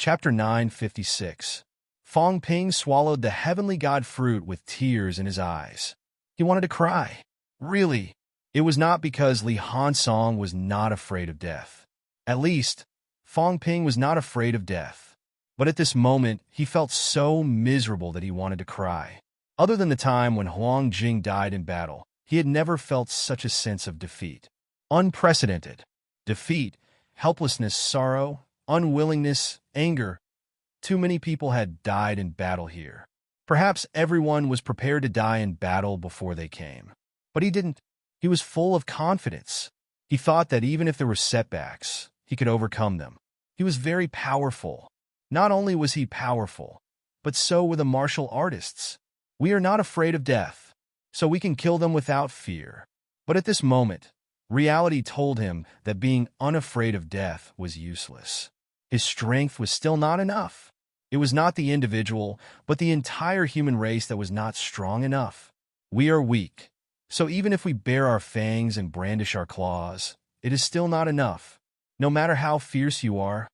Chapter 956. Fong Ping swallowed the heavenly god fruit with tears in his eyes. He wanted to cry. Really. It was not because Li Hansong was not afraid of death. At least, Fong Ping was not afraid of death. But at this moment, he felt so miserable that he wanted to cry. Other than the time when Huang Jing died in battle, he had never felt such a sense of defeat. Unprecedented. Defeat, helplessness, sorrow, unwillingness, anger. Too many people had died in battle here. Perhaps everyone was prepared to die in battle before they came. But he didn't. He was full of confidence. He thought that even if there were setbacks, he could overcome them. He was very powerful. Not only was he powerful, but so were the martial artists. We are not afraid of death, so we can kill them without fear. But at this moment, reality told him that being unafraid of death was useless. His strength was still not enough. It was not the individual, but the entire human race that was not strong enough. We are weak. So even if we bare our fangs and brandish our claws, it is still not enough. No matter how fierce you are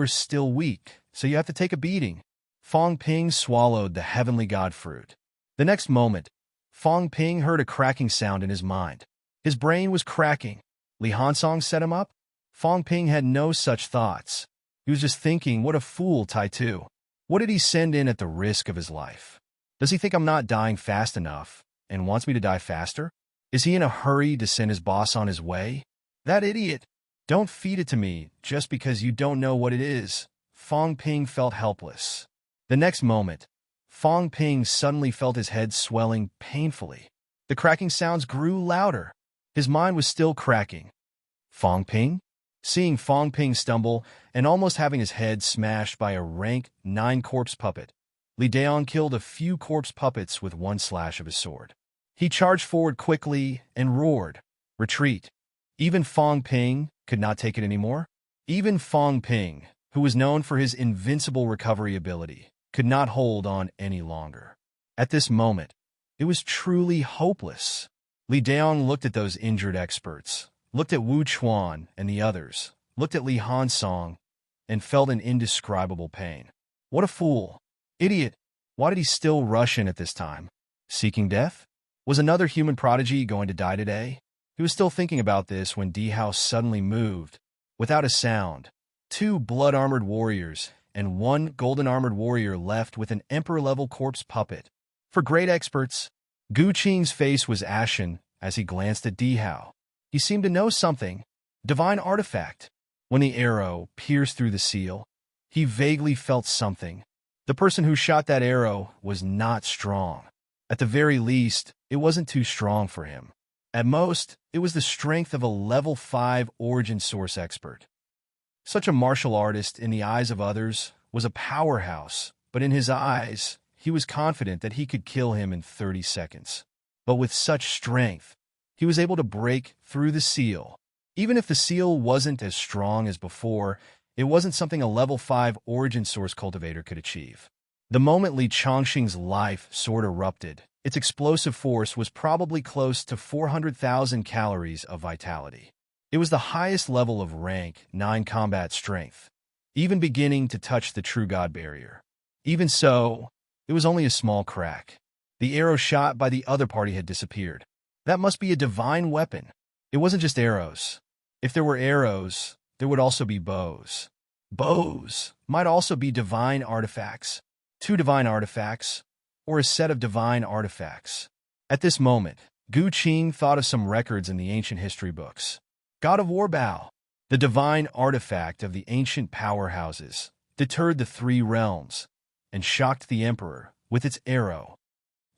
still weak, so you have to take a beating. Fong Ping swallowed the heavenly god fruit. The next moment, Fong Ping heard a cracking sound in his mind. His brain was cracking. Li Hansong set him up? Fong Ping had no such thoughts. He was just thinking, what a fool, Tai Tu. What did he send in at the risk of his life? Does he think I'm not dying fast enough and wants me to die faster? Is he in a hurry to send his boss on his way? That idiot! Don't feed it to me just because you don't know what it is. Fong Ping felt helpless. The next moment, Fong Ping suddenly felt his head swelling painfully. The cracking sounds grew louder. His mind was still cracking. Fong Ping? Seeing Fong Ping stumble and almost having his head smashed by a rank 9 corpse puppet, Li Daong killed a few corpse puppets with one slash of his sword. He charged forward quickly and roared, "Retreat!" Even Fong Ping could not take it anymore. Even Fong Ping, who was known for his invincible recovery ability, could not hold on any longer. At this moment, it was truly hopeless. Li Daong looked at those injured experts, looked at Wu Chuan and the others, looked at Li Hansong, and felt an indescribable pain. What a fool! Idiot! Why did he still rush in at this time? Seeking death? Was another human prodigy going to die today? He was still thinking about this when Di Hao suddenly moved. Without a sound, 2 blood-armored warriors and 1 golden-armored warrior left with an emperor-level corpse puppet. For great experts, Gu Qing's face was ashen as he glanced at Di Hao. He seemed to know something. Divine artifact. When the arrow pierced through the seal, he vaguely felt something. The person who shot that arrow was not strong. At the very least, it wasn't too strong for him. At most, it was the strength of a level 5 origin source expert. Such a martial artist in the eyes of others was a powerhouse, but in his eyes, he was confident that he could kill him in 30 seconds. But with such strength, he was able to break through the seal. Even if the seal wasn't as strong as before, it wasn't something a level 5 origin source cultivator could achieve. The moment Li Chongqing's life sword erupted, its explosive force was probably close to 400,000 calories of vitality. It was the highest level of rank 9 combat strength, even beginning to touch the true god barrier. Even so, it was only a small crack. The arrow shot by the other party had disappeared. That must be a divine weapon. It wasn't just arrows. If there were arrows, there would also be bows. Bows might also be divine artifacts. 2 divine artifacts, or a set of divine artifacts. At this moment, Gu Qing thought of some records in the ancient history books. God of War Bow, the divine artifact of the ancient powerhouses, deterred the 3 realms and shocked the emperor with its arrow.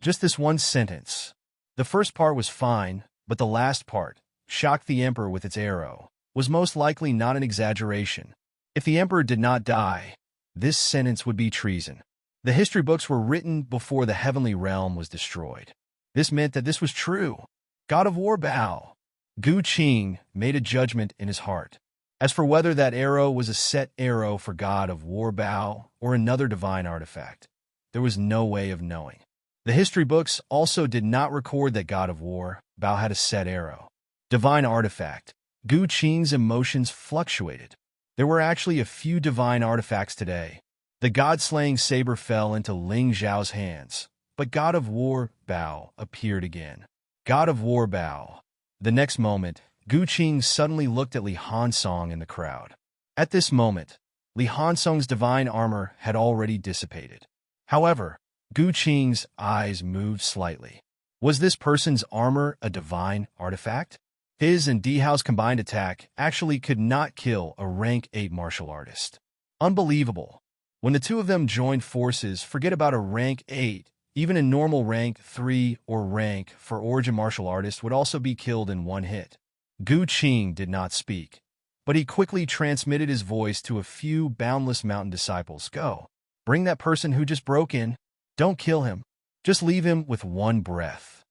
Just this one sentence. The first part was fine, but the last part, shocked the emperor with its arrow, was most likely not an exaggeration. If the emperor did not die, this sentence would be treason. The history books were written before the heavenly realm was destroyed. This meant that this was true. God of War Bow. Gu Qing made a judgment in his heart. As for whether that arrow was a set arrow for God of War Bow or another divine artifact, there was no way of knowing. The history books also did not record that God of War Bow had a set arrow. Divine artifact. Gu Qing's emotions fluctuated. There were actually a few divine artifacts today. The god-slaying saber fell into Ling Zhao's hands, but God of War Bao appeared again. God of War Bao. The next moment, Gu Qing suddenly looked at Li Hansong in the crowd. At this moment, Li Hansong's divine armor had already dissipated. However, Gu Qing's eyes moved slightly. Was this person's armor a divine artifact? His and Dihao's combined attack actually could not kill a rank 8 martial artist. Unbelievable. When the two of them joined forces, forget about a rank 8, even a normal rank 3 or rank for origin martial artist would also be killed in one hit. Gu Qing did not speak, but he quickly transmitted his voice to a few Boundless Mountain disciples. Go. Bring that person who just broke in. Don't kill him. Just leave him with one breath.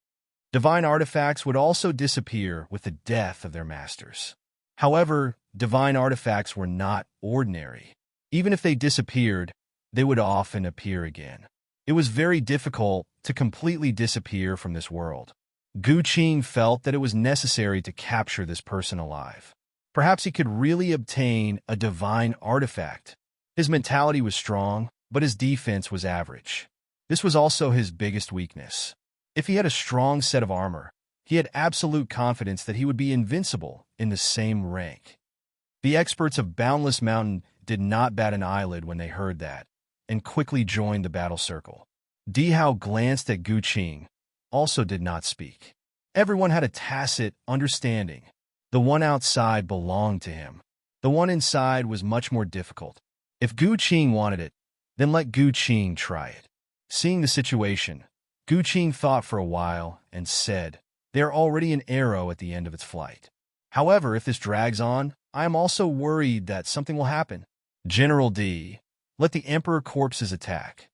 Divine artifacts would also disappear with the death of their masters. However, divine artifacts were not ordinary. Even if they disappeared, they would often appear again. It was very difficult to completely disappear from this world. Gu Qing felt that it was necessary to capture this person alive. Perhaps he could really obtain a divine artifact. His mentality was strong, but his defense was average. This was also his biggest weakness. If he had a strong set of armor, he had absolute confidence that he would be invincible in the same rank. The experts of Boundless Mountain did not bat an eyelid when they heard that, and quickly joined the battle circle. Dihao glanced at Gu Qing, also did not speak. Everyone had a tacit understanding. The one outside belonged to him. The one inside was much more difficult. If Gu Qing wanted it, then let Gu Qing try it. Seeing the situation, Gu Qing thought for a while and said, "There already an arrow at the end of its flight. However, if this drags on, I am also worried that something will happen. General D, let the Emperor Corpses attack."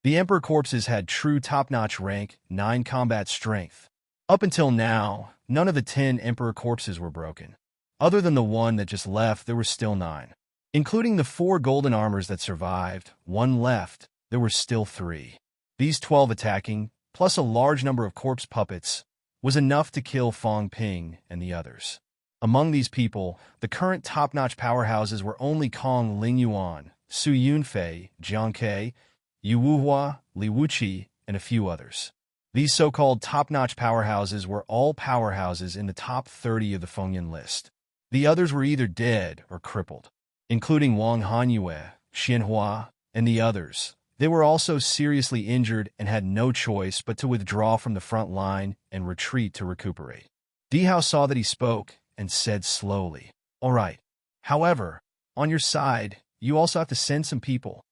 The Emperor Corpses had true top-notch rank 9 combat strength. Up until now, none of the 10 Emperor Corpses were broken. Other than the one that just left, there were still 9. Including the 4 golden armors that survived, 1 left, there were still 3. These 12 attacking, plus a large number of corpse puppets, was enough to kill Fong Ping and the others. Among these people, the current top-notch powerhouses were only Kong Lingyuan, Su Yunfei, Jiang Ke, Yu Wuhua, Li Wuqi, and a few others. These so-called top-notch powerhouses were all powerhouses in the top 30 of the Fengyan list. The others were either dead or crippled, including Wang Hanyue, Xianhua, and the others. They were also seriously injured and had no choice but to withdraw from the front line and retreat to recuperate. Dihao saw that he spoke and said slowly, "All right. However, on your side, you also have to send some people."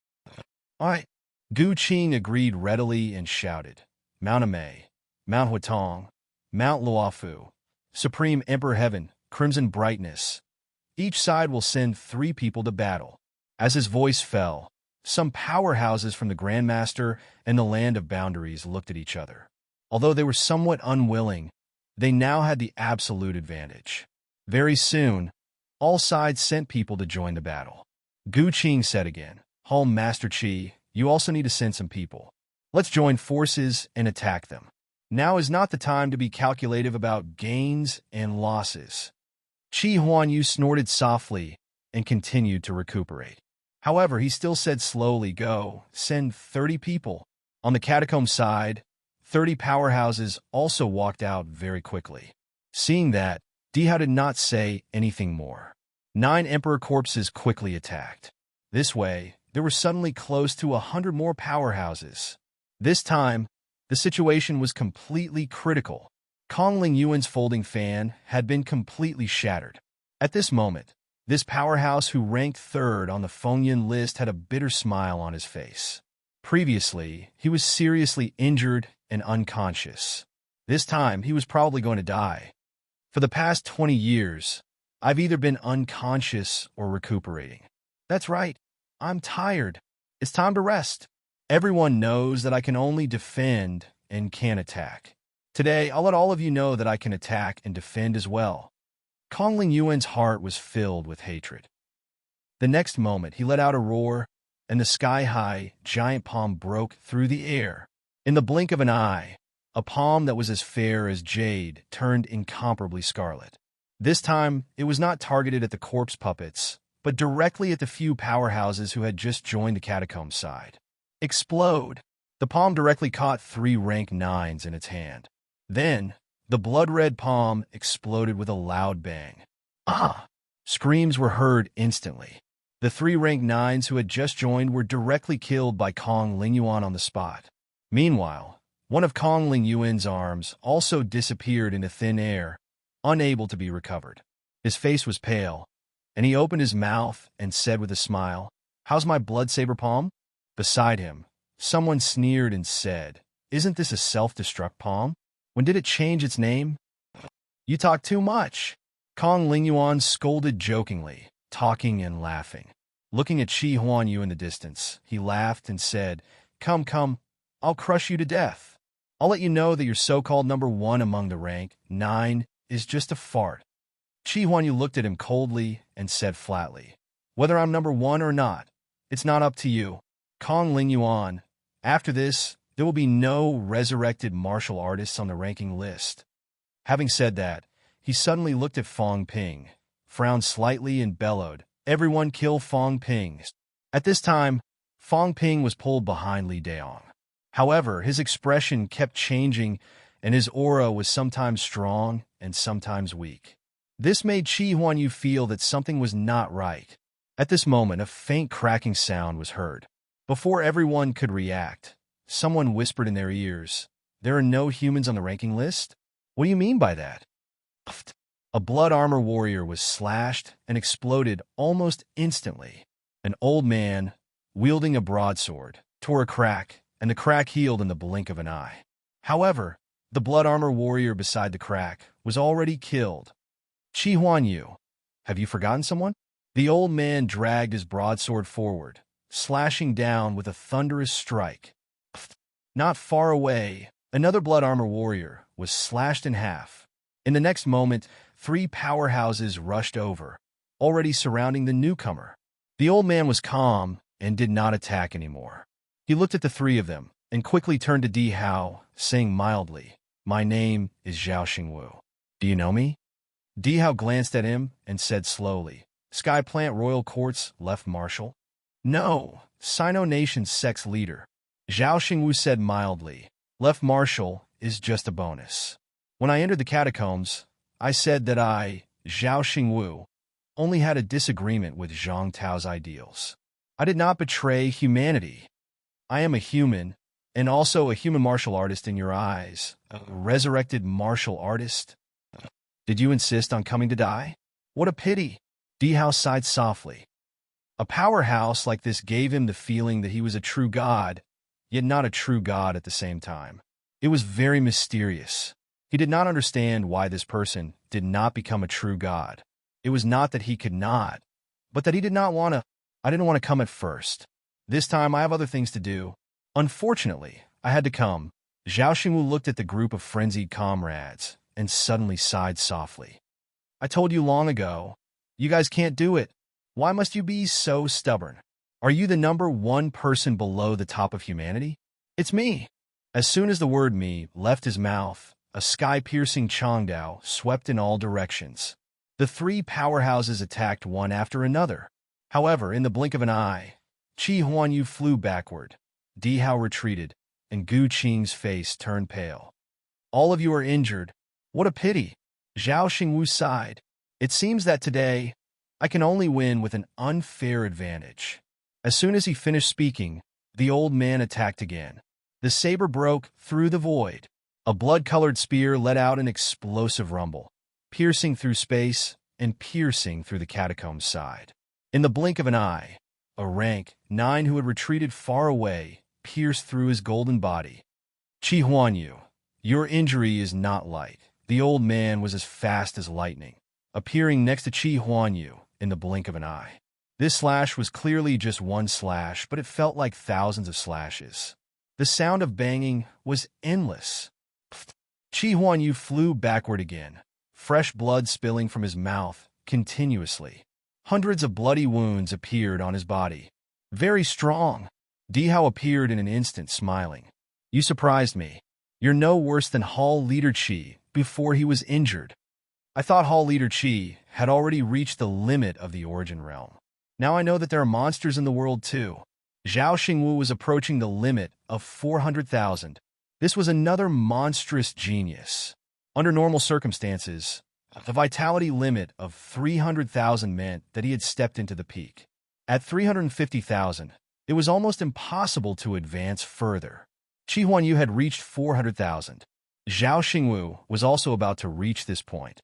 "All right." Gu Qing agreed readily and shouted, "Mount Amei, Mount Huatong, Mount Luofu, Supreme Emperor Heaven, Crimson Brightness. Each side will send 3 people to battle." As his voice fell, some powerhouses from the Grandmaster and the Land of Boundaries looked at each other. Although they were somewhat unwilling, they now had the absolute advantage. Very soon, all sides sent people to join the battle. Gu Qing said again, "Home Master Qi, you also need to send some people. Let's join forces and attack them. Now is not the time to be calculative about gains and losses." Qi Huanyu snorted softly and continued to recuperate. However, he still said slowly, "Go, send 30 people." On the catacomb side, 30 powerhouses also walked out very quickly. Seeing that, Dihao did not say anything more. 9 Emperor Corpses quickly attacked. This way, there were suddenly close to 100 more powerhouses. This time, the situation was completely critical. Kong Ling Yuan's folding fan had been completely shattered. At this moment, this powerhouse who ranked 3rd on the Fengyan list had a bitter smile on his face. Previously, he was seriously injured and unconscious. This time, he was probably going to die. For the past 20 years, I've either been unconscious or recuperating. That's right, I'm tired. It's time to rest. Everyone knows that I can only defend and can't attack. Today, I'll let all of you know that I can attack and defend as well. Kong Ling Yuan's heart was filled with hatred. The next moment, he let out a roar, and the sky-high, giant palm broke through the air. In the blink of an eye, a palm that was as fair as jade turned incomparably scarlet. This time, it was not targeted at the corpse puppets, but directly at the few powerhouses who had just joined the catacomb side. Explode! The palm directly caught 3 rank 9s in its hand. Then, the blood-red palm exploded with a loud bang. Ah! Screams were heard instantly. The 3 rank 9s who had just joined were directly killed by Kong Lingyuan on the spot. Meanwhile, one of Kong Lingyuan's arms also disappeared into thin air, unable to be recovered. His face was pale, and he opened his mouth and said with a smile, "How's my blood-saber palm?" Beside him, someone sneered and said, "Isn't this a self-destruct palm? When did it change its name?" "You talk too much." Kong Lingyuan scolded jokingly, talking and laughing. Looking at Qi Huanyu in the distance, he laughed and said, "Come, come, I'll crush you to death. I'll let you know that your so-called number 1 among the rank 9 is just a fart." Qi Huanyu looked at him coldly and said flatly, "Whether I'm number 1 or not, it's not up to you." Kong Lingyuan, after this, there will be no resurrected martial artists on the ranking list. Having said that, he suddenly looked at Fong Ping, frowned slightly and bellowed, "Everyone kill Fong Ping." At this time, Fong Ping was pulled behind Li Daong. However, his expression kept changing, and his aura was sometimes strong and sometimes weak. This made Qi Huanyu feel that something was not right. At this moment, a faint cracking sound was heard. Before everyone could react, someone whispered in their ears, "There are no humans on the ranking list? What do you mean by that?" A blood armor warrior was slashed and exploded almost instantly. An old man, wielding a broadsword, tore a crack, and the crack healed in the blink of an eye. However, the blood armor warrior beside the crack was already killed. "Qi Huanyu, have you forgotten someone?" The old man dragged his broadsword forward, slashing down with a thunderous strike. Not far away, another blood armor warrior was slashed in half. In the next moment, 3 powerhouses rushed over, already surrounding the newcomer. The old man was calm and did not attack anymore. He looked at the 3 of them and quickly turned to Di Hao, saying mildly, "My name is Zhao Xingwu. Do you know me?" Di Hao glanced at him and said slowly, "Sky Plant Royal Court's left marshal?" "No, Sino Nation's sex leader." Zhao Xingwu said mildly, "Left marshal is just a bonus. When I entered the catacombs, I said that I, Zhao Xingwu, only had a disagreement with Zhang Tao's ideals. I did not betray humanity. I am a human, and also a human martial artist in your eyes, a resurrected martial artist. Did you insist on coming to die? What a pity." Di Hao sighed softly. A powerhouse like this gave him the feeling that he was a true god, yet not a true god at the same time. It was very mysterious. He did not understand why this person did not become a true god. It was not that he could not, but that he did not want to. "I didn't want to come at first. This time I have other things to do. Unfortunately, I had to come." Zhao Xingwu looked at the group of frenzied comrades and suddenly sighed softly. "I told you long ago, you guys can't do it. Why must you be so stubborn? Are you the number 1 person below the top of humanity? It's me." As soon as the word "me" left his mouth, a sky-piercing Changdao swept in all directions. The 3 powerhouses attacked one after another. However, in the blink of an eye, Qi Huanyu flew backward, Di Hao retreated, and Gu Qing's face turned pale. "All of you are injured. What a pity." Zhao Xingwu sighed. "It seems that today, I can only win with an unfair advantage." As soon as he finished speaking, the old man attacked again. The saber broke through the void. A blood-colored spear let out an explosive rumble, piercing through space and piercing through the catacomb's side. In the blink of an eye, a rank 9 who had retreated far away pierced through his golden body. "Qi Huanyu, your injury is not light." The old man was as fast as lightning, appearing next to Qi Huanyu in the blink of an eye. This slash was clearly just one slash, but it felt like thousands of slashes. The sound of banging was endless. Qi Huanyu flew backward again, fresh blood spilling from his mouth continuously. Hundreds of bloody wounds appeared on his body. "Very strong." Di Hao appeared in an instant, smiling. "You surprised me. You're no worse than Hall Leader Qi before he was injured." "I thought Hall Leader Qi had already reached the limit of the Origin Realm." Now I know that there are monsters in the world too. Zhao Xingwu was approaching the limit of 400,000. This was another monstrous genius. Under normal circumstances, the vitality limit of 300,000 meant that he had stepped into the peak. At 350,000, it was almost impossible to advance further. Qi Huanyu had reached 400,000. Zhao Xingwu was also about to reach this point.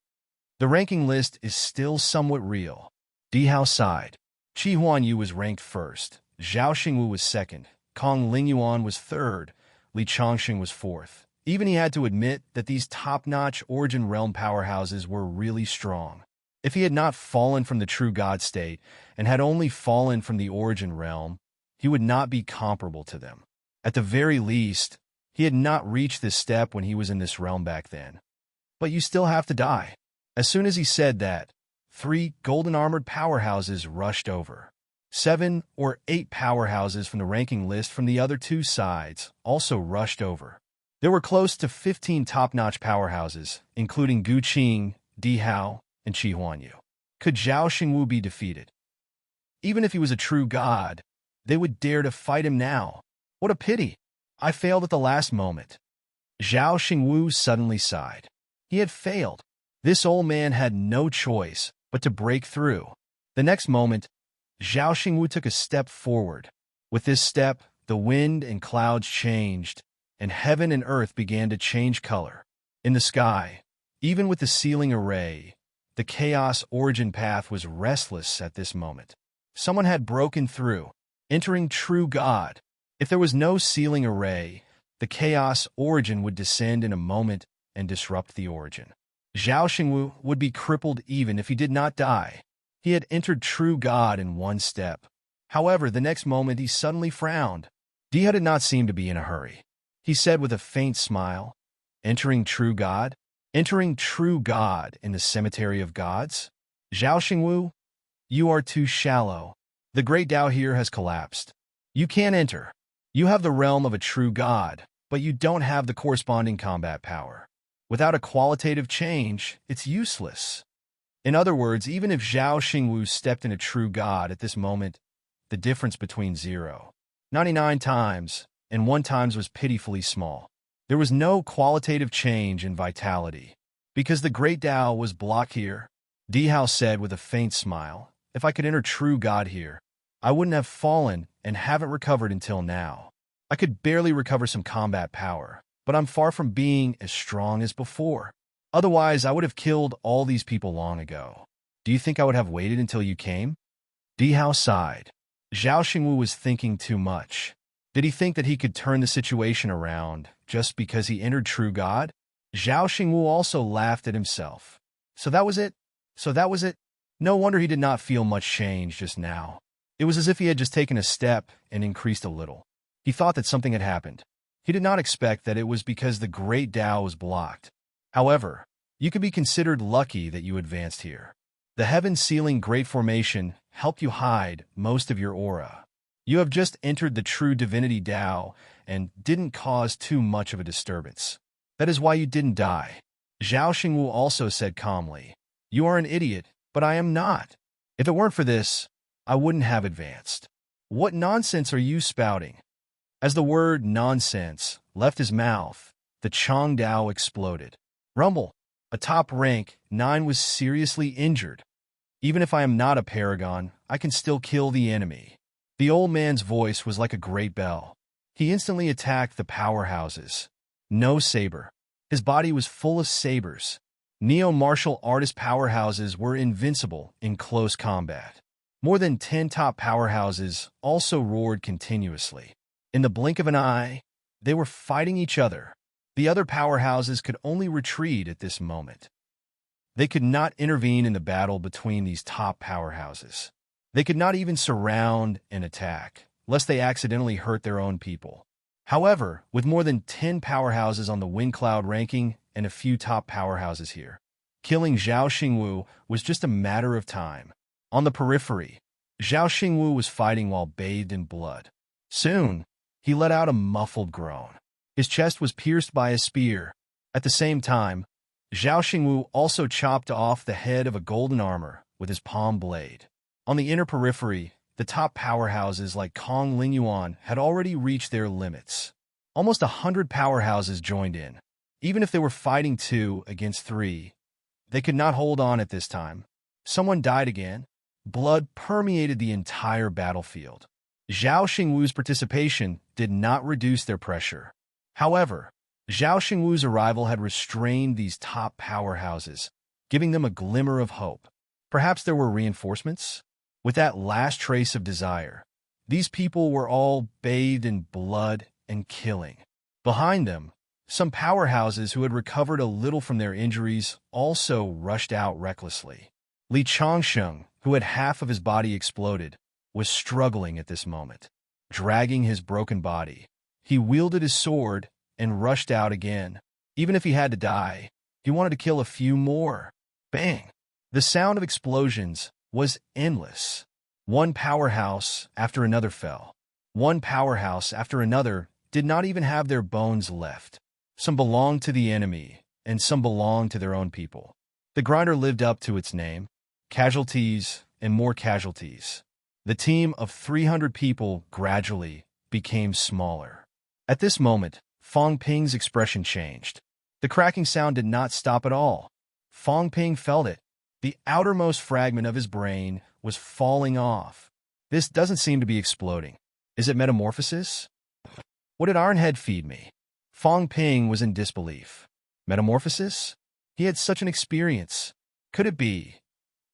The ranking list is still somewhat real. Di Hao sighed. Qi Huanyu was ranked first. Zhao Xingwu was second. Kong Lingyuan was third. Li Chongxing was fourth. Even he had to admit that these top-notch Origin Realm powerhouses were really strong. If he had not fallen from the true God state and had only fallen from the Origin Realm, he would not be comparable to them. At the very least, he had not reached this step when he was in this realm back then. But you still have to die. As soon as he said that, 3 golden-armored powerhouses rushed over. 7 or 8 powerhouses from the ranking list from the other 2 sides also rushed over. There were close to 15 top-notch powerhouses, including Gu Qing, Di Hao, and Qi Huanyu. Could Zhao Xingwu be defeated? Even if he was a true god, they would dare to fight him now. What a pity! I failed at the last moment. Zhao Xingwu suddenly sighed. He had failed. This old man had no choice but to break through. The next moment, Zhao Xingwu took a step forward. With this step, the wind and clouds changed, and heaven and earth began to change color. In the sky, even with the sealing array, the Chaos Origin path was restless at this moment. Someone had broken through, entering true God. If there was no sealing array, the Chaos Origin would descend in a moment and disrupt the Origin. Zhao Xingwu would be crippled even if he did not die. He had entered true God in one step. However, the next moment he suddenly frowned. Di Hao did not seem to be in a hurry. He said with a faint smile, "Entering true God? Entering true God in the cemetery of gods? Zhao Xingwu, you are too shallow. The great Tao here has collapsed. You can't enter. You have the realm of a true god, but you don't have the corresponding combat power. Without a qualitative change, it's useless." In other words, even if Zhao Xingwu stepped in a true god at this moment, the difference between 0.99 times and 1 times was pitifully small. There was no qualitative change in vitality. Because the great Tao was blocked here, Di Hao said with a faint smile, "If I could enter true God here, I wouldn't have fallen and haven't recovered until now. I could barely recover some combat power, but I'm far from being as strong as before. Otherwise, I would have killed all these people long ago. Do you think I would have waited until you came?" Di Hao sighed. Zhao Xingwu was thinking too much. Did he think that he could turn the situation around just because he entered true God? Zhao Xingwu also laughed at himself. So that was it? No wonder he did not feel much change just now. It was as if he had just taken a step and increased a little. He thought that something had happened. He did not expect that it was because the great Tao was blocked. However, you could be considered lucky that you advanced here. The heaven-sealing Great Formation helped you hide most of your aura. You have just entered the true divinity Tao and didn't cause too much of a disturbance. That is why you didn't die. Zhao Xingwu also said calmly, "You are an idiot, but I am not. If it weren't for this, I wouldn't have advanced. What nonsense are you spouting?" As the word nonsense left his mouth, the Chong Dao exploded. Rumble, a top rank 9 was seriously injured. Even if I am not a paragon, I can still kill the enemy. The old man's voice was like a great bell. He instantly attacked the powerhouses. No saber. His body was full of sabers. Neo-martial artist powerhouses were invincible in close combat. More than 10 top powerhouses also roared continuously. In the blink of an eye, they were fighting each other. The other powerhouses could only retreat at this moment. They could not intervene in the battle between these top powerhouses. They could not even surround and attack, lest they accidentally hurt their own people. However, with more than 10 powerhouses on the Wind Cloud ranking and a few top powerhouses here, killing Zhao Xingwu was just a matter of time. On the periphery, Zhao Xingwu was fighting while bathed in blood. Soon, he let out a muffled groan. His chest was pierced by a spear. At the same time, Zhao Xingwu also chopped off the head of a golden armor with his palm blade. On the inner periphery, the top powerhouses like Kong Lingyuan had already reached their limits. Almost 100 powerhouses joined in. Even if they were fighting 2 against 3, they could not hold on at this time. Someone died again. Blood permeated the entire battlefield. Zhao Xingwu's participation did not reduce their pressure. However, Zhao Xingwu's arrival had restrained these top powerhouses, giving them a glimmer of hope. Perhaps there were reinforcements? With that last trace of desire, these people were all bathed in blood and killing. Behind them, some powerhouses who had recovered a little from their injuries also rushed out recklessly. Li Changsheng, who had half of his body exploded, was struggling at this moment. Dragging his broken body, he wielded his sword and rushed out again. Even if he had to die, he wanted to kill a few more. Bang! The sound of explosions was endless. One powerhouse after another fell. One powerhouse after another did not even have their bones left. Some belonged to the enemy, and some belonged to their own people. The grinder lived up to its name. Casualties and more casualties. The team of 300 people gradually became smaller. At this moment, Fong Ping's expression changed. The cracking sound did not stop at all. Fong Ping felt it. The outermost fragment of his brain was falling off. This doesn't seem to be exploding. Is it metamorphosis? What did Ironhead feed me? Fong Ping was in disbelief. Metamorphosis? He had such an experience. Could it be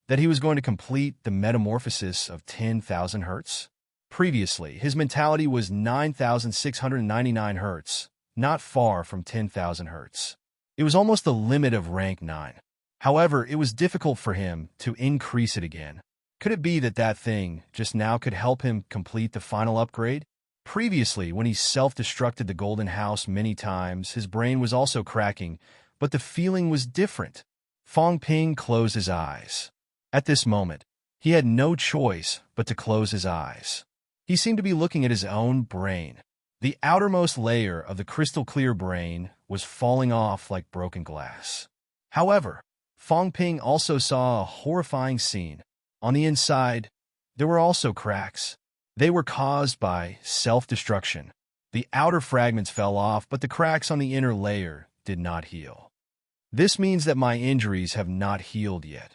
that he was going to complete the metamorphosis of 10,000 hertz? Previously, his mentality was 9,699 hertz, not far from 10,000 hertz. It was almost the limit of rank 9. However, it was difficult for him to increase it again. Could it be that that thing just now could help him complete the final upgrade? Previously, when he self-destructed the Golden House many times, his brain was also cracking, but the feeling was different. Fong Ping closed his eyes. At this moment, he had no choice but to close his eyes. He seemed to be looking at his own brain. The outermost layer of the crystal-clear brain was falling off like broken glass. However, Fong Ping also saw a horrifying scene. On the inside, there were also cracks. They were caused by self-destruction. The outer fragments fell off, but the cracks on the inner layer did not heal. This means that my injuries have not healed yet.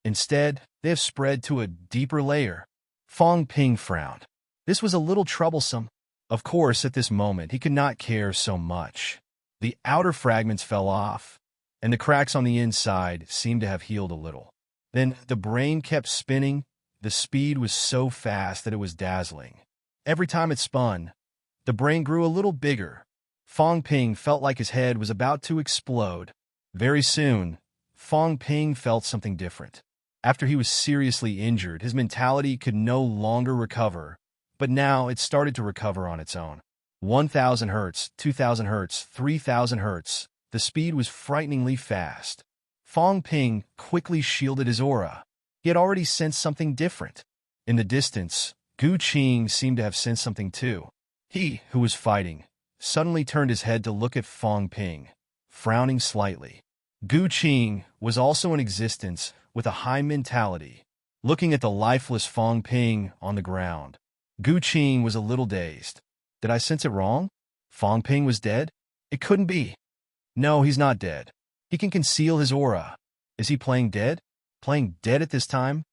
Instead, they have spread to a deeper layer. Fong Ping frowned. This was a little troublesome. Of course, at this moment, he could not care so much. The outer fragments fell off, and the cracks on the inside seemed to have healed a little. Then the brain kept spinning. The speed was so fast that it was dazzling. Every time it spun, the brain grew a little bigger. Fong Ping felt like his head was about to explode. Very soon, Fong Ping felt something different. After he was seriously injured, his mentality could no longer recover, but now it started to recover on its own. 1,000 hertz, 2,000 hertz, 3,000 hertz. The speed was frighteningly fast. Fong Ping quickly shielded his aura. He had already sensed something different. In the distance, Gu Qing seemed to have sensed something too. He, who was fighting, suddenly turned his head to look at Fong Ping, frowning slightly. Gu Qing was also in existence with a high mentality. Looking at the lifeless Fong Ping on the ground, Gu Qing was a little dazed. Did I sense it wrong? Fong Ping was dead? It couldn't be. No, he's not dead. He can conceal his aura. Is he playing dead? Playing dead at this time?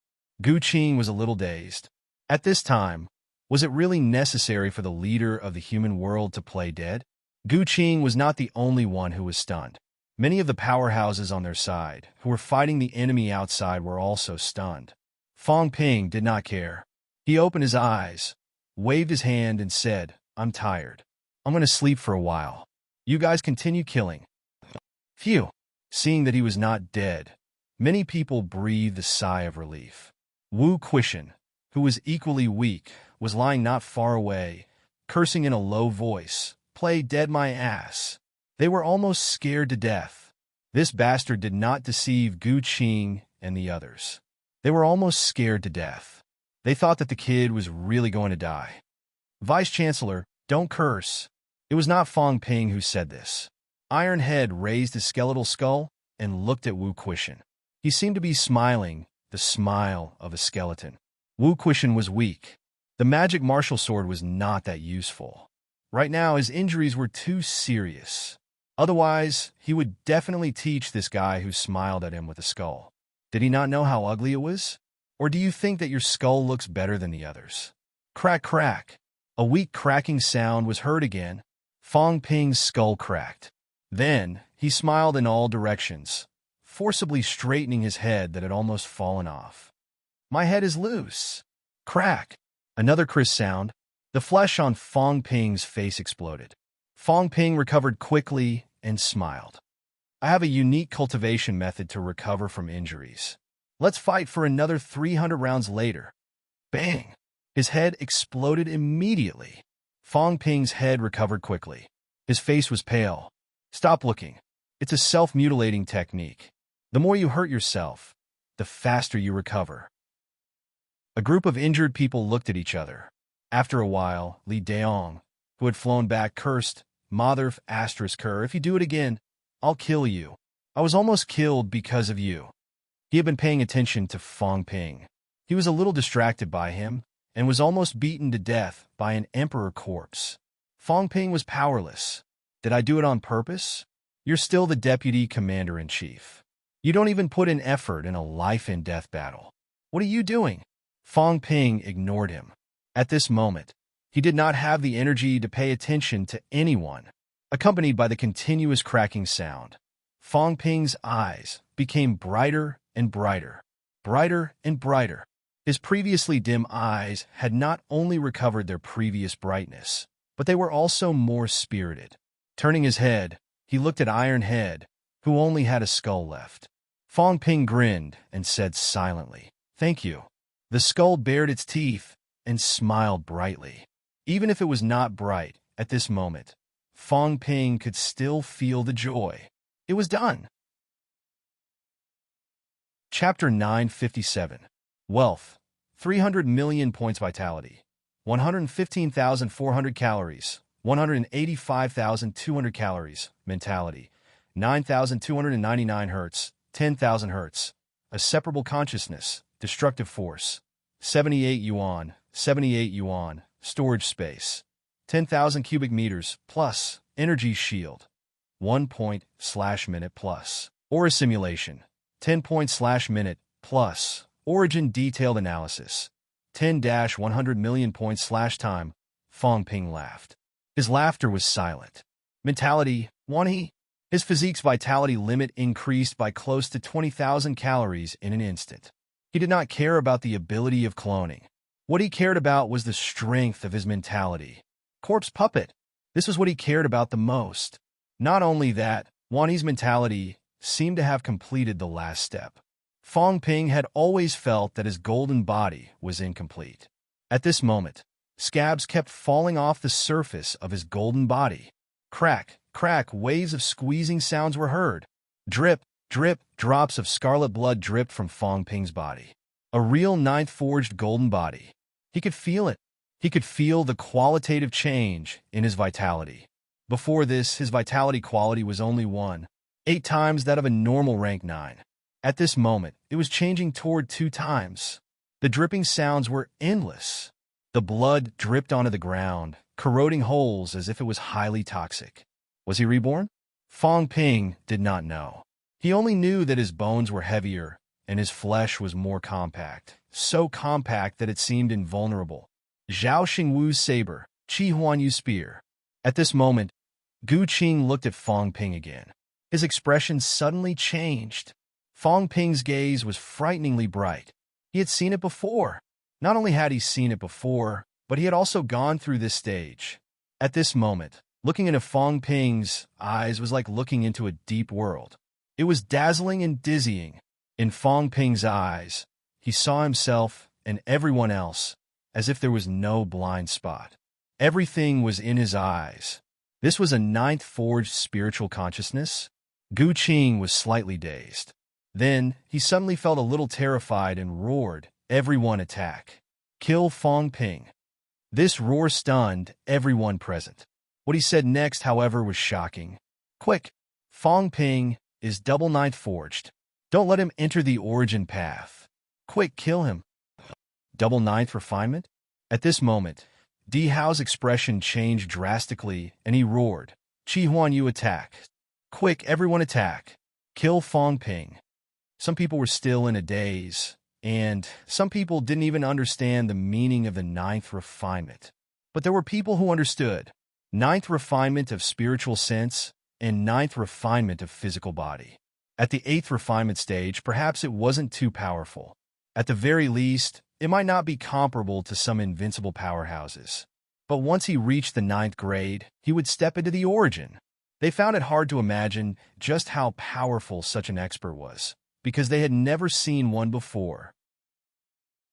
Gu Qing was a little dazed. At this time, was it really necessary for the leader of the human world to play dead? Gu Qing was not the only one who was stunned. Many of the powerhouses on their side, who were fighting the enemy outside, were also stunned. Fong Ping did not care. He opened his eyes, waved his hand, and said, "I'm tired. I'm going to sleep for a while. You guys continue killing." Phew! Seeing that he was not dead, many people breathed a sigh of relief. Wu Quishan, who was equally weak, was lying not far away, cursing in a low voice, "Play dead my ass." They were almost scared to death. This bastard did not deceive Gu Qing and the others. They were almost scared to death. They thought that the kid was really going to die. "Vice-Chancellor, don't curse." It was not Fong Ping who said this. Ironhead raised his skeletal skull and looked at Wu Quishan. He seemed to be smiling, the smile of a skeleton. Wu Quishan was weak. The magic martial sword was not that useful. Right now, his injuries were too serious. Otherwise, he would definitely teach this guy who smiled at him with a skull. Did he not know how ugly it was? Or do you think that your skull looks better than the others? Crack, crack. A weak cracking sound was heard again. Fong Ping's skull cracked. Then, he smiled in all directions, forcibly straightening his head that had almost fallen off. My head is loose. Crack. Another crisp sound. The flesh on Fong Ping's face exploded. Fong Ping recovered quickly and smiled. I have a unique cultivation method to recover from injuries. Let's fight for another 300 rounds later. Bang! His head exploded immediately. Fong Ping's head recovered quickly. His face was pale. Stop looking. It's a self-mutilating technique. The more you hurt yourself, the faster you recover. A group of injured people looked at each other. After a while, Li Daong, who had flown back, cursed, Mother asterisk her, if you do it again, I'll kill you. I was almost killed because of you. He had been paying attention to Fong Ping. He was a little distracted by him and was almost beaten to death by an emperor corpse. Fong Ping was powerless. Did I do it on purpose? You're still the deputy commander-in-chief. You don't even put in effort in a life-and-death battle. What are you doing? Fong Ping ignored him. At this moment, he did not have the energy to pay attention to anyone. Accompanied by the continuous cracking sound, Fong Ping's eyes became brighter and brighter, brighter and brighter. His previously dim eyes had not only recovered their previous brightness, but they were also more spirited. Turning his head, he looked at Iron Head, who only had a skull left. Fong Ping grinned and said silently, "Thank you." The skull bared its teeth and smiled brightly. Even if it was not bright at this moment, Fong Ping could still feel the joy. It was done. Chapter 957. Wealth. 300 million points vitality. 115,400 calories. 185,200 calories. Mentality. 9,299 hertz. 10,000 hertz. A separable consciousness. Destructive force. 78 yuan. 78 yuan. Storage space. 10,000 cubic meters plus energy shield. 1 point/minute plus. Aura simulation. 10 point/minute plus. Origin detailed analysis. 10-100 million points/time. Fong Ping laughed. His laughter was silent. Mentality, Wanhe. His physique's vitality limit increased by close to 20,000 calories in an instant. He did not care about the ability of cloning. What he cared about was the strength of his mentality. Corpse puppet. This was what he cared about the most. Not only that, Wanhe's mentality seemed to have completed the last step. Fong Ping had always felt that his golden body was incomplete. At this moment, scabs kept falling off the surface of his golden body. Crack, crack, waves of squeezing sounds were heard. Drip, drip, drops of scarlet blood dripped from Fong Ping's body. A real ninth forged golden body. He could feel it. He could feel the qualitative change in his vitality. Before this, his vitality quality was only 1.8 times that of a normal rank 9. At this moment, it was changing toward 2 times. The dripping sounds were endless. The blood dripped onto the ground, corroding holes as if it was highly toxic. Was he reborn? Fong Ping did not know. He only knew that his bones were heavier and his flesh was more compact, so compact that it seemed invulnerable. Zhao Xingwu's saber, Qi Huanyu's spear. At this moment, Gu Qing looked at Fong Ping again. His expression suddenly changed. Fong Ping's gaze was frighteningly bright. He had seen it before. Not only had he seen it before, but he had also gone through this stage. At this moment, looking into Fong Ping's eyes was like looking into a deep world. It was dazzling and dizzying. In Fong Ping's eyes, he saw himself and everyone else as if there was no blind spot. Everything was in his eyes. This was a ninth forged spiritual consciousness. Gu Qing was slightly dazed. Then, he suddenly felt a little terrified and roared, "Everyone attack! Kill Fong Ping!" This roar stunned everyone present. What he said next, however, was shocking. "Quick! Fong Ping is double ninth forged. Don't let him enter the origin path. Quick, kill him. Double ninth refinement? At this moment, Di Hao's expression changed drastically, and he roared, Qi Huan Yu attack. Quick, everyone attack. Kill Fong Ping. Some people were still in a daze, and some people didn't even understand the meaning of the ninth refinement. But there were people who understood. Ninth refinement of spiritual sense and ninth refinement of physical body. At the eighth refinement stage, perhaps it wasn't too powerful. At the very least, it might not be comparable to some invincible powerhouses. But once he reached the ninth grade, he would step into the origin. They found it hard to imagine just how powerful such an expert was, because they had never seen one before.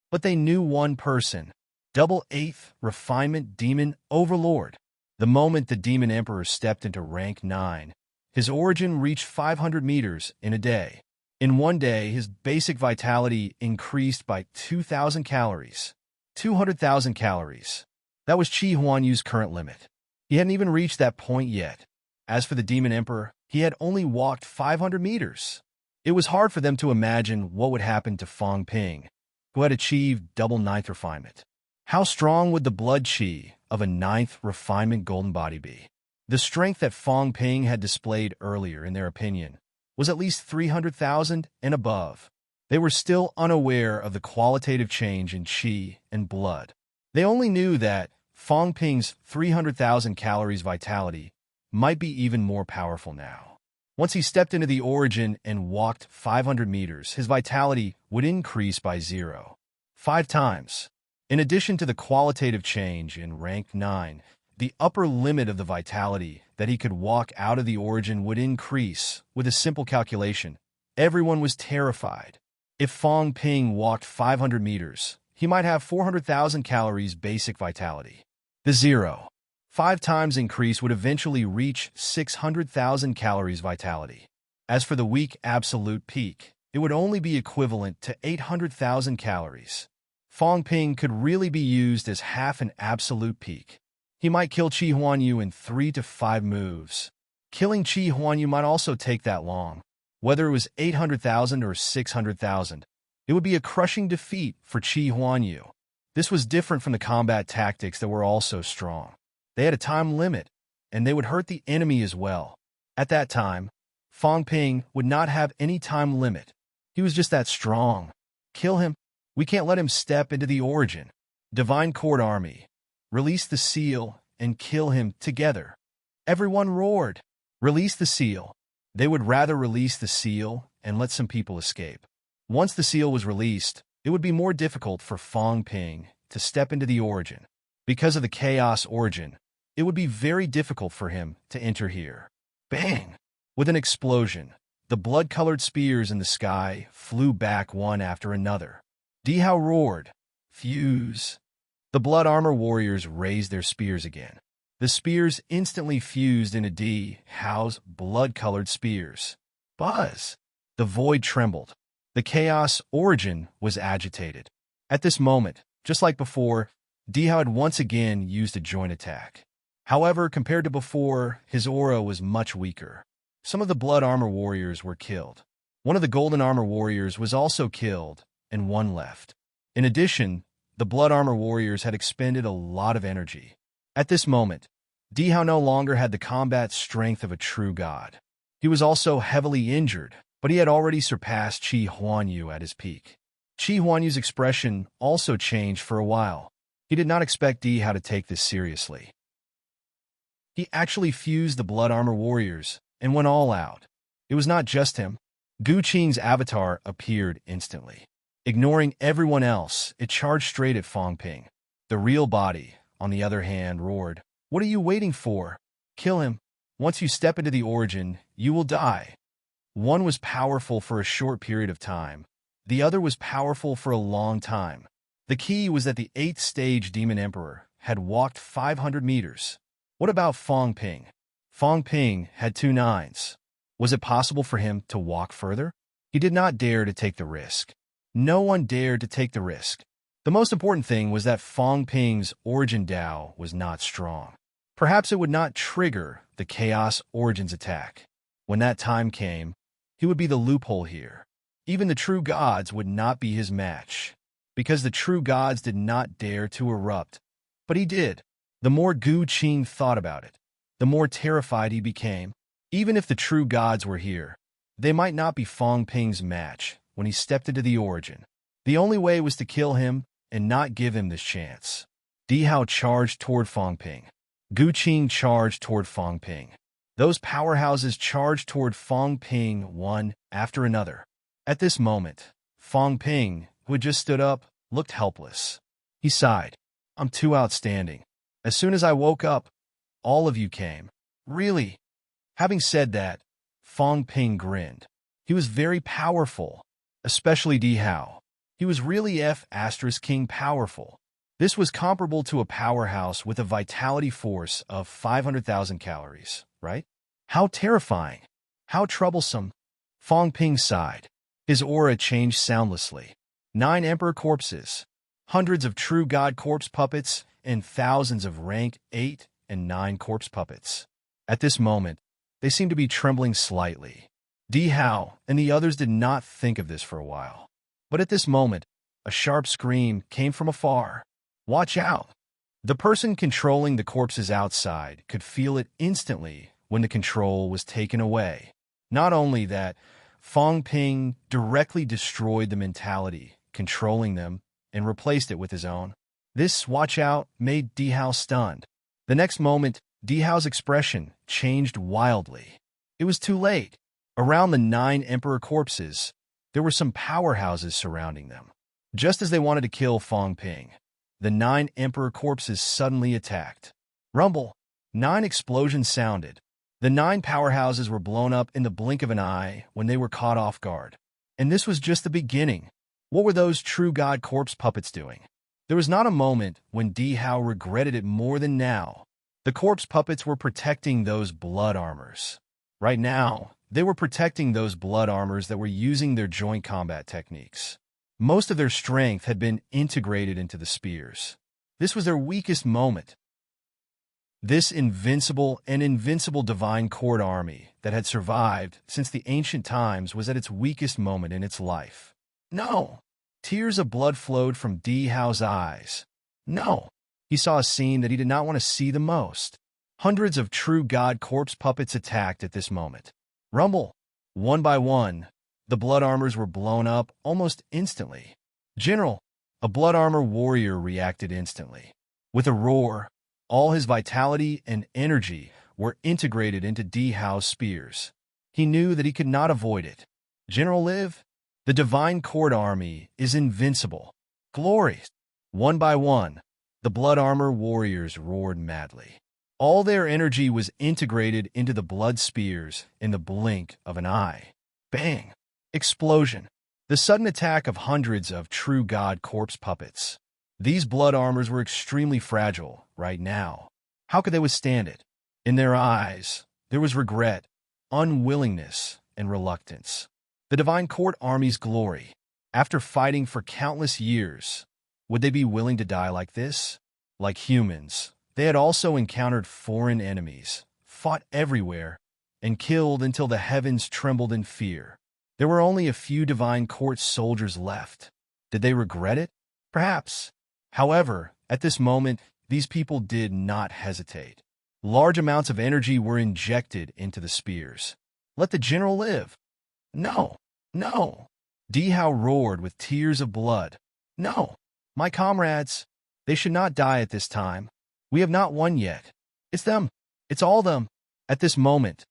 But they knew one person, double eighth refinement demon overlord. The moment the demon emperor stepped into rank 9, his origin reached 500 meters in a day. In one day, his basic vitality increased by 2,000 calories. 200,000 calories. That was Qi Huanyu's current limit. He hadn't even reached that point yet. As for the demon emperor, he had only walked 500 meters. It was hard for them to imagine what would happen to Fong Ping, who had achieved double ninth refinement. How strong would the blood qi of a ninth refinement golden body be? The strength that Fong Ping had displayed earlier, in their opinion, was at least 300,000 and above. They were still unaware of the qualitative change in qi and blood. They only knew that Fong Ping's 300,000 calories vitality might be even more powerful now. Once he stepped into the origin and walked 500 meters, his vitality would increase by 0.5 times. In addition to the qualitative change in rank 9, the upper limit of the vitality that he could walk out of the origin would increase. With a simple calculation, everyone was terrified. If Fong Ping walked 500 meters, he might have 400,000 calories basic vitality. The 0.5 times increase would eventually reach 600,000 calories vitality. As for the weak absolute peak, it would only be equivalent to 800,000 calories. Fong Ping could really be used as half an absolute peak. He might kill Qi Huanyu in 3 to 5 moves. Killing Qi Huanyu might also take that long. Whether it was 800,000 or 600,000, it would be a crushing defeat for Qi Huanyu. This was different from the combat tactics that were also strong. They had a time limit, and they would hurt the enemy as well. At that time, Fong Ping would not have any time limit. He was just that strong. Kill him. We can't let him step into the origin. Divine Court Army, release the seal and kill him together. Everyone roared. Release the seal. They would rather release the seal and let some people escape. Once the seal was released, it would be more difficult for Fong Ping to step into the origin. Because of the chaos origin, it would be very difficult for him to enter here. Bang! With an explosion, the blood-colored spears in the sky flew back one after another. Di Hao roared, Fuse! The blood armor warriors raised their spears again. The spears instantly fused into Di Hao's blood-colored spears. Buzz! The void trembled. The chaos origin was agitated. At this moment, just like before, Di Hao had once again used a joint attack. However, compared to before, his aura was much weaker. Some of the blood armor warriors were killed. One of the golden armor warriors was also killed, and one left. In addition, the blood armor warriors had expended a lot of energy. At this moment, Di Hao no longer had the combat strength of a true god. He was also heavily injured, but he had already surpassed Qi Huanyu at his peak. Qi Huanyu's expression also changed for a while. He did not expect Di Hao to take this seriously. He actually fused the blood armor warriors and went all out. It was not just him. Gu Qing's avatar appeared instantly. Ignoring everyone else, it charged straight at Fong Ping. The real body, on the other hand, roared, What are you waiting for? Kill him. Once you step into the origin, you will die. One was powerful for a short period of time. The other was powerful for a long time. The key was that the 8th stage Demon Emperor had walked 500 meters. What about Fong Ping? Fong Ping had 2 nines. Was it possible for him to walk further? He did not dare to take the risk. No one dared to take the risk. The most important thing was that Fong Ping's origin Dao was not strong. Perhaps it would not trigger the Chaos Origins attack. When that time came, he would be the loophole here. Even the true gods would not be his match, because the true gods did not dare to erupt. But he did. The more Gu Qing thought about it, the more terrified he became. Even if the true gods were here, they might not be Fang Ping's match when he stepped into the origin. The only way was to kill him and not give him this chance. Di Hao charged toward Fang Ping. Gu Qing charged toward Fang Ping. Those powerhouses charged toward Fang Ping one after another. At this moment, Fang Ping, who had just stood up, looked helpless. He sighed. I'm too outstanding. As soon as I woke up, all of you came. Really? Having said that, Fang Ping grinned. He was very powerful, especially Di Hao. He was really King powerful. This was comparable to a powerhouse with a vitality force of 500,000 calories, right? How terrifying. How troublesome. Fang Ping sighed. His aura changed soundlessly. 9 emperor corpses, hundreds of true god corpse puppets, and thousands of rank 8 and 9 corpse puppets. At this moment, they seemed to be trembling slightly. Di Hao and the others did not think of this for a while. But at this moment, a sharp scream came from afar. Watch out! The person controlling the corpses outside could feel it instantly when the control was taken away. Not only that, Fang Ping directly destroyed the mentality controlling them and replaced it with his own. This watch out made Di Hao stunned. The next moment, Di Hao's expression changed wildly. It was too late. Around the 9 emperor corpses, there were some powerhouses surrounding them. Just as they wanted to kill Fang Ping, the 9 emperor corpses suddenly attacked. Rumble! 9 explosions sounded. The 9 powerhouses were blown up in the blink of an eye when they were caught off guard. And this was just the beginning. What were those true god corpse puppets doing? There was not a moment when Di Hao regretted it more than now. The corpse puppets were protecting those blood armors. Right now, they were protecting those blood armors that were using their joint combat techniques. Most of their strength had been integrated into the spears. This was their weakest moment. This invincible divine court army that had survived since the ancient times was at its weakest moment in its life. No! Tears of blood flowed from Di Hao's eyes. No! He saw a scene that he did not want to see the most. Hundreds of true god corpse puppets attacked at this moment. Rumble! One by one, the blood armors were blown up almost instantly. General, a blood armor warrior reacted instantly. With a roar, all his vitality and energy were integrated into Di Hao's spears. He knew that he could not avoid it. General Liv, the divine court army is invincible. Glory! One by one, the blood armor warriors roared madly. All their energy was integrated into the blood spears in the blink of an eye. Bang! Explosion! The sudden attack of hundreds of true god corpse puppets. These blood armors were extremely fragile right now. How could they withstand it? In their eyes, there was regret, unwillingness, and reluctance. The divine court army's glory. After fighting for countless years, would they be willing to die like this? Like humans, they had also encountered foreign enemies, fought everywhere, and killed until the heavens trembled in fear. There were only a few divine court soldiers left. Did they regret it? Perhaps. However, at this moment, these people did not hesitate. Large amounts of energy were injected into the spears. Let the general live. No, no. Di Hao roared with tears of blood. No, my comrades, they should not die at this time. We have not won yet. It's them. It's all them. At this moment,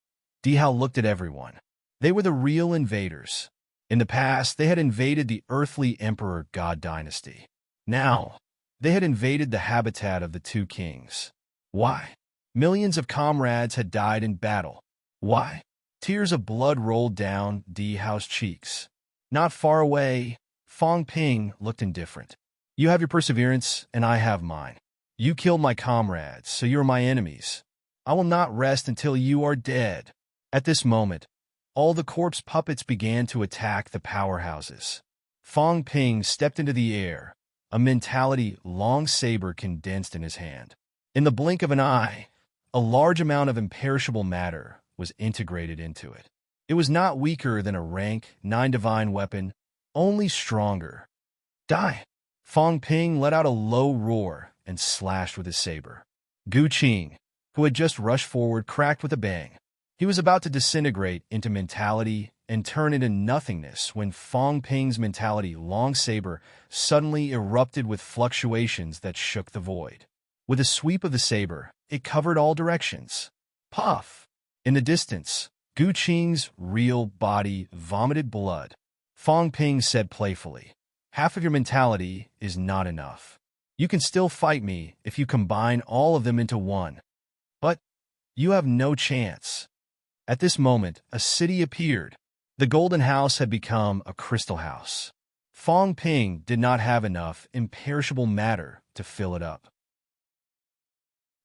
Di Hao looked at everyone. They were the real invaders. In the past, they had invaded the earthly emperor god dynasty. Now, they had invaded the habitat of the 2 kings. Why? Millions of comrades had died in battle. Why? Tears of blood rolled down Di Hao's cheeks. Not far away, Fang Ping looked indifferent. You have your perseverance, and I have mine. You killed my comrades, so you are my enemies. I will not rest until you are dead. At this moment, all the corpse puppets began to attack the powerhouses. Fang Ping stepped into the air, a mentality long saber condensed in his hand. In the blink of an eye, a large amount of imperishable matter was integrated into it. It was not weaker than a rank 9 divine weapon, only stronger. Die! Fong Ping let out a low roar and slashed with his saber. Gu Qing, who had just rushed forward, cracked with a bang. He was about to disintegrate into mentality and turn into nothingness when Fong Ping's mentality long saber suddenly erupted with fluctuations that shook the void. With a sweep of the saber, it covered all directions. Puff! In the distance, Gu Qing's real body vomited blood. Fong Ping said playfully, "Half of your mentality is not enough. You can still fight me if you combine all of them into one. But you have no chance." At this moment, a city appeared. The golden house had become a crystal house. Fong Ping did not have enough imperishable matter to fill it up.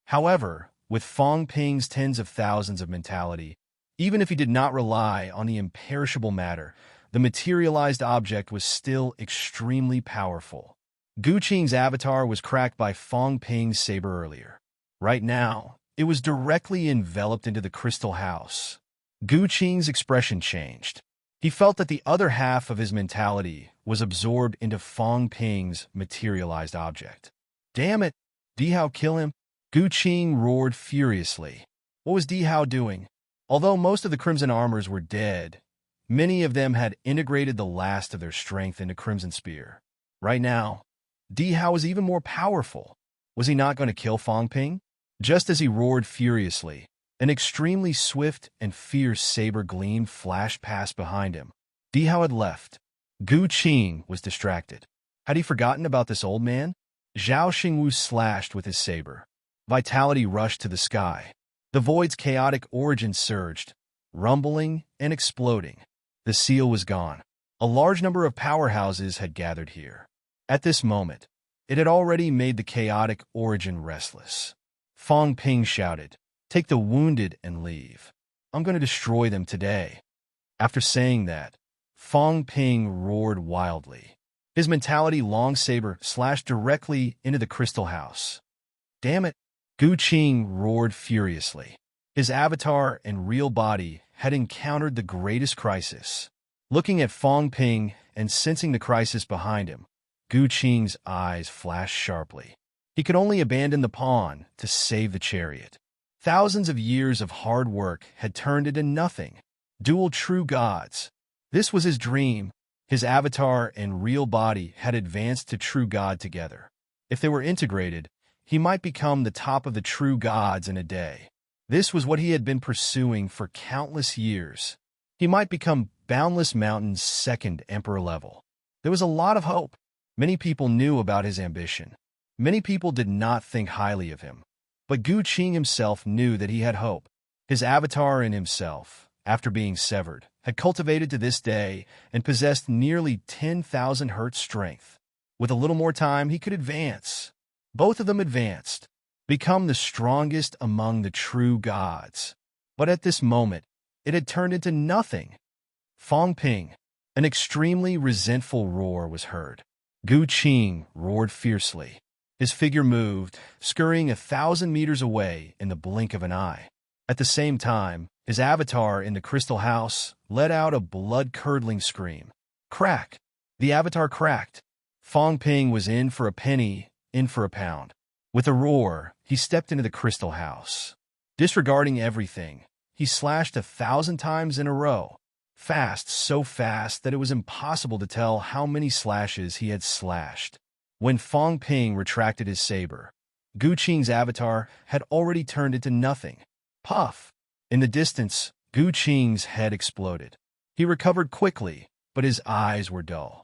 However, with Fong Ping's tens of thousands of mentality, even if he did not rely on the imperishable matter, the materialized object was still extremely powerful. Gu Qing's avatar was cracked by Fong Ping's saber earlier. Right now, it was directly enveloped into the crystal house. Gu Qing's expression changed. He felt that the other half of his mentality was absorbed into Fong Ping's materialized object. "Damn it! Dihao, kill him!" Gu Qing roared furiously. What was Dihao doing? Although most of the Crimson Armors were dead, many of them had integrated the last of their strength into Crimson Spear. Right now, Dihao was even more powerful. Was he not going to kill Fong Ping? Just as he roared furiously, an extremely swift and fierce saber gleam flashed past behind him. Dihao had left. Gu Qing was distracted. Had he forgotten about this old man? Zhao Xingwu slashed with his saber. Vitality rushed to the sky. The void's chaotic origin surged, rumbling and exploding. The seal was gone. A large number of powerhouses had gathered here. At this moment, it had already made the chaotic origin restless. Fong Ping shouted, "Take the wounded and leave. I'm going to destroy them today." After saying that, Fong Ping roared wildly. His mentality long saber slashed directly into the crystal house. "Damn it!" Gu Qing roared furiously. His avatar and real body had encountered the greatest crisis. Looking at Fong Ping and sensing the crisis behind him, Gu Qing's eyes flashed sharply. He could only abandon the pawn to save the chariot. Thousands of years of hard work had turned into nothing. Dual true gods. This was his dream. His avatar and real body had advanced to true god together. If they were integrated, he might become the top of the true gods in a day. This was what he had been pursuing for countless years. He might become Boundless Mountain's second emperor level. There was a lot of hope. Many people knew about his ambition. Many people did not think highly of him. But Gu Qing himself knew that he had hope. His avatar in himself, after being severed, had cultivated to this day and possessed nearly 10,000 hertz strength. With a little more time, he could advance. Both of them advanced, become the strongest among the true gods. But at this moment, it had turned into nothing. Fong Ping, an extremely resentful roar was heard. Gu Qing roared fiercely. His figure moved, scurrying 1,000 meters away in the blink of an eye. At the same time, his avatar in the crystal house let out a blood-curdling scream. Crack! The avatar cracked. Fong Ping was in for a penny, in for a pound. With a roar, he stepped into the crystal house. Disregarding everything, he slashed 1,000 times in a row. Fast, so fast that it was impossible to tell how many slashes he had slashed. When Fong Ping retracted his saber, Gu Qing's avatar had already turned into nothing. Puff! In the distance, Gu Qing's head exploded. He recovered quickly, but his eyes were dull.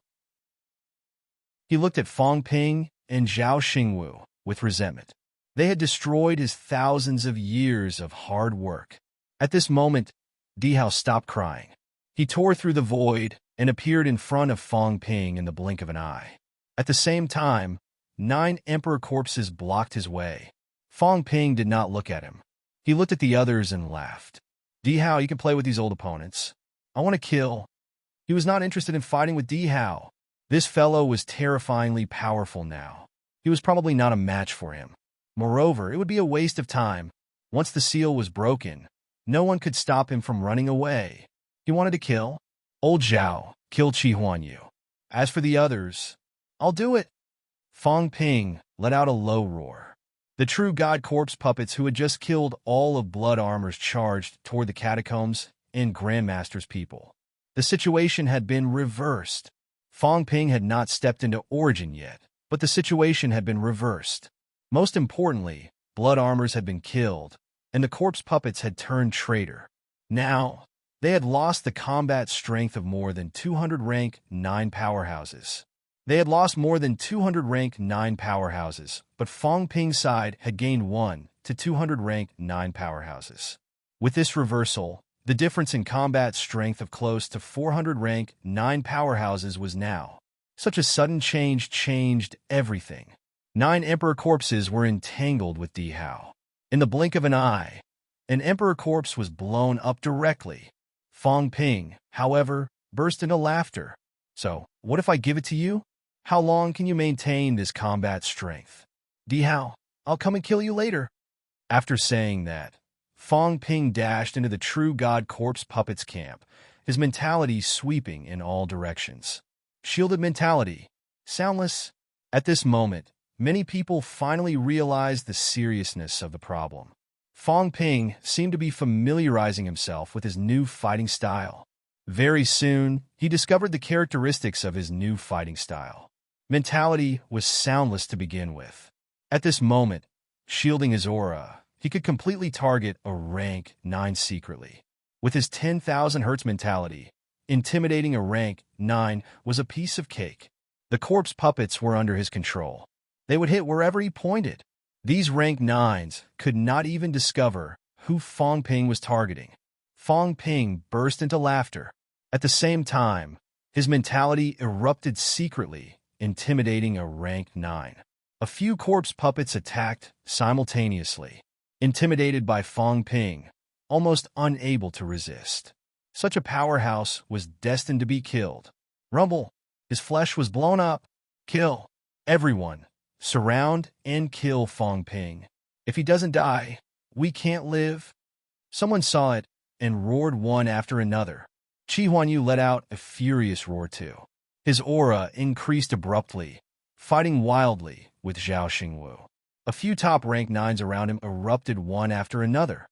He looked at Fong Ping and Zhao Xingwu with resentment. They had destroyed his thousands of years of hard work. At this moment, Dihao stopped crying. He tore through the void and appeared in front of Fong Ping in the blink of an eye. At the same time, 9 emperor corpses blocked his way. Fong Ping did not look at him. He looked at the others and laughed. "Dihao, you can play with these old opponents. I want to kill." He was not interested in fighting with Dihao. This fellow was terrifyingly powerful now. He was probably not a match for him. Moreover, it would be a waste of time. Once the seal was broken, no one could stop him from running away. He wanted to kill. Old Zhao, kill Qi Huanyu. As for the others, I'll do it. Fang Ping let out a low roar. The true god corpse puppets who had just killed all of Blood Armor's charged toward the catacombs and Grandmaster's people. The situation had been reversed. Fang Ping had not stepped into Origin yet, but the situation had been reversed. Most importantly, Blood Armors had been killed, and the corpse puppets had turned traitor. Now, they had lost the combat strength of more than 200 rank 9 powerhouses. They had lost more than 200 rank 9 powerhouses, but Fang Ping's side had gained 1 to 200 rank 9 powerhouses. With this reversal, the difference in combat strength of close to 400 rank 9 powerhouses was now. Such a sudden change changed everything. 9 Emperor corpses were entangled with Di Hao. In the blink of an eye, an Emperor corpse was blown up directly. Fang Ping, however, burst into laughter. So, what if I give it to you? How long can you maintain this combat strength? Di Hao, I'll come and kill you later. After saying that, Fang Ping dashed into the true god corpse puppets camp, his mentality sweeping in all directions. Shielded mentality. Soundless. At this moment, many people finally realized the seriousness of the problem. Fang Ping seemed to be familiarizing himself with his new fighting style. Very soon, he discovered the characteristics of his new fighting style. Mentality was soundless to begin with. At this moment, shielding his aura, he could completely target a rank 9 secretly. With his 10,000 Hz mentality, intimidating a rank 9 was a piece of cake. The corpse puppets were under his control. They would hit wherever he pointed. These rank 9s could not even discover who Fang Ping was targeting. Fang Ping burst into laughter. At the same time, his mentality erupted secretly, intimidating a rank 9. A few corpse puppets attacked simultaneously. Intimidated by Fang Ping, almost unable to resist. Such a powerhouse was destined to be killed. Rumble. His flesh was blown up. Kill. Everyone. Surround and kill Fang Ping. If he doesn't die, we can't live. Someone saw it and roared one after another. Qi Huanyu let out a furious roar too. His aura increased abruptly, fighting wildly with Zhao Xingwu. A few top rank 9s around him erupted one after another.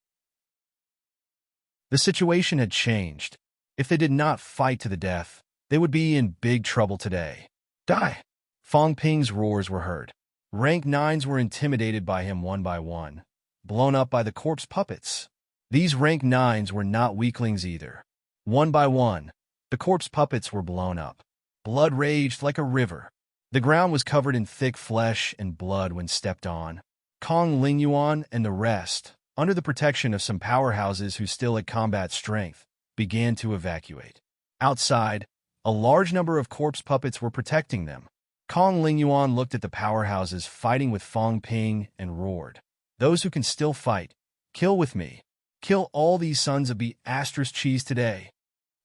The situation had changed. If they did not fight to the death, they would be in big trouble today. Die! Fang Ping's roars were heard. Rank 9s were intimidated by him one by one, blown up by the corpse puppets. These rank 9s were not weaklings either. One by one, the corpse puppets were blown up. Blood raged like a river. The ground was covered in thick flesh and blood when stepped on. Kong Lingyuan and the rest, under the protection of some powerhouses who still had combat strength, began to evacuate. Outside, a large number of corpse puppets were protecting them. Kong Lingyuan looked at the powerhouses fighting with Fang Ping and roared, "Those who can still fight, kill with me. Kill all these sons of Asterisk cheese today."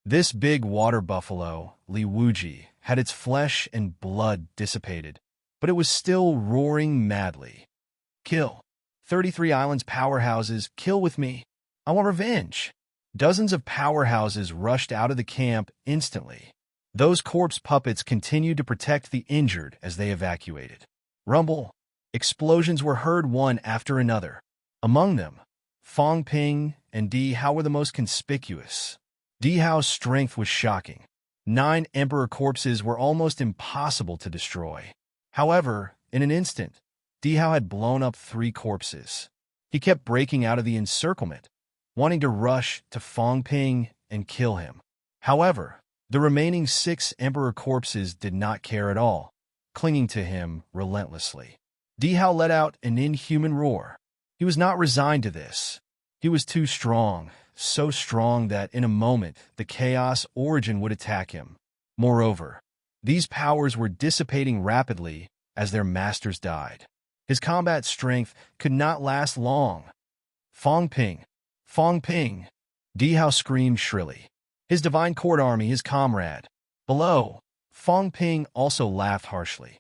This big water buffalo, Li Wuji, had its flesh and blood dissipated, but it was still roaring madly. "Kill. 33 Islands powerhouses, kill with me. I want revenge." Dozens of powerhouses rushed out of the camp instantly. Those corpse puppets continued to protect the injured as they evacuated. Rumble. Explosions were heard one after another. Among them, Fang Ping and Di Hao were the most conspicuous. Di Hao's strength was shocking. 9 Emperor corpses were almost impossible to destroy. However, in an instant, Di Hao had blown up 3 corpses. He kept breaking out of the encirclement, wanting to rush to Fang Ping and kill him. However, the remaining 6 Emperor corpses did not care at all, clinging to him relentlessly. Di Hao let out an inhuman roar. He was not resigned to this. He was too strong, so strong that in a moment the Chaos Origin would attack him. Moreover, these powers were dissipating rapidly as their masters died. His combat strength could not last long. Fang Ping! Fang Ping! Di Hao screamed shrilly. His divine court army, his comrade. Below, Fang Ping also laughed harshly.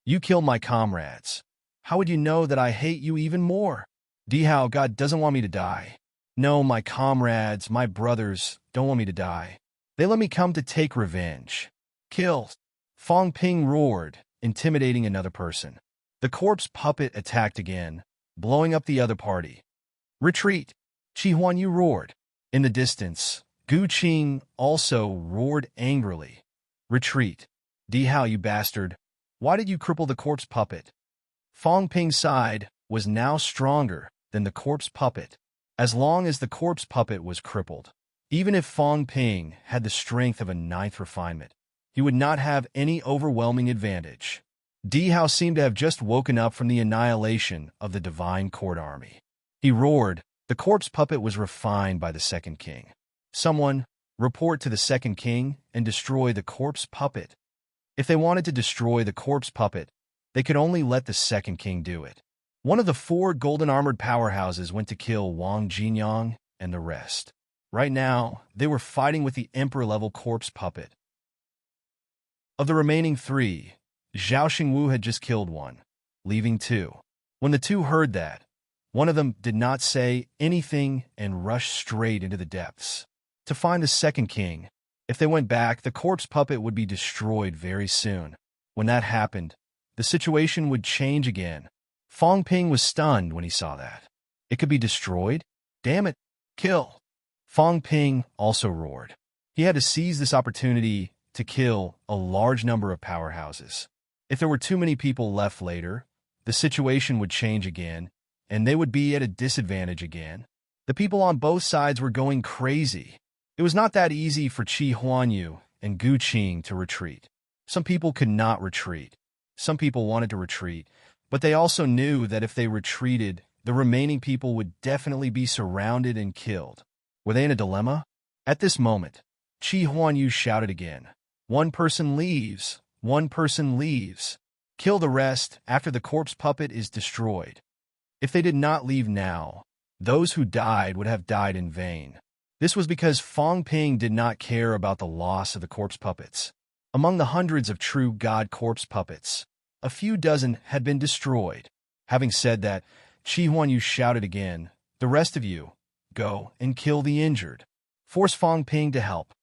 "You killed my comrades. How would you know that I hate you even more?" Di Hao, God doesn't want me to die. No, my comrades, my brothers, don't want me to die. They let me come to take revenge. Kill! Fong Ping roared, intimidating another person. The corpse puppet attacked again, blowing up the other party. Retreat! Chi Huanyu roared. In the distance, Gu Qing also roared angrily. Retreat! Di Hao, you bastard! Why did you cripple the corpse puppet? Fong Ping's side was now stronger than the corpse puppet, as long as the corpse puppet was crippled. Even if Fong Ping had the strength of a ninth refinement, he would not have any overwhelming advantage. Di Hao seemed to have just woken up from the annihilation of the divine court army. He roared. The corpse puppet was refined by the second king. Someone, report to the second king and destroy the corpse puppet. If they wanted to destroy the corpse puppet, they could only let the second king do it. One of the 4 golden-armored powerhouses went to kill Wang Jinyang and the rest. Right now, they were fighting with the emperor-level corpse puppet. Of the remaining 3, Zhao Xingwu had just killed one, leaving 2. When the 2 heard that, one of them did not say anything and rushed straight into the depths to find the second king. If they went back, the corpse puppet would be destroyed very soon. When that happened, the situation would change again. Fong Ping was stunned when he saw that. It could be destroyed? Damn it! Kill! Fong Ping also roared. He had to seize this opportunity to kill a large number of powerhouses. If there were too many people left later, the situation would change again, and they would be at a disadvantage again. The people on both sides were going crazy. It was not that easy for Chi Huanyu and Gu Qing to retreat. Some people could not retreat. Some people wanted to retreat, but they also knew that if they retreated, the remaining people would definitely be surrounded and killed. Were they in a dilemma? At this moment, Chi Huanyu shouted again. 1 person leaves. 1 person leaves. Kill the rest after the corpse puppet is destroyed. If they did not leave now, those who died would have died in vain. This was because Fong Ping did not care about the loss of the corpse puppets. Among the hundreds of true god corpse puppets, a few dozen had been destroyed. Having said that, Chi Huanyu shouted again, the rest of you, go and kill the injured. Force Fong Ping to help.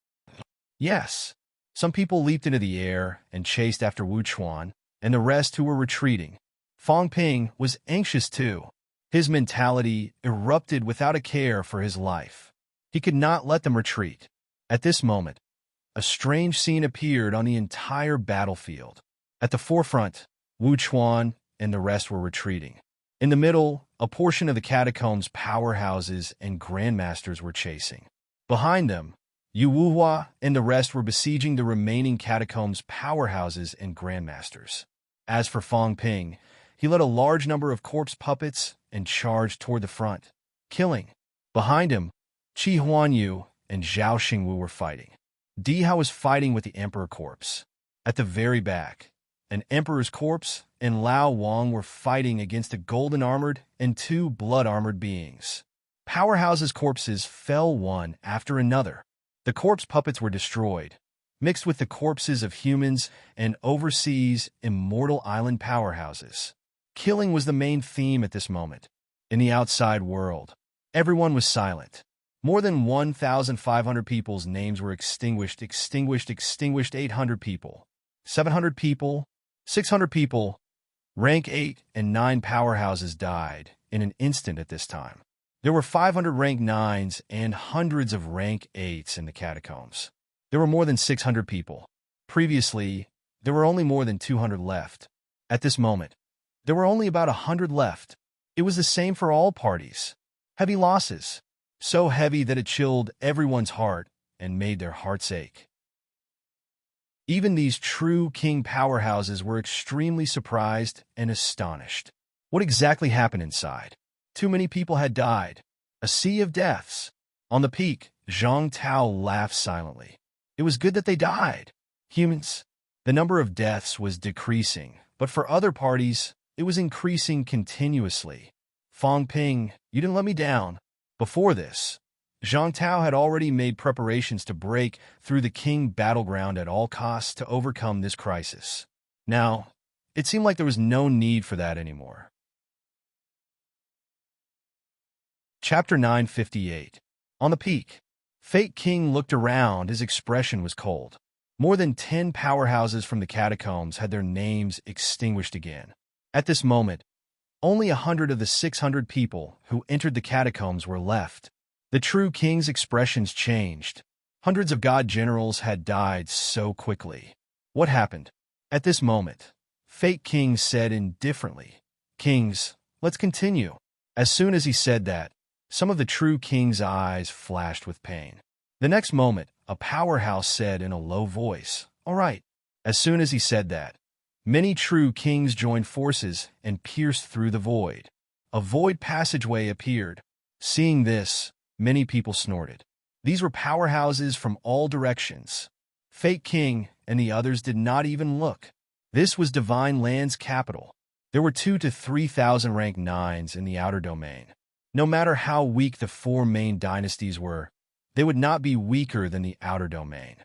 Yes. Some people leaped into the air and chased after Wu Chuan and the rest who were retreating. Fong Ping was anxious too. His mentality erupted without a care for his life. He could not let them retreat. At this moment, a strange scene appeared on the entire battlefield. At the forefront, Wu Chuan and the rest were retreating. In the middle, a portion of the catacombs' powerhouses and grandmasters were chasing. Behind them, Yu Wuhua and the rest were besieging the remaining catacombs' powerhouses and grandmasters. As for Fong Ping, he led a large number of corpse puppets and charged toward the front, killing. Behind him, Chi Huanyu and Zhao Xingwu were fighting. Di Hao was fighting with the Emperor Corpse. At the very back, an Emperor's Corpse and Lao Wang were fighting against a golden-armored and 2 blood-armored beings. Powerhouse's corpses fell one after another. The corpse puppets were destroyed, mixed with the corpses of humans and overseas immortal island powerhouses. Killing was the main theme at this moment. In the outside world, everyone was silent. More than 1,500 people's names were extinguished, 800 people, 700 people, 600 people. Rank 8 and 9 powerhouses died in an instant at this time. There were 500 rank 9s and hundreds of rank 8s in the catacombs. There were more than 600 people. Previously, there were only more than 200 left. At this moment, there were only about 100 left. It was the same for all parties. Heavy losses. So heavy that it chilled everyone's heart and made their hearts ache. Even these true king powerhouses were extremely surprised and astonished. What exactly happened inside? Too many people had died. A sea of deaths. On the peak, Zhang Tao laughed silently. It was good that they died. Humans. The number of deaths was decreasing, but for other parties, it was increasing continuously. Fong Ping, you didn't let me down. Before this, Zhang Tao had already made preparations to break through the king battleground at all costs to overcome this crisis. Now, it seemed like there was no need for that anymore. Chapter 958. On the peak. Fate King looked around. His expression was cold. More than 10 powerhouses from the catacombs had their names extinguished again. At this moment, only 100 of the 600 people who entered the catacombs were left. The true king's expressions changed. Hundreds of god generals had died so quickly. What happened? At this moment, Fate King said indifferently, "Kings, let's continue." As soon as he said that, some of the true king's eyes flashed with pain. The next moment, a powerhouse said in a low voice, "All right." As soon as he said that, many true kings joined forces and pierced through the void. A void passageway appeared. Seeing this, many people snorted. These were powerhouses from all directions. Fate King and the others did not even look. This was Divine Land's capital. There were 2,000 to 3,000 rank 9s in the outer domain. No matter how weak the 4 main dynasties were, they would not be weaker than the outer domain.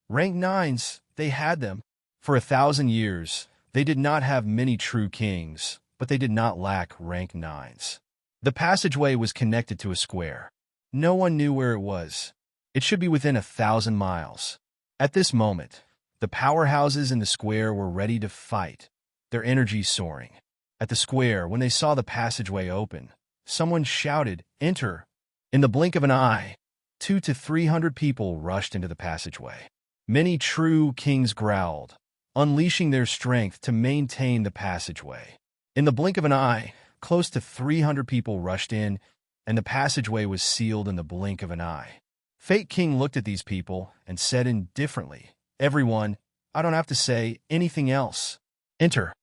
Rank 9s, they had them. For 1,000 years, they did not have many true kings, but they did not lack rank 9s. The passageway was connected to a square. No one knew where it was. It should be within 1,000 miles. At this moment, the powerhouses in the square were ready to fight, their energy soaring. At the square, when they saw the passageway open, someone shouted, "Enter!" In the blink of an eye, 200 to 300 people rushed into the passageway. Many true kings growled, unleashing their strength to maintain the passageway. In the blink of an eye, close to 300 people rushed in, and the passageway was sealed in the blink of an eye. Fate King looked at these people and said indifferently, "Everyone, I don't have to say anything else. Enter."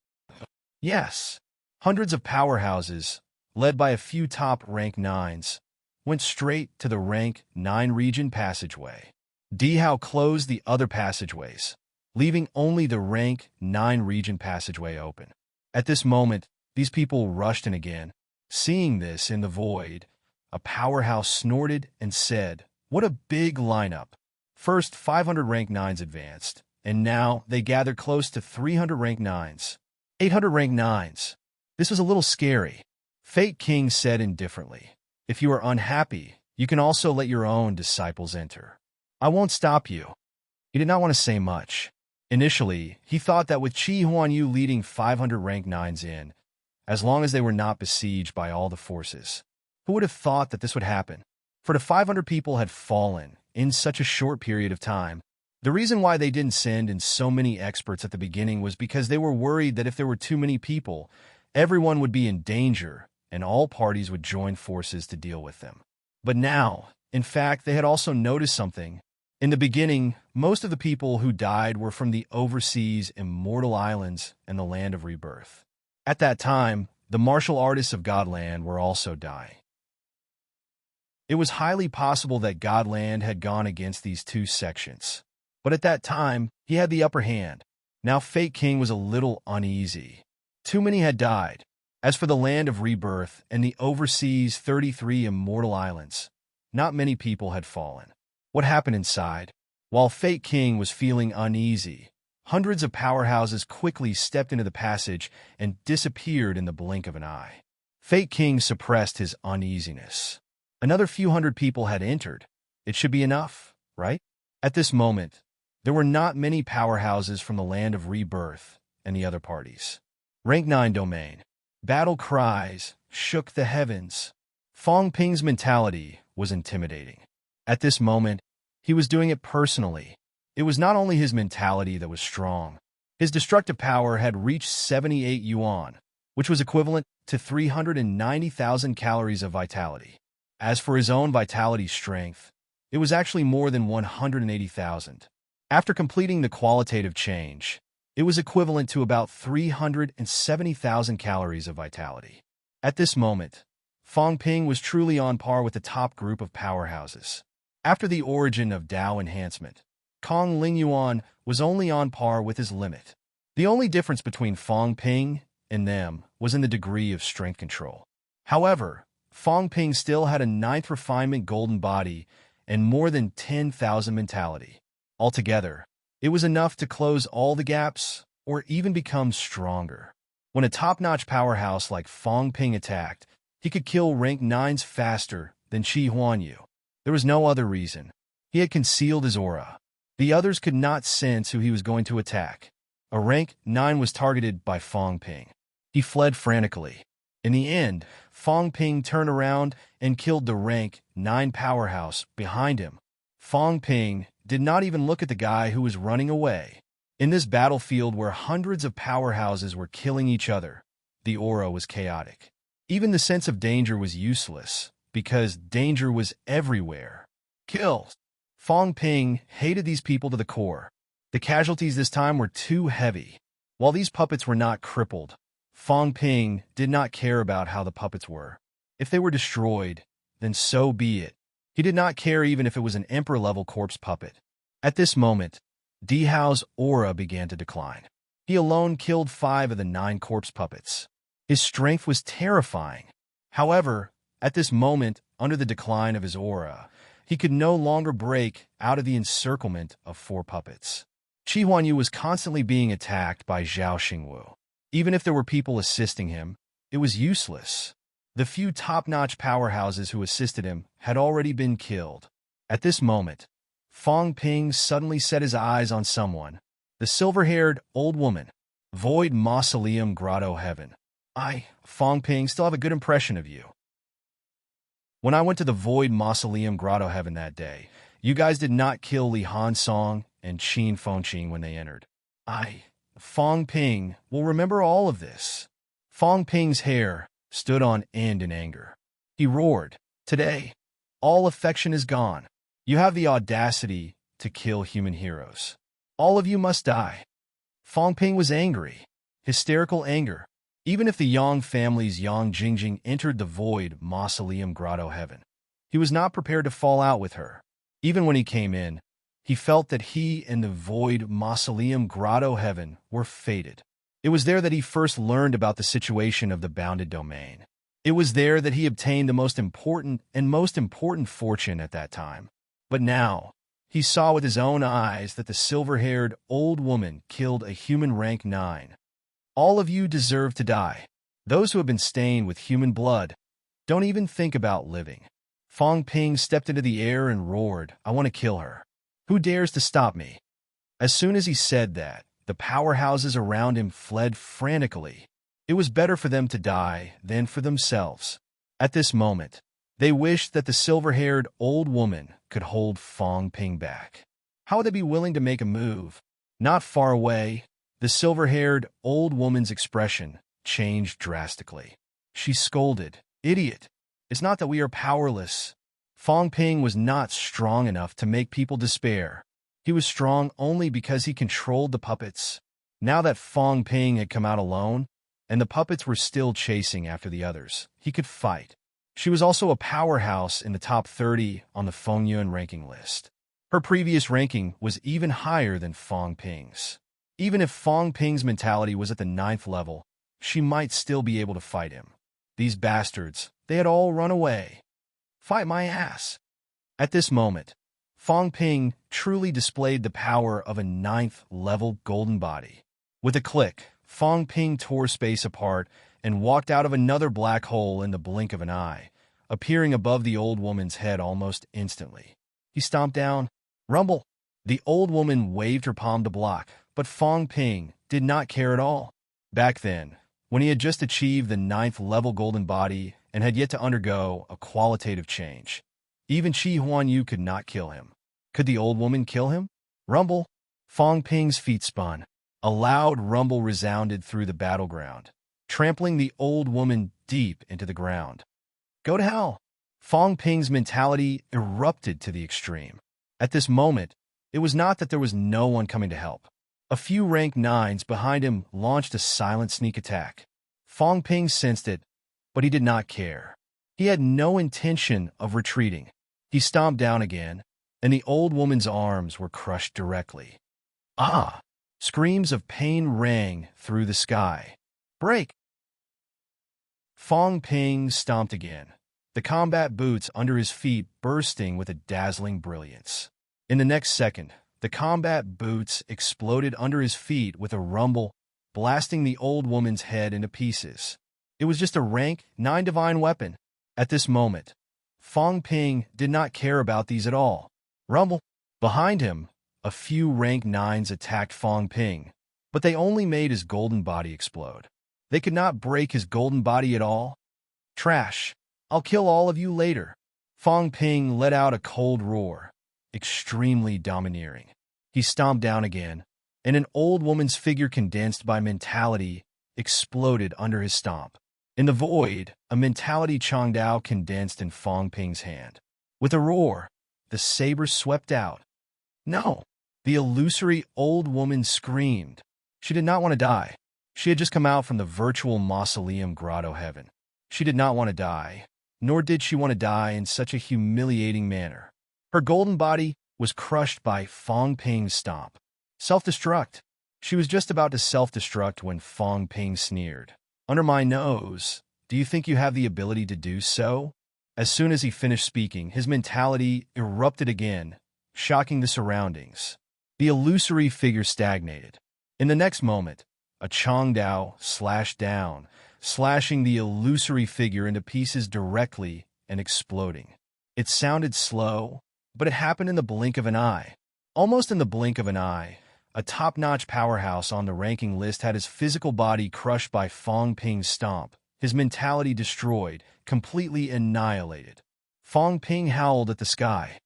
Yes. Hundreds of powerhouses, led by a few top rank 9s, went straight to the rank 9 region passageway. Dehao closed the other passageways, leaving only the rank 9 region passageway open. At this moment, these people rushed in again. Seeing this in the void, a powerhouse snorted and said, "What a big lineup." First, 500 rank 9s advanced, and now they gathered close to 300 rank 9s. 800 rank 9s. This was a little scary. Fate King said indifferently, "If you are unhappy, you can also let your own disciples enter. I won't stop you." He did not want to say much. Initially, he thought that with Qi Huanyu leading 500 rank 9s in, as long as they were not besieged by all the forces, who would have thought that this would happen? For the 500 people had fallen in such a short period of time. The reason why they didn't send in so many experts at the beginning was because they were worried that if there were too many people, everyone would be in danger and all parties would join forces to deal with them. But now, in fact, they had also noticed something. In the beginning, most of the people who died were from the overseas immortal islands and the land of rebirth. At that time, the martial artists of Godland were also dying. It was highly possible that Godland had gone against these two sections. But at that time, he had the upper hand. Now Fate King was a little uneasy. Too many had died. As for the land of rebirth and the overseas 33 immortal islands, not many people had fallen. What happened inside? While Fate King was feeling uneasy, hundreds of powerhouses quickly stepped into the passage and disappeared in the blink of an eye. Fate King suppressed his uneasiness. Another few hundred people had entered. It should be enough, right? At this moment, there were not many powerhouses from the land of rebirth and the other parties. Rank 9 domain. Battle cries shook the heavens. Fong Ping's mentality was intimidating. At this moment, he was doing it personally. It was not only his mentality that was strong. His destructive power had reached 78 yuan, which was equivalent to 390,000 calories of vitality. As for his own vitality strength, it was actually more than 180,000. After completing the qualitative change, it was equivalent to about 370,000 calories of vitality. At this moment, Fong Ping was truly on par with the top group of powerhouses. After the origin of Dao enhancement, Kong Lingyuan was only on par with his limit. The only difference between Fong Ping and them was in the degree of strength control. However, Fong Ping still had a 9th refinement golden body and more than 10,000 mentality. Altogether, it was enough to close all the gaps or even become stronger. When a top-notch powerhouse like Fong Ping attacked, he could kill rank 9s faster than Qi Huanyu. There was no other reason. He had concealed his aura. The others could not sense who he was going to attack. A rank 9 was targeted by Fong Ping. He fled frantically. In the end, Fong Ping turned around and killed the rank 9 powerhouse behind him. Fong Ping did not even look at the guy who was running away. In this battlefield where hundreds of powerhouses were killing each other, the aura was chaotic. Even the sense of danger was useless, because danger was everywhere. Kills. Fong Ping hated these people to the core. The casualties this time were too heavy. While these puppets were not crippled, Fong Ping did not care about how the puppets were. If they were destroyed, then so be it. He did not care even if it was an emperor-level corpse puppet. At this moment, Dihao's aura began to decline. He alone killed 5 of the 9 corpse puppets. His strength was terrifying. However, at this moment, under the decline of his aura, he could no longer break out of the encirclement of 4 puppets. Qi Huanyu was constantly being attacked by Zhao Xingwu. Even if there were people assisting him, it was useless. The few top-notch powerhouses who assisted him had already been killed. At this moment, Fong Ping suddenly set his eyes on someone. The silver-haired old woman. Void Mausoleum Grotto Heaven. I, Fong Ping, still have a good impression of you. When I went to the Void Mausoleum Grotto Heaven that day, you guys did not kill Li Hansong and Qin Fengqing when they entered. I, Fong Ping, will remember all of this. Fong Ping's hair stood on end in anger. He roared, "Today, all affection is gone. You have the audacity to kill human heroes. All of you must die." Fong Ping was angry, hysterical anger. Even if the Yang family's Yang Jingjing entered the Void Mausoleum Grotto Heaven, he was not prepared to fall out with her. Even when he came in, he felt that he and the Void Mausoleum Grotto Heaven were fated. It was there that he first learned about the situation of the bounded domain. It was there that he obtained the most important fortune at that time. But now, he saw with his own eyes that the silver-haired old woman killed a human rank 9. All of you deserve to die. Those who have been stained with human blood, don't even think about living. Fong Ping stepped into the air and roared, "I want to kill her. Who dares to stop me?" As soon as he said that, the powerhouses around him fled frantically. It was better for them to die than for themselves. At this moment, they wished that the silver-haired old woman could hold Fong Ping back. How would they be willing to make a move? Not far away, the silver-haired old woman's expression changed drastically. She scolded, "Idiot! It's not that we are powerless." Fong Ping was not strong enough to make people despair. He was strong only because he controlled the puppets. Now that Fong Ping had come out alone, and the puppets were still chasing after the others, he could fight. She was also a powerhouse in the top 30 on the Fengyun ranking list. Her previous ranking was even higher than Fong Ping's. Even if Fong Ping's mentality was at the 9th level, she might still be able to fight him. These bastards, they had all run away. Fight my ass. At this moment, Fong Ping truly displayed the power of a 9th level golden body. With a click, Fong Ping tore space apart and walked out of another black hole in the blink of an eye, appearing above the old woman's head almost instantly. He stomped down. Rumble! The old woman waved her palm to block, but Fong Ping did not care at all. Back then, when he had just achieved the 9th level golden body and had yet to undergo a qualitative change, even Qi Huanyu could not kill him. Could the old woman kill him? Rumble! Fong Ping's feet spun. A loud rumble resounded through the battleground, trampling the old woman deep into the ground. Go to hell! Fong Ping's mentality erupted to the extreme. At this moment, it was not that there was no one coming to help. A few rank 9s behind him launched a silent sneak attack. Fong Ping sensed it, but he did not care. He had no intention of retreating. He stomped down again, and the old woman's arms were crushed directly. Ah! Screams of pain rang through the sky. Break! Fong Ping stomped again, the combat boots under his feet bursting with a dazzling brilliance. In the next second, the combat boots exploded under his feet with a rumble, blasting the old woman's head into pieces. It was just a rank 9 divine weapon. At this moment, Fong Ping did not care about these at all. Rumble. Behind him, a few rank 9s attacked Fong Ping, but they only made his golden body explode. They could not break his golden body at all. Trash. I'll kill all of you later. Fong Ping let out a cold roar, extremely domineering. He stomped down again, and an old woman's figure condensed by mentality exploded under his stomp. In the void, a mentality Changdao condensed in Fong Ping's hand. With a roar, the saber swept out. No! The illusory old woman screamed. She did not want to die. She had just come out from the virtual mausoleum grotto heaven. She did not want to die, nor did she want to die in such a humiliating manner. Her golden body was crushed by Fong Ping's stomp. Self-destruct. She was just about to self-destruct when Fong Ping sneered. Under my nose, do you think you have the ability to do so? As soon as he finished speaking, his mentality erupted again, shocking the surroundings. The illusory figure stagnated. In the next moment, a Changdao slashed down, slashing the illusory figure into pieces directly and exploding. It sounded slow, but it happened in the blink of an eye. Almost in the blink of an eye, a top-notch powerhouse on the ranking list had his physical body crushed by Fong Ping's stomp, his mentality destroyed, completely annihilated. Fong Ping howled at the sky.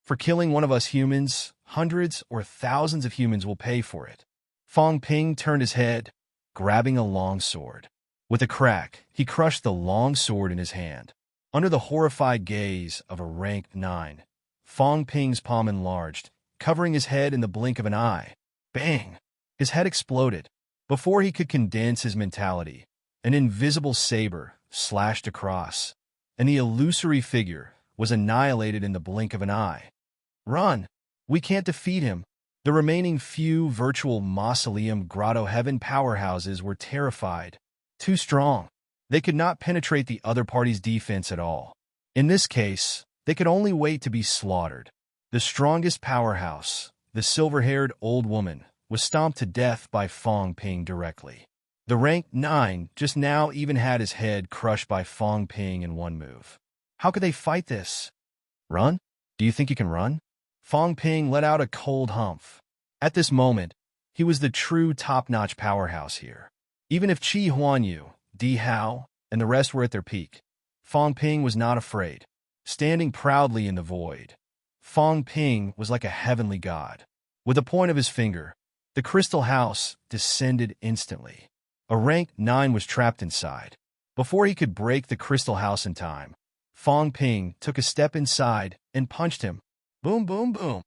For killing one of us humans, hundreds or thousands of humans will pay for it. Fong Ping turned his head, grabbing a long sword. With a crack, he crushed the long sword in his hand. Under the horrified gaze of a rank 9, Fong Ping's palm enlarged, covering his head in the blink of an eye. Bang! His head exploded. Before he could condense his mentality, an invisible saber slashed across, and the illusory figure was annihilated in the blink of an eye. Run! We can't defeat him. The remaining few virtual mausoleum grotto heaven powerhouses were terrified. Too strong. They could not penetrate the other party's defense at all. In this case, they could only wait to be slaughtered. The strongest powerhouse, the silver-haired old woman, was stomped to death by Fong Ping directly. The rank 9 just now even had his head crushed by Fong Ping in one move. How could they fight this? Run? Do you think you can run? Fong Ping let out a cold humph. At this moment, he was the true top-notch powerhouse here. Even if Qi Huanyu, Di Hao, and the rest were at their peak, Fong Ping was not afraid. Standing proudly in the void, Fong Ping was like a heavenly god. With the point of his finger, the crystal house descended instantly. A rank 9 was trapped inside. Before he could break the crystal house in time, Fong Ping took a step inside and punched him. Boom, boom, boom.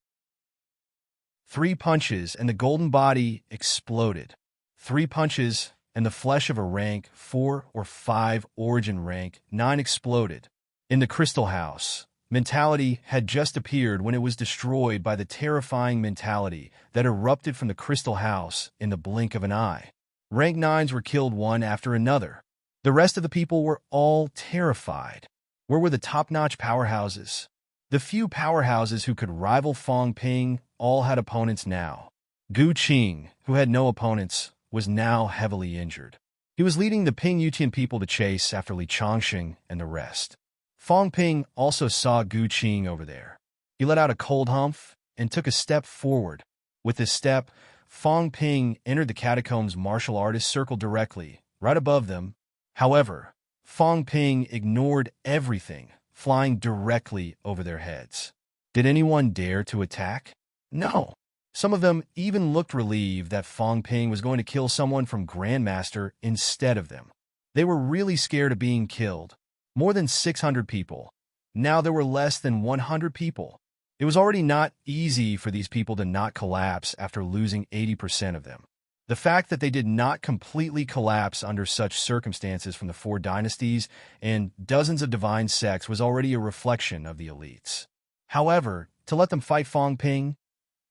3 punches and the golden body exploded. 3 punches and the flesh of a rank 4 or 5 origin rank 9 exploded. In the crystal house, mentality had just appeared when it was destroyed by the terrifying mentality that erupted from the crystal house in the blink of an eye. Rank 9s were killed one after another. The rest of the people were all terrified. Where were the top-notch powerhouses? The few powerhouses who could rival Fong Ping all had opponents now. Gu Qing, who had no opponents, was now heavily injured. He was leading the Ping Yutian people to chase after Li Changxing and the rest. Fong Ping also saw Gu Qing over there. He let out a cold humph and took a step forward. With this step, Fong Ping entered the catacombs martial artist circle directly, right above them. However, Fong Ping ignored everything, flying directly over their heads. Did anyone dare to attack? No. Some of them even looked relieved that Fong Ping was going to kill someone from Grandmaster instead of them. They were really scared of being killed. More than 600 people. Now there were less than 100 people. It was already not easy for these people to not collapse after losing 80% of them. The fact that they did not completely collapse under such circumstances from the 4 dynasties and dozens of divine sects was already a reflection of the elites. However, to let them fight Fong Ping,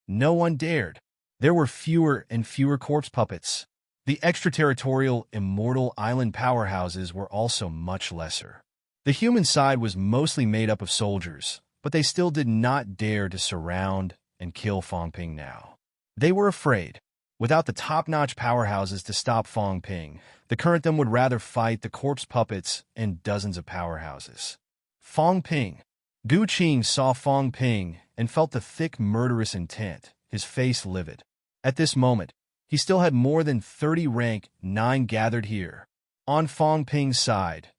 no one dared. There were fewer and fewer corpse puppets. The extraterritorial immortal island powerhouses were also much lesser. The human side was mostly made up of soldiers, but they still did not dare to surround and kill Fong Ping now. They were afraid. Without the top-notch powerhouses to stop Fong Ping, the current them would rather fight the corpse puppets and dozens of powerhouses. Fong Ping. Gu Qing saw Fong Ping and felt the thick, murderous intent, his face livid. At this moment, he still had more than 30 rank 9 gathered here. On Fong Ping's side,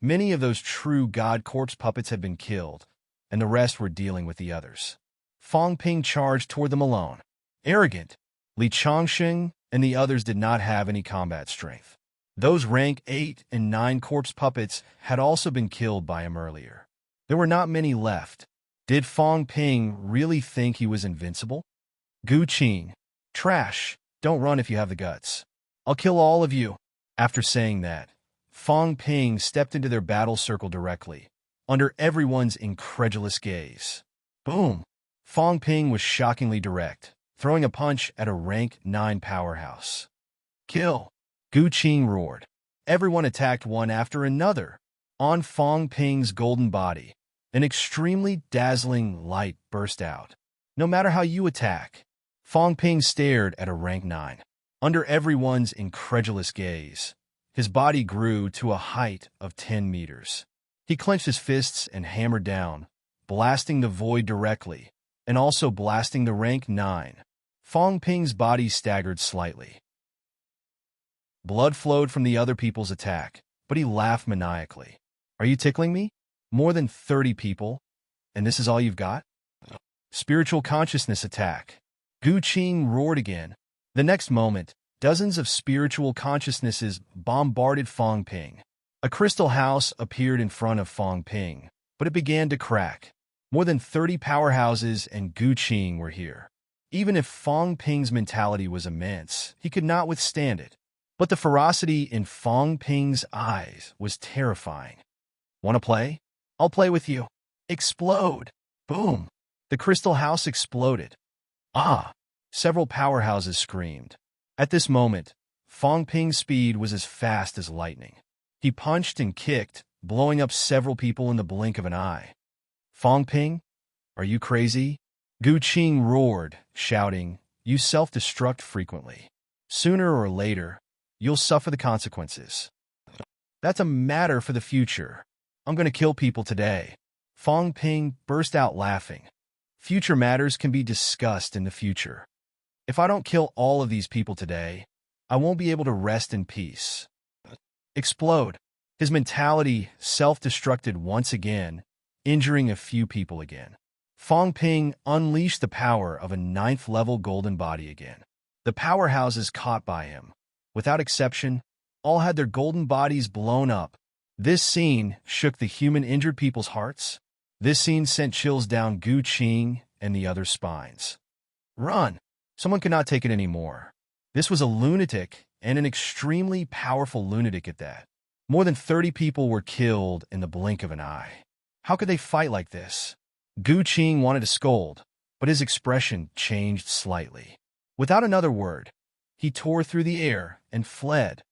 many of those true god corpse puppets had been killed, and the rest were dealing with the others. Fong Ping charged toward them alone. Arrogant, Li Changsheng and the others did not have any combat strength. Those rank 8 and 9 corpse puppets had also been killed by him earlier. There were not many left. Did Fong Ping really think he was invincible? Gu Qing. Trash. Don't run if you have the guts. I'll kill all of you. After saying that, Fong Ping stepped into their battle circle directly, under everyone's incredulous gaze. Boom! Fong Ping was shockingly direct, throwing a punch at a rank 9 powerhouse. Kill! Gu Qing roared. Everyone attacked one after another. On Fong Ping's golden body, an extremely dazzling light burst out. No matter how you attack, Fong Ping stared at a rank 9. Under everyone's incredulous gaze, his body grew to a height of 10 meters. He clenched his fists and hammered down, blasting the void directly, and also blasting the rank 9. Fong Ping's body staggered slightly. Blood flowed from the other people's attack, but he laughed maniacally. Are you tickling me? More than 30 people? And this is all you've got? Spiritual consciousness attack. Gu Qing roared again. The next moment, dozens of spiritual consciousnesses bombarded Fong Ping. A crystal house appeared in front of Fong Ping, but it began to crack. More than 30 powerhouses and Gu Qing were here. Even if Fong Ping's mentality was immense, he could not withstand it. But the ferocity in Fong Ping's eyes was terrifying. Want to play? I'll play with you. Explode! Boom! The crystal house exploded. Ah! Several powerhouses screamed. At this moment, Fong Ping's speed was as fast as lightning. He punched and kicked, blowing up several people in the blink of an eye. Fong Ping? Are you crazy? Gu Qing roared, shouting, you self-destruct frequently. Sooner or later, you'll suffer the consequences. That's a matter for the future. I'm going to kill people today. Fong Ping burst out laughing. Future matters can be discussed in the future. If I don't kill all of these people today, I won't be able to rest in peace. Explode. His mentality self-destructed once again, injuring a few people again. Fong Ping unleashed the power of a 9th-level golden body again. The powerhouses caught by him, without exception, all had their golden bodies blown up. This scene shook the human injured people's hearts. This scene sent chills down Gu Qing and the other spines. Run! Someone could not take it anymore. This was a lunatic, and an extremely powerful lunatic at that. More than 30 people were killed in the blink of an eye. How could they fight like this? Gu Qing wanted to scold, but his expression changed slightly. Without another word, he tore through the air and fled.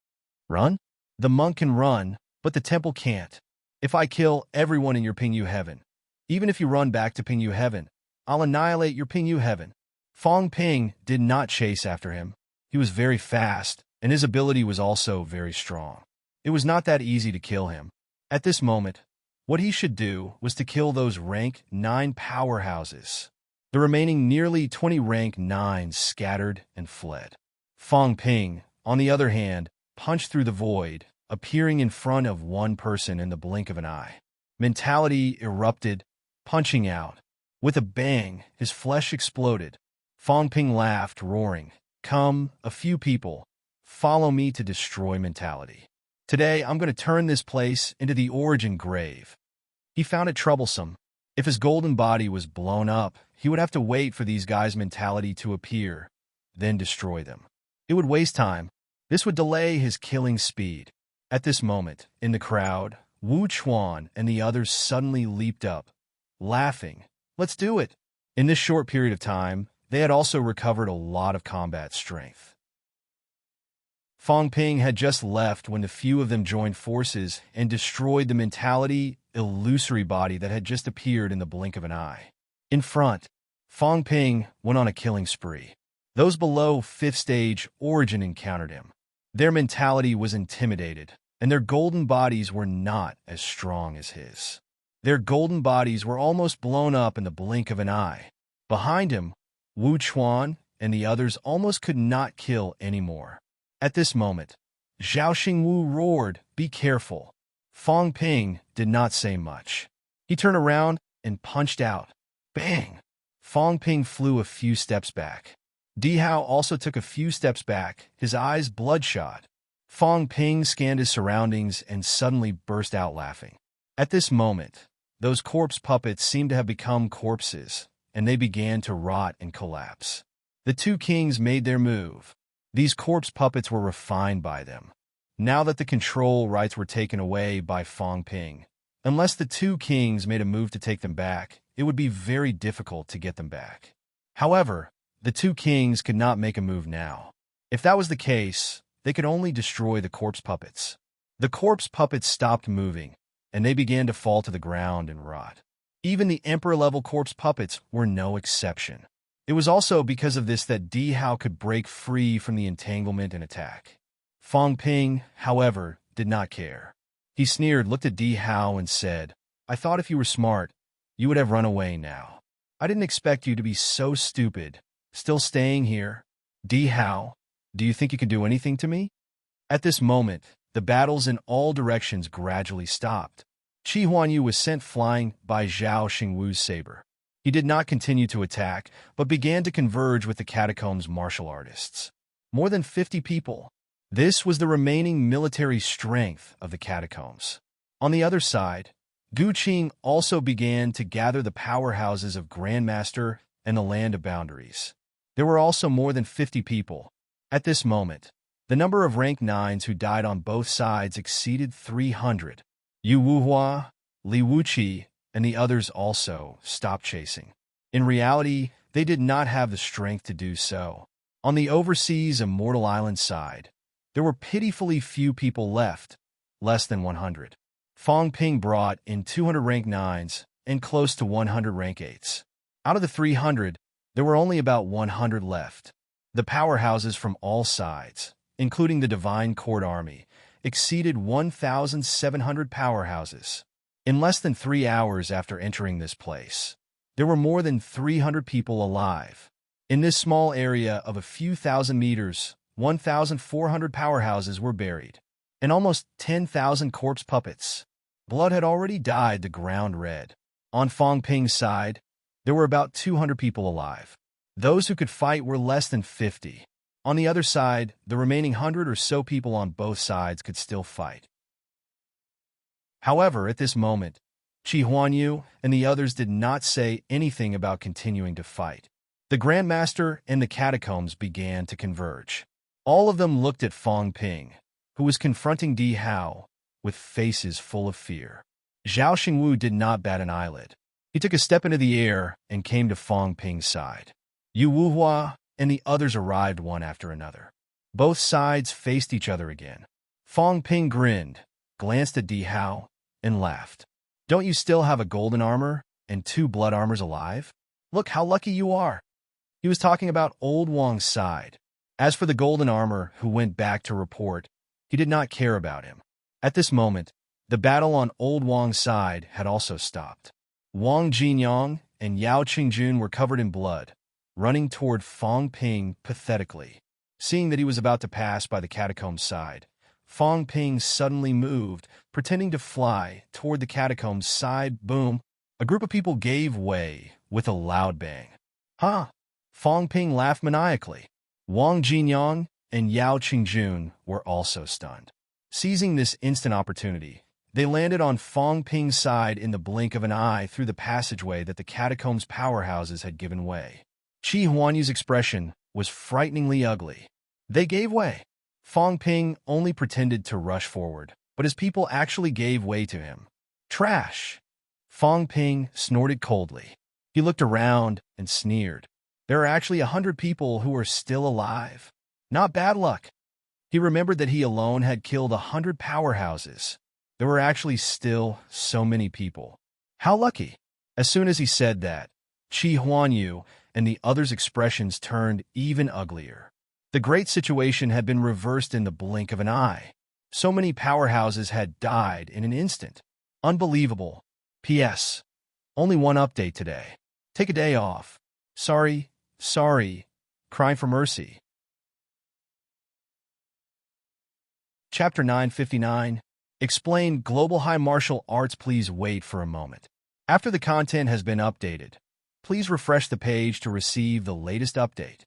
Run? The monk can run, but the temple can't. If I kill everyone in your Pingyu heaven, even if you run back to Pingyu heaven, I'll annihilate your Pingyu heaven. Fong Ping did not chase after him. He was very fast, and his ability was also very strong. It was not that easy to kill him. At this moment, what he should do was to kill those rank 9 powerhouses. The remaining nearly 20 rank 9s scattered and fled. Fong Ping, on the other hand, punched through the void, appearing in front of one person in the blink of an eye. Mentality erupted, punching out. With a bang, his flesh exploded. Fong Ping laughed, roaring, "Come, a few people. Follow me to destroy mentality. Today, I'm going to turn this place into the origin grave." He found it troublesome. If his golden body was blown up, he would have to wait for these guys' mentality to appear, then destroy them. It would waste time. This would delay his killing speed. At this moment, in the crowd, Wu Chuan and the others suddenly leaped up, laughing. Let's do it! In this short period of time, they had also recovered a lot of combat strength. Fong Ping had just left when the few of them joined forces and destroyed the mentality illusory body that had just appeared in the blink of an eye. In front, Fong Ping went on a killing spree. Those below 5th stage origin encountered him. Their mentality was intimidated, and their golden bodies were not as strong as his. Their golden bodies were almost blown up in the blink of an eye. Behind him, Wu Chuan and the others almost could not kill anymore. At this moment, Zhao Xingwu roared, "Be careful." Fong Ping did not say much. He turned around and punched out. Bang! Fong Ping flew a few steps back. Di Hao also took a few steps back, his eyes bloodshot. Fong Ping scanned his surroundings and suddenly burst out laughing. At this moment, those corpse puppets seemed to have become corpses, and they began to rot and collapse. The two kings made their move. These corpse puppets were refined by them. Now that the control rights were taken away by Fong Ping, unless the two kings made a move to take them back, it would be very difficult to get them back. However, the two kings could not make a move now. If that was the case, they could only destroy the corpse puppets. The corpse puppets stopped moving, and they began to fall to the ground and rot. Even the emperor-level corpse puppets were no exception. It was also because of this that Di Hao could break free from the entanglement and attack. Fong Ping, however, did not care. He sneered, looked at Di Hao, and said, "I thought if you were smart, you would have run away now. I didn't expect you to be so stupid, still staying here. Di Hao, do you think you can do anything to me?" At this moment, the battles in all directions gradually stopped. Qi Huanyu was sent flying by Zhao Xingwu's saber. He did not continue to attack, but began to converge with the catacombs' martial artists. More than 50 people. This was the remaining military strength of the catacombs. On the other side, Gu Qing also began to gather the powerhouses of Grandmaster and the Land of Boundaries. There were also more than 50 people. At this moment, the number of rank 9s who died on both sides exceeded 300. Yu Wuhua, Li Wuqi, and the others also stopped chasing. In reality, they did not have the strength to do so. On the overseas Immortal Island side, there were pitifully few people left, less than 100. Fong Ping brought in 200 rank 9s and close to 100 rank 8s. Out of the 300, there were only about 100 left. The powerhouses from all sides, including the Divine Court Army, exceeded 1,700 powerhouses. In less than 3 hours after entering this place, there were more than 300 people alive. In this small area of a few thousand meters, 1,400 powerhouses were buried, and almost 10,000 corpse puppets. Blood had already dyed the ground red. On Fong Ping's side, there were about 200 people alive. Those who could fight were less than 50. On the other side, the remaining 100 or so people on both sides could still fight. However, at this moment, Qi Huanyu and the others did not say anything about continuing to fight. The Grandmaster and the catacombs began to converge. All of them looked at Fong Ping, who was confronting Di Hao, with faces full of fear. Zhao Xingwu did not bat an eyelid. He took a step into the air and came to Fong Ping's side. Yu Wuhua and the others arrived one after another. Both sides faced each other again. Fong Ping grinned, glanced at Di Hao, and laughed. "Don't you still have a golden armor and 2 blood armors alive? Look how lucky you are." He was talking about Old Wang's side. As for the golden armor who went back to report, he did not care about him. At this moment, the battle on Old Wang's side had also stopped. Wang Jinyang and Yao Qingjun were covered in blood, running toward Fong Ping pathetically. Seeing that he was about to pass by the catacombs side, Fong Ping suddenly moved, pretending to fly toward the catacombs side. Boom! A group of people gave way with a loud bang. "Huh!" Fong Ping laughed maniacally. Wang Jinyang and Yao Qingjun were also stunned. Seizing this instant opportunity, they landed on Fong Ping's side in the blink of an eye through the passageway that the catacombs' powerhouses had given way. Qi Huanyu's expression was frighteningly ugly. They gave way. Fong Ping only pretended to rush forward, but his people actually gave way to him. "Trash!" Fong Ping snorted coldly. He looked around and sneered. There are actually 100 people who are still alive. Not bad luck. He remembered that he alone had killed 100 powerhouses. There were actually still so many people. How lucky! As soon as he said that, Qi Huanyu and the others' expressions turned even uglier. The great situation had been reversed in the blink of an eye. So many powerhouses had died in an instant. Unbelievable. P.S. Only one update today. Take a day off. Sorry, sorry. Crying for mercy. Chapter 959. Explain Global High Martial Arts. Please wait for a moment. After the content has been updated, please refresh the page to receive the latest update.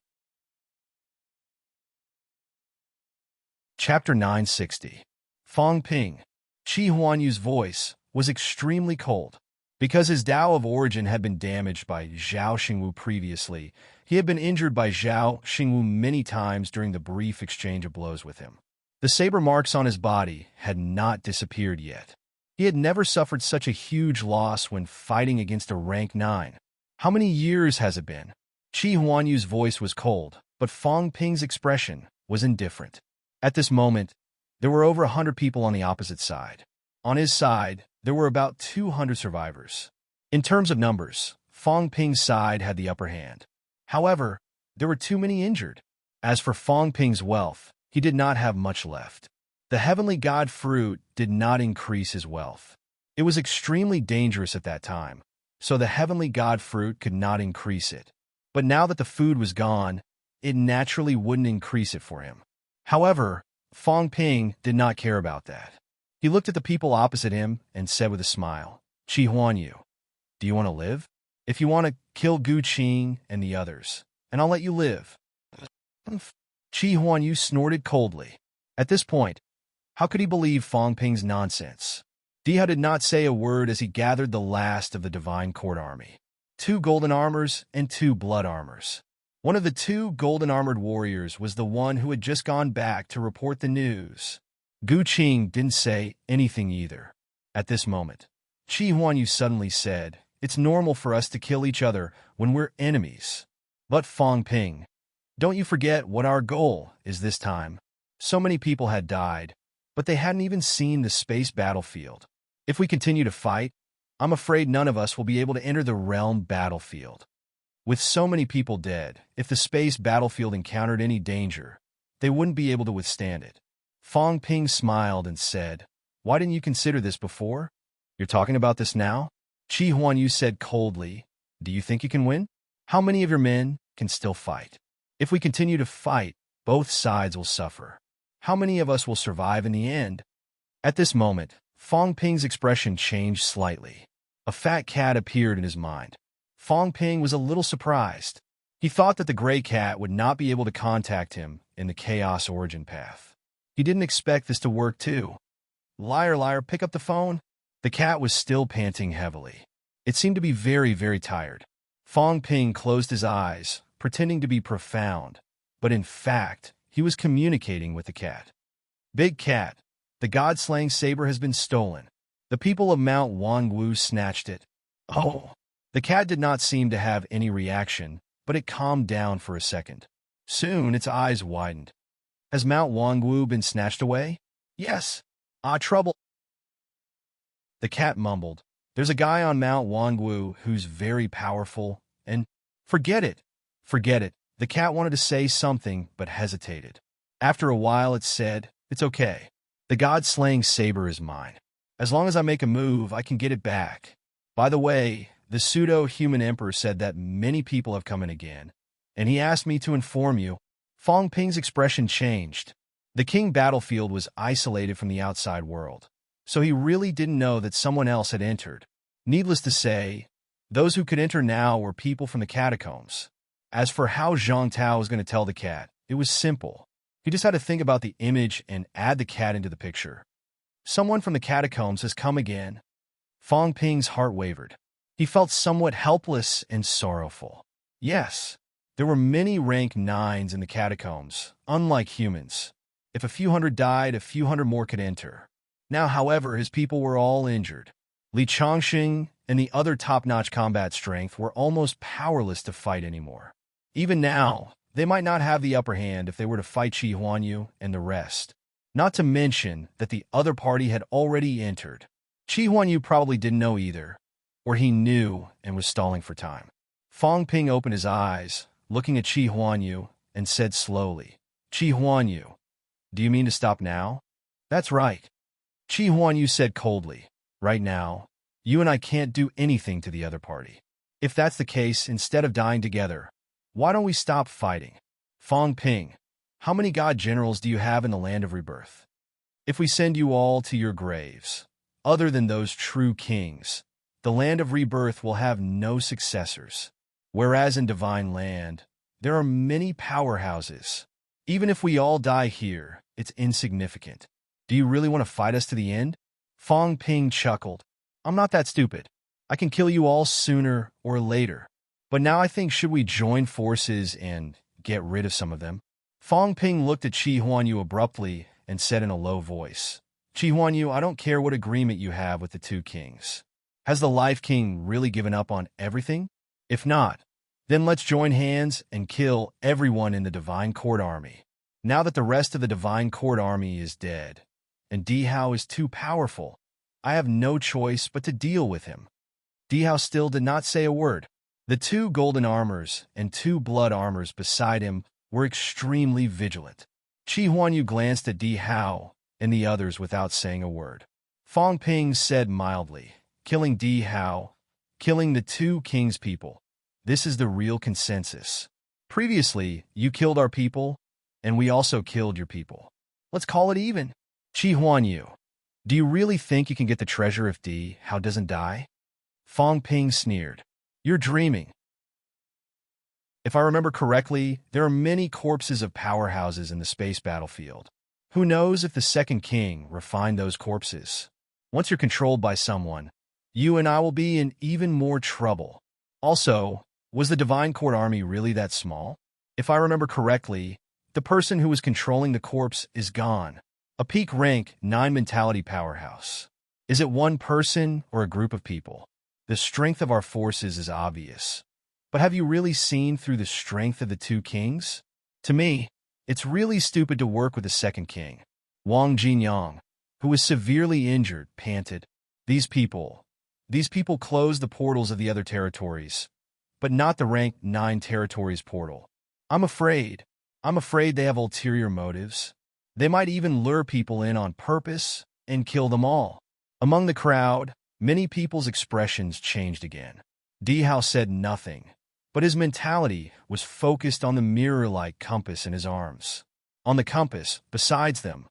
Chapter 960. Fong Ping. Qi Huanyu's voice was extremely cold. Because his Tao of origin had been damaged by Zhao Xingwu previously, he had been injured by Zhao Xingwu many times during the brief exchange of blows with him. The saber marks on his body had not disappeared yet. He had never suffered such a huge loss when fighting against a rank 9. How many years has it been? Qi Huanyu's voice was cold, but Fong Ping's expression was indifferent. At this moment, there were over 100 people on the opposite side. On his side, there were about 200 survivors. In terms of numbers, Fong Ping's side had the upper hand. However, there were too many injured. As for Fong Ping's wealth, he did not have much left. The heavenly god fruit did not increase his wealth. It was extremely dangerous at that time, so the heavenly god fruit could not increase it. But now that the food was gone, it naturally wouldn't increase it for him. However, Fong Ping did not care about that. He looked at the people opposite him and said with a smile, "Qi Huanyu, do you want to live? If you want to, kill Gu Qing and the others, and I'll let you live." Qi Huanyu snorted coldly. At this point, how could he believe Fong Ping's nonsense? Diha did not say a word as he gathered the last of the divine court army. 2 golden armors and 2 blood armors. One of the 2 golden-armored warriors was the one who had just gone back to report the news. Gu Qing didn't say anything either. At this moment, Qi Huanyu suddenly said, "It's normal for us to kill each other when we're enemies. But Fong Ping, don't you forget what our goal is this time." So many people had died, but they hadn't even seen the space battlefield. If we continue to fight, I'm afraid none of us will be able to enter the realm battlefield. With so many people dead, if the space battlefield encountered any danger, they wouldn't be able to withstand it. Fong Ping smiled and said, "Why didn't you consider this before? You're talking about this now?" Qi Huanyu said coldly, "Do you think you can win? How many of your men can still fight? If we continue to fight, both sides will suffer. How many of us will survive in the end?" At this moment, Fong Ping's expression changed slightly. A fat cat appeared in his mind. Fong Ping was a little surprised. He thought that the gray cat would not be able to contact him in the chaos origin path. He didn't expect this to work too. "Liar, liar, pick up the phone." The cat was still panting heavily. It seemed to be very, very tired. Fong Ping closed his eyes, pretending to be profound, but in fact, he was communicating with the cat. "Big cat, the god-slaying saber has been stolen. The people of Mount Wangwu snatched it." "Oh." The cat did not seem to have any reaction, but it calmed down for a second. Soon its eyes widened. "Has Mount Wangwu been snatched away?" "Yes." "Ah, trouble." The cat mumbled, "There's a guy on Mount Wangwu who's very powerful, and—" "Forget it. Forget it." The cat wanted to say something, but hesitated. After a while it said, "It's okay. The god-slaying saber is mine. As long as I make a move, I can get it back. By the way, the pseudo-human emperor said that many people have come in again, and he asked me to inform you." Fong Ping's expression changed. The king battlefield was isolated from the outside world, so he really didn't know that someone else had entered. Needless to say, those who could enter now were people from the catacombs. As for how Zhang Tao was going to tell the cat, it was simple. He just had to think about the image and add the cat into the picture. "Someone from the catacombs has come again." Fong Ping's heart wavered. He felt somewhat helpless and sorrowful. Yes, there were many rank 9s in the catacombs, unlike humans. If a few hundred died, a few hundred more could enter. Now, however, his people were all injured. Li Changxing and the other top-notch combat strength were almost powerless to fight anymore. Even now, they might not have the upper hand if they were to fight Qi Huanyu and the rest. Not to mention that the other party had already entered. Qi Huanyu probably didn't know either, or he knew and was stalling for time. Fong Ping opened his eyes, looking at Qi Huanyu, and said slowly, "Qi Huanyu, do you mean to stop now?" "That's right." Qi Huanyu said coldly, "Right now, You and I can't do anything to the other party. If that's the case, instead of dying together, why don't we stop fighting? Fong Ping, how many god generals do you have in the land of rebirth? If we send you all to your graves, other than those true kings, the land of rebirth will have no successors. Whereas in divine land, there are many powerhouses. Even if we all die here, it's insignificant. Do you really want to fight us to the end? Fong Ping chuckled. I'm not that stupid. I can kill you all sooner or later. But now I think should we join forces and get rid of some of them? Fong Ping looked at Chi Huanyu abruptly and said in a low voice, Chi Huanyu, I don't care what agreement you have with the two kings. Has the Life King really given up on everything? If not, then let's join hands and kill everyone in the Divine Court Army. Now that the rest of the Divine Court Army is dead, and Dihao is too powerful, I have no choice but to deal with him. Dihao still did not say a word. The two golden armors and two blood armors beside him were extremely vigilant. Chi Huanyu glanced at Dihao and the others without saying a word. Fong Ping said mildly, killing Dihao, killing the two king's people. This is the real consensus. Previously, you killed our people, and we also killed your people. Let's call it even. Chi Huanyu, do you really think you can get the treasure if Dihao doesn't die? Fong Ping sneered. You're dreaming. If I remember correctly, there are many corpses of powerhouses in the space battlefield. Who knows if the second king refined those corpses? Once you're controlled by someone, you and I will be in even more trouble. Also, was the Divine Court Army really that small? If I remember correctly, the person who was controlling the corpse is gone. A peak rank 9 mentality powerhouse. Is it one person or a group of people? The strength of our forces is obvious. But have you really seen through the strength of the two kings? To me, it's really stupid to work with the second king. Wang Jinyang, who was severely injured, panted. These people closed the portals of the other territories, but not the rank 9 territories portal. I'm afraid they have ulterior motives. They might even lure people in on purpose and kill them all. Among the crowd, many people's expressions changed again. Dihao said nothing, but his mentality was focused on the mirror-like compass in his arms. On the compass, besides them,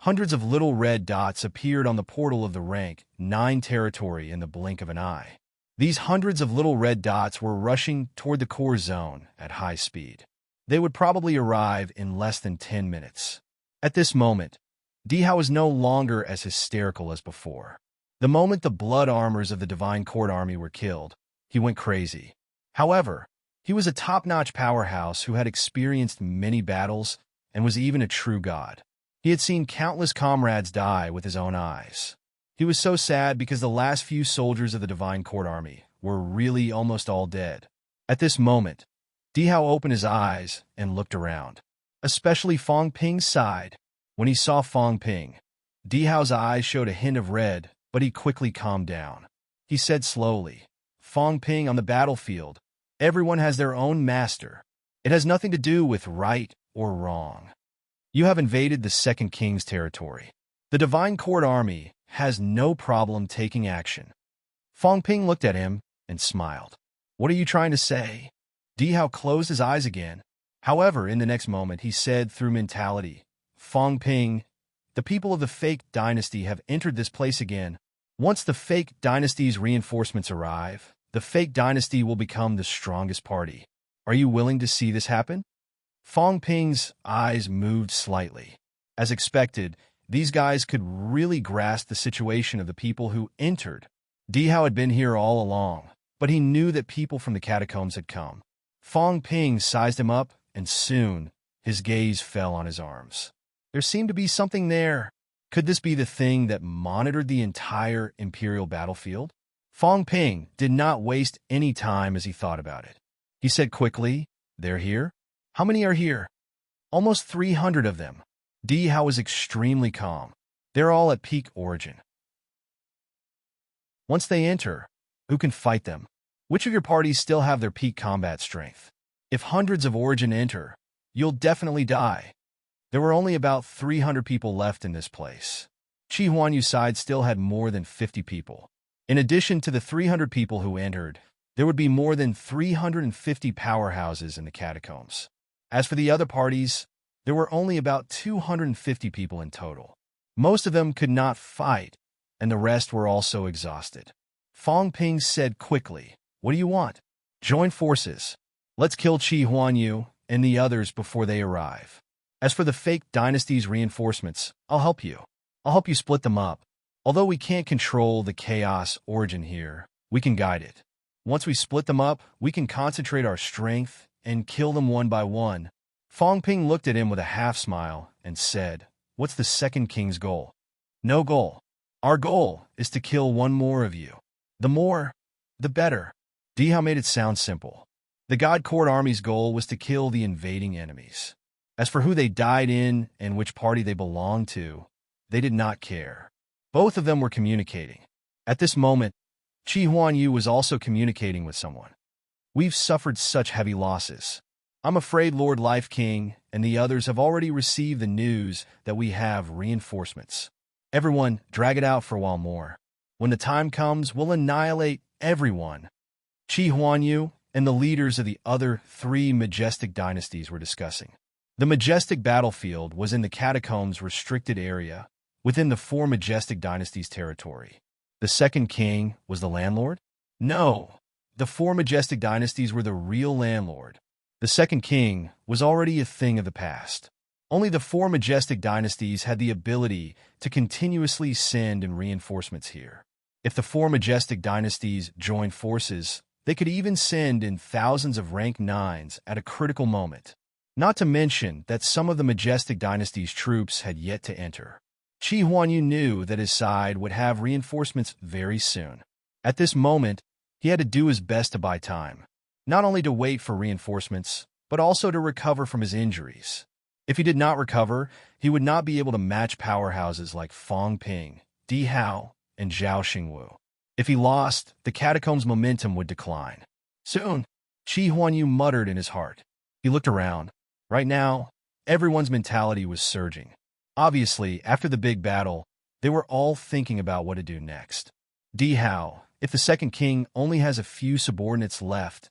hundreds of little red dots appeared on the portal of the rank 9 territory in the blink of an eye. These hundreds of little red dots were rushing toward the core zone at high speed. They would probably arrive in less than 10 minutes. At this moment, Dihao was no longer as hysterical as before. The moment the blood armors of the Divine Court Army were killed, he went crazy. However, he was a top-notch powerhouse who had experienced many battles and was even a true god. He had seen countless comrades die with his own eyes. He was so sad because the last few soldiers of the Divine Court Army were really almost all dead. At this moment, Dihao opened his eyes and looked around. Especially Fong Ping's side. When he saw Fong Ping, Dihao's eyes showed a hint of red, but he quickly calmed down. He said slowly, Fong Ping, on the battlefield, everyone has their own master. It has nothing to do with right or wrong. You have invaded the second king's territory. The Divine Court Army has no problem taking action. Fong Ping looked at him and smiled. What are you trying to say? Dihao closed his eyes again. However, in the next moment, he said through mentality, Fong Ping, the people of the fake dynasty have entered this place again. Once the fake dynasty's reinforcements arrive, the fake dynasty will become the strongest party. Are you willing to see this happen? Fong Ping's eyes moved slightly. As expected, these guys could really grasp the situation of the people who entered. Dihao had been here all along, but he knew that people from the catacombs had come. Fong Ping sized him up, and soon his gaze fell on his arms. There seemed to be something there. Could this be the thing that monitored the entire imperial battlefield? Fong Ping did not waste any time as he thought about it. He said quickly, They're here? How many are here? Almost 300 of them. Dihao was extremely calm. They're all at peak origin. Once they enter, who can fight them? Which of your parties still have their peak combat strength? If hundreds of origin enter, you'll definitely die. There were only about 300 people left in this place. Chi Huanyu's side still had more than 50 people. In addition to the 300 people who entered, there would be more than 350 powerhouses in the catacombs. As for the other parties, there were only about 250 people in total. Most of them could not fight, and the rest were also exhausted. Fong Ping said quickly, "What do you want? Join forces. Let's kill Qi Huanyu and the others before they arrive. As for the fake dynasty's reinforcements, I'll help you. I'll help you split them up. Although we can't control the chaos origin here, we can guide it. Once we split them up, we can concentrate our strength and kill them one by one." Fong Ping looked at him with a half-smile and said, "What's the second king's goal?" "No goal. Our goal is to kill one more of you. The more, the better." Dihao made it sound simple. The God Court Army's goal was to kill the invading enemies. As for who they died in and which party they belonged to, they did not care. Both of them were communicating. At this moment, Qi Huanyu was also communicating with someone. "We've suffered such heavy losses. I'm afraid Lord Life King and the others have already received the news that we have reinforcements. Everyone, drag it out for a while more. When the time comes, we'll annihilate everyone." Qi Huanyu and the leaders of the other 3 majestic dynasties were discussing. The majestic battlefield was in the catacombs restricted area within the 4 majestic dynasties' territory. The second king was the landlord? No, the 4 majestic dynasties were the real landlord. The second king was already a thing of the past. Only the 4 majestic dynasties had the ability to continuously send in reinforcements here. If the 4 majestic dynasties joined forces, they could even send in thousands of rank 9s at a critical moment. Not to mention that some of the majestic dynasty's troops had yet to enter. Qi Huanyu knew that his side would have reinforcements very soon. At this moment, he had to do his best to buy time, not only to wait for reinforcements, but also to recover from his injuries. If he did not recover, he would not be able to match powerhouses like Fong Ping, Dihao, and Zhao Xingwu. If he lost, the catacombs' momentum would decline. Soon, Qi Huanyu muttered in his heart. He looked around. Right now, everyone's mentality was surging. Obviously, after the big battle, they were all thinking about what to do next. Dihao, if the second king only has a few subordinates left,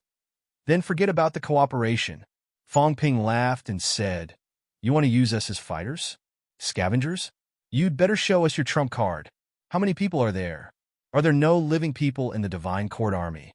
then forget about the cooperation. Fong Ping laughed and said, "You want to use us as fighters? Scavengers? You'd better show us your trump card. How many people are there? Are there no living people in the Divine Court Army?"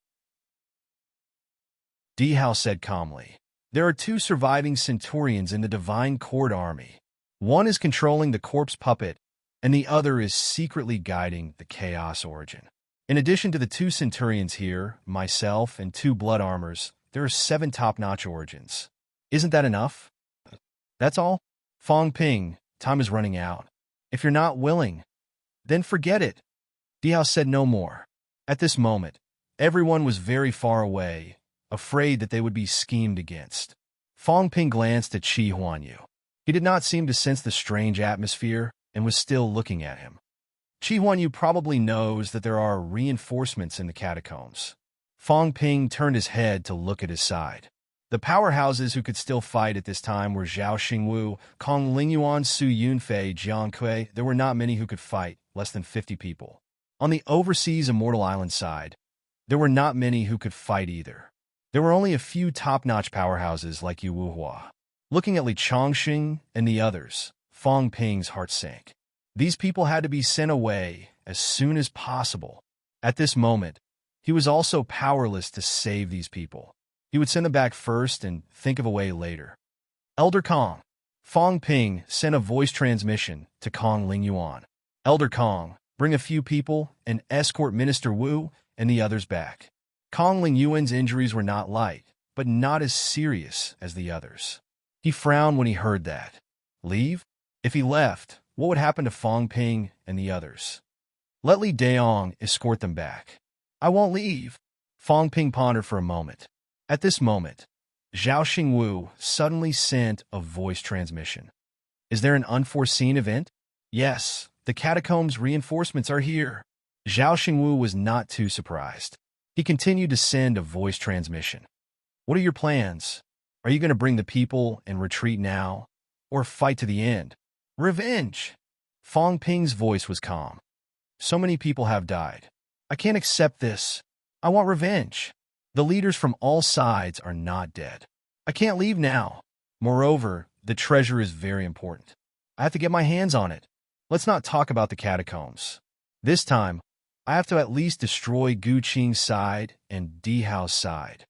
Dihao said calmly, "There are 2 surviving centurions in the Divine Court Army. One is controlling the corpse puppet, and the other is secretly guiding the chaos origin. In addition to the 2 centurions here, myself, and 2 blood armors, there are 7 top-notch origins. Isn't that enough?" "That's all?" "Fong Ping, time is running out. If you're not willing, then forget it." Dihao said no more. At this moment, everyone was very far away, afraid that they would be schemed against. Fong Ping glanced at Qi Huanyu. He did not seem to sense the strange atmosphere and was still looking at him. Qi Huanyu probably knows that there are reinforcements in the catacombs. Fong Ping turned his head to look at his side. The powerhouses who could still fight at this time were Zhao Xingwu, Kong Lingyuan, Su Yunfei, Jiang Kui. There were not many who could fight, less than 50 people. On the overseas Immortal Island side, there were not many who could fight either. There were only a few top-notch powerhouses like Yu Wuhua. Looking at Li Chongxing and the others, Fong Ping's heart sank. These people had to be sent away as soon as possible. At this moment, he was also powerless to save these people. He would send them back first and think of a way later. "Elder Kong." Fong Ping sent a voice transmission to Kong Lingyuan. "Elder Kong, bring a few people and escort Minister Wu and the others back." Kong Lingyuan's injuries were not light, but not as serious as the others. He frowned when he heard that. Leave? If he left, what would happen to Fong Ping and the others? "Let Li Daong escort them back." "I won't leave." Fong Ping pondered for a moment. At this moment, Zhao Xingwu suddenly sent a voice transmission. "Is there an unforeseen event?" "Yes, the catacombs reinforcements are here." Zhao Xingwu was not too surprised. He continued to send a voice transmission. "What are your plans? Are you going to bring the people and retreat now, or fight to the end?" "Revenge." Fong Ping's voice was calm. "So many people have died. I can't accept this. I want revenge. The leaders from all sides are not dead. I can't leave now. Moreover, the treasure is very important. I have to get my hands on it. Let's not talk about the catacombs. This time, I have to at least destroy Gu Qing's side and Di Hao's side.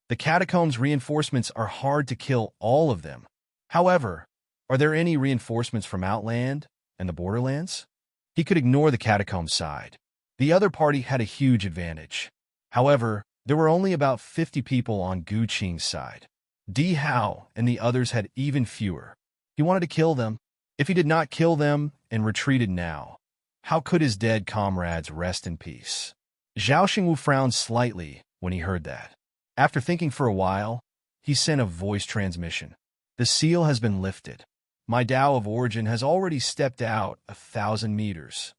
The catacombs reinforcements are hard to kill all of them. However, are there any reinforcements from Outland and the Borderlands? He could ignore the catacomb side. The other party had a huge advantage. However, there were only about 50 people on Gu Qing's side. Di Hao and the others had even fewer. He wanted to kill them. If he did not kill them and retreated now, how could his dead comrades rest in peace? Zhao Xingwu frowned slightly when he heard that. After thinking for a while, he sent a voice transmission. The seal has been lifted. My Tao of origin has already stepped out 1,000 meters.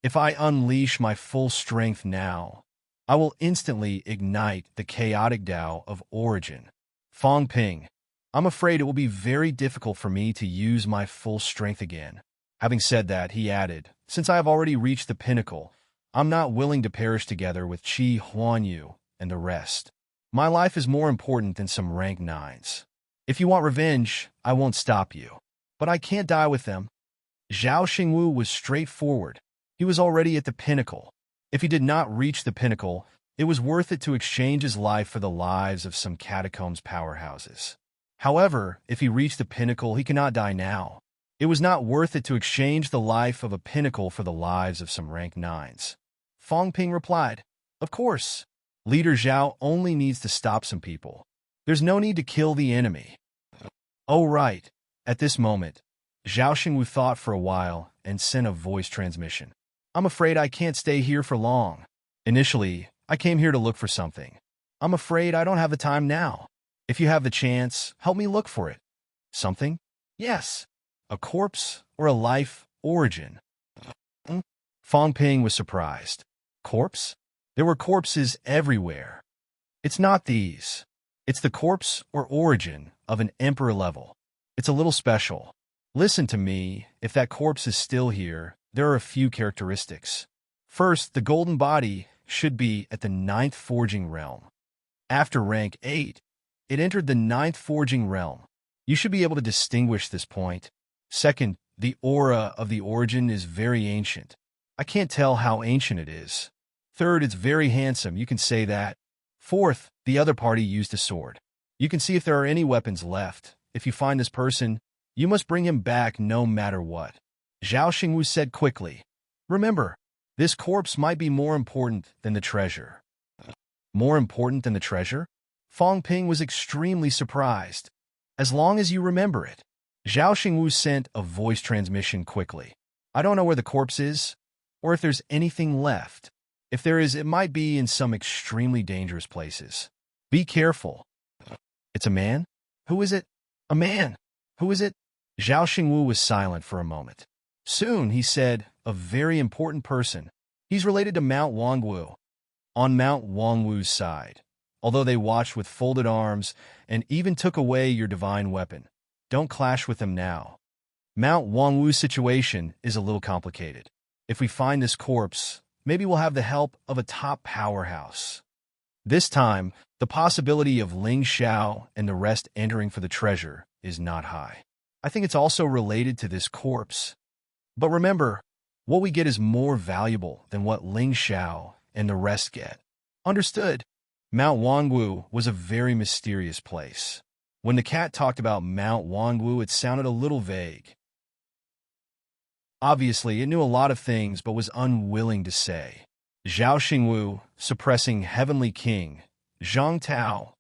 If I unleash my full strength now, I will instantly ignite the chaotic Tao of origin. Fong Ping, I'm afraid it will be very difficult for me to use my full strength again. Having said that, he added, since I have already reached the pinnacle, I'm not willing to perish together with Qi Huanyu and the rest. My life is more important than some rank 9s. If you want revenge, I won't stop you. But I can't die with them. Zhao Xingwu was straightforward. He was already at the pinnacle. If he did not reach the pinnacle, it was worth it to exchange his life for the lives of some catacombs powerhouses. However, if he reached the pinnacle, he cannot die now. It was not worth it to exchange the life of a pinnacle for the lives of some rank 9s. Fong Ping replied, of course. Leader Zhao only needs to stop some people. There's no need to kill the enemy. Oh, right. At this moment, Zhao Xingwu thought for a while and sent a voice transmission. I'm afraid I can't stay here for long. Initially, I came here to look for something. I'm afraid I don't have the time now. If you have the chance, help me look for it. Something? Yes. A corpse or a life origin? Fong Ping was surprised. Corpse? There were corpses everywhere. It's not these. It's the corpse or origin of an emperor level. It's a little special. Listen to me, if that corpse is still here, there are a few characteristics. First, the golden body should be at the 9th forging realm. After rank 8, it entered the 9th forging realm. You should be able to distinguish this point. Second, the aura of the origin is very ancient. I can't tell how ancient it is. Third, it's very handsome, you can say that. Fourth, the other party used a sword. You can see if there are any weapons left. If you find this person, you must bring him back no matter what. Zhao Xingwu said quickly. Remember, this corpse might be more important than the treasure. More important than the treasure? Fong Ping was extremely surprised. As long as you remember it. Zhao Xingwu sent a voice transmission quickly. I don't know where the corpse is, or if there's anything left. If there is, it might be in some extremely dangerous places. Be careful. It's a man? Who is it? A man. Who is it? Zhao Xingwu was silent for a moment. Soon, he said, a very important person. He's related to Mount Wangwu. On Mount Wangwu's side. Although they watched with folded arms and even took away your divine weapon. Don't clash with them now. Mount Wangwu's situation is a little complicated. If we find this corpse, maybe we'll have the help of a top powerhouse. This time, the possibility of Ling Xiao and the rest entering for the treasure is not high. I think it's also related to this corpse. But remember, what we get is more valuable than what Ling Xiao and the rest get. Understood? Mount Wangwu was a very mysterious place. When the cat talked about Mount Wangwu, it sounded a little vague. Obviously, it knew a lot of things but was unwilling to say. Zhao Xingwu, suppressing Heavenly King, Zhang Tao.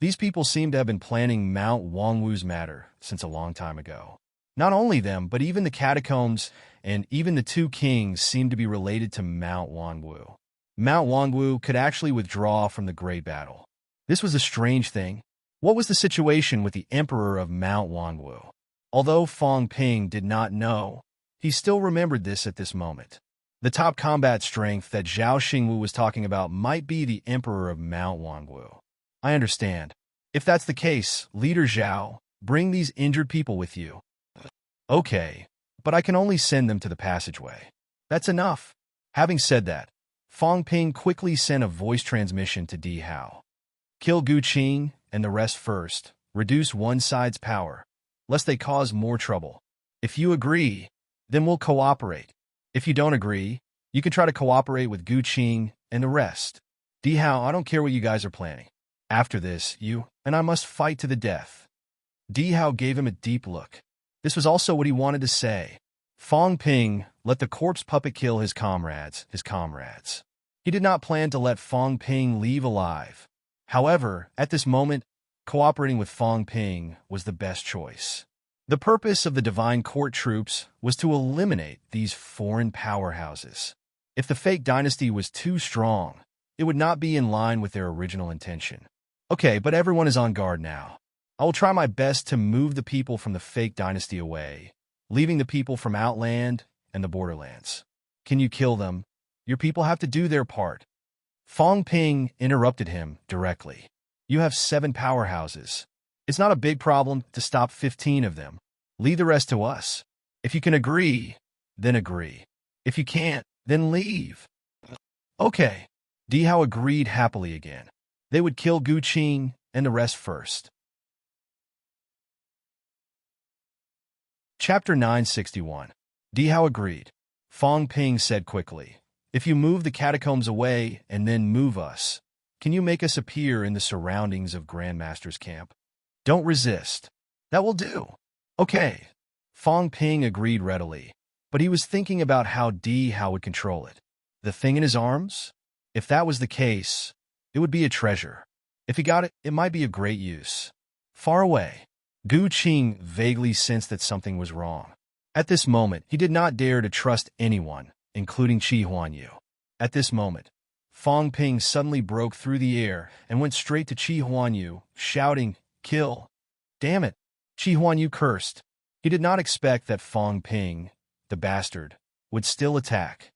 These people seem to have been planning Mount Wangwu's matter since a long time ago. Not only them, but even the catacombs and even the two kings seem to be related to Mount Wangwu. Mount Wangwu could actually withdraw from the Great Battle. This was a strange thing. What was the situation with the Emperor of Mount Wangwu? Although Fong Ping did not know, he still remembered this at this moment. The top combat strength that Zhao Xingwu was talking about might be the Emperor of Mount Wangwu. I understand. If that's the case, Leader Zhao, bring these injured people with you. Okay, but I can only send them to the passageway. That's enough. Having said that, Fong Ping quickly sent a voice transmission to Di Hao. Kill Gu Qing and the rest first. Reduce one side's power, lest they cause more trouble. If you agree, then we'll cooperate. If you don't agree, you can try to cooperate with Gu Qing and the rest. Di Hao, I don't care what you guys are planning. After this, you and I must fight to the death. Di Hao gave him a deep look. This was also what he wanted to say. Fong Ping let the corpse puppet kill his comrades. He did not plan to let Fong Ping leave alive. However, at this moment, cooperating with Fong Ping was the best choice. The purpose of the Divine Court troops was to eliminate these foreign powerhouses. If the fake dynasty was too strong, it would not be in line with their original intention. Okay, but everyone is on guard now. I will try my best to move the people from the fake dynasty away, leaving the people from Outland and the Borderlands. Can you kill them? Your people have to do their part. Fong Ping interrupted him directly. You have 7 powerhouses. It's not a big problem to stop 15 of them. Leave the rest to us. If you can agree, then agree. If you can't, then leave. Okay. Di Hao agreed happily again. They would kill Gu Qing and the rest first. Chapter 961. Di Hao agreed. Fong Ping said quickly, if you move the catacombs away and then move us, can you make us appear in the surroundings of Grandmaster's camp? Don't resist. That will do. Okay. Fong Ping agreed readily, but he was thinking about how Di Hao would control it. The thing in his arms? If that was the case, it would be a treasure. If he got it, it might be of great use. Far away, Gu Qing vaguely sensed that something was wrong. At this moment, he did not dare to trust anyone, including Qi Huanyu. At this moment, Fong Ping suddenly broke through the air and went straight to Qi Huanyu, shouting, "Kill!" Damn it! Qi Huanyu cursed. He did not expect that Fong Ping, the bastard, would still attack.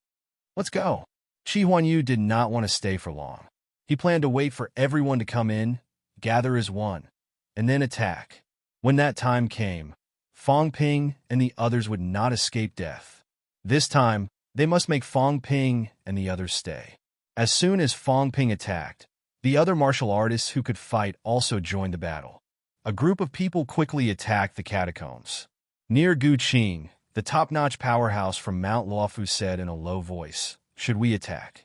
Let's go. Qi Huanyu did not want to stay for long. He planned to wait for everyone to come in, gather as one, and then attack. When that time came, Fong Ping and the others would not escape death. This time, they must make Fong Ping and the others stay. As soon as Fong Ping attacked, the other martial artists who could fight also joined the battle. A group of people quickly attacked the catacombs. Near Gu Qing, the top-notch powerhouse from Mount Luofu said in a low voice, "Should we attack?"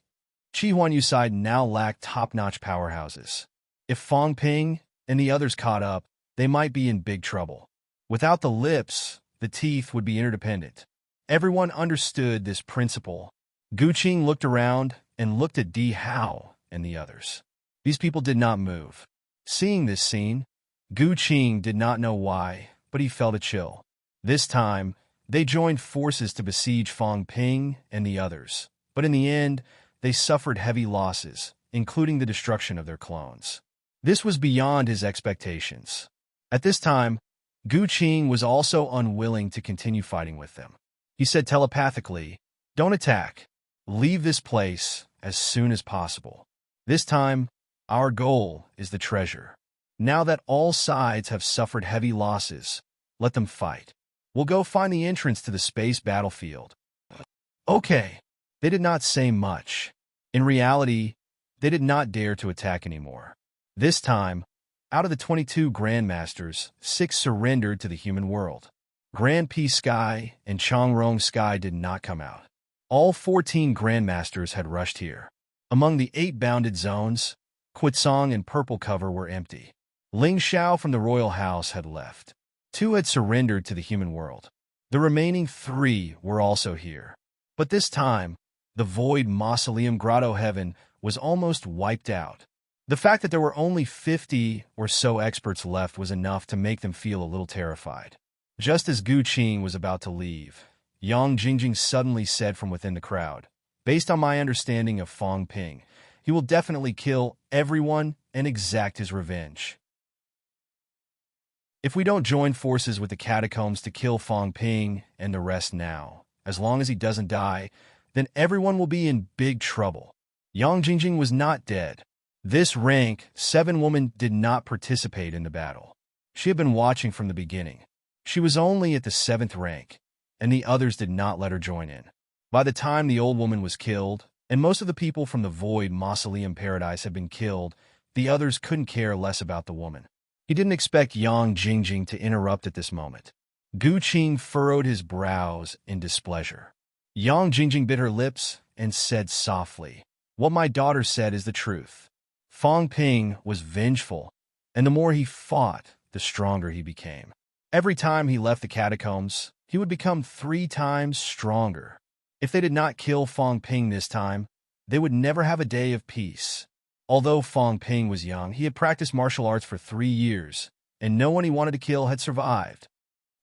Qi Huanyu's side now lacked top-notch powerhouses. If Fong Ping and the others caught up, they might be in big trouble. Without the lips, the teeth would be interdependent. Everyone understood this principle. Gu Qing looked around and looked at Di Hao and the others. These people did not move. Seeing this scene, Gu Qing did not know why, but he felt a chill. This time, they joined forces to besiege Fong Ping and the others, but in the end, they suffered heavy losses, including the destruction of their clones. This was beyond his expectations. At this time, Gu Qing was also unwilling to continue fighting with them. He said telepathically, "Don't attack. Leave this place as soon as possible. This time, our goal is the treasure. Now that all sides have suffered heavy losses, let them fight. We'll go find the entrance to the space battlefield." Okay. They did not say much. In reality, they did not dare to attack anymore. This time, out of the 22 Grandmasters, 6 surrendered to the human world. Grand P Sky and Changrong Sky did not come out. All 14 Grandmasters had rushed here. Among the 8 bounded zones, Quitsong and Purple Cover were empty. Ling Xiao from the Royal House had left. 2 had surrendered to the human world. The remaining 3 were also here. But this time, the Void Mausoleum Grotto Heaven was almost wiped out. The fact that there were only 50 or so experts left was enough to make them feel a little terrified. Just as Gu Qing was about to leave, Yang Jingjing suddenly said from within the crowd, "Based on my understanding of Fong Ping, he will definitely kill everyone and exact his revenge. If we don't join forces with the catacombs to kill Fong Ping and the rest now, as long as he doesn't die, then everyone will be in big trouble." Yang Jingjing was not dead. This rank 7 woman did not participate in the battle. She had been watching from the beginning. She was only at the 7th rank, and the others did not let her join in. By the time the old woman was killed, and most of the people from the Void Mausoleum Paradise had been killed, the others couldn't care less about the woman. He didn't expect Yang Jingjing to interrupt at this moment. Gu Qing furrowed his brows in displeasure. Yang Jingjing bit her lips and said softly, "What my daughter said is the truth." Fang Ping was vengeful, and the more he fought, the stronger he became. Every time he left the catacombs, he would become 3 times stronger. If they did not kill Fang Ping this time, they would never have a day of peace. Although Fang Ping was young, he had practiced martial arts for 3 years, and no one he wanted to kill had survived.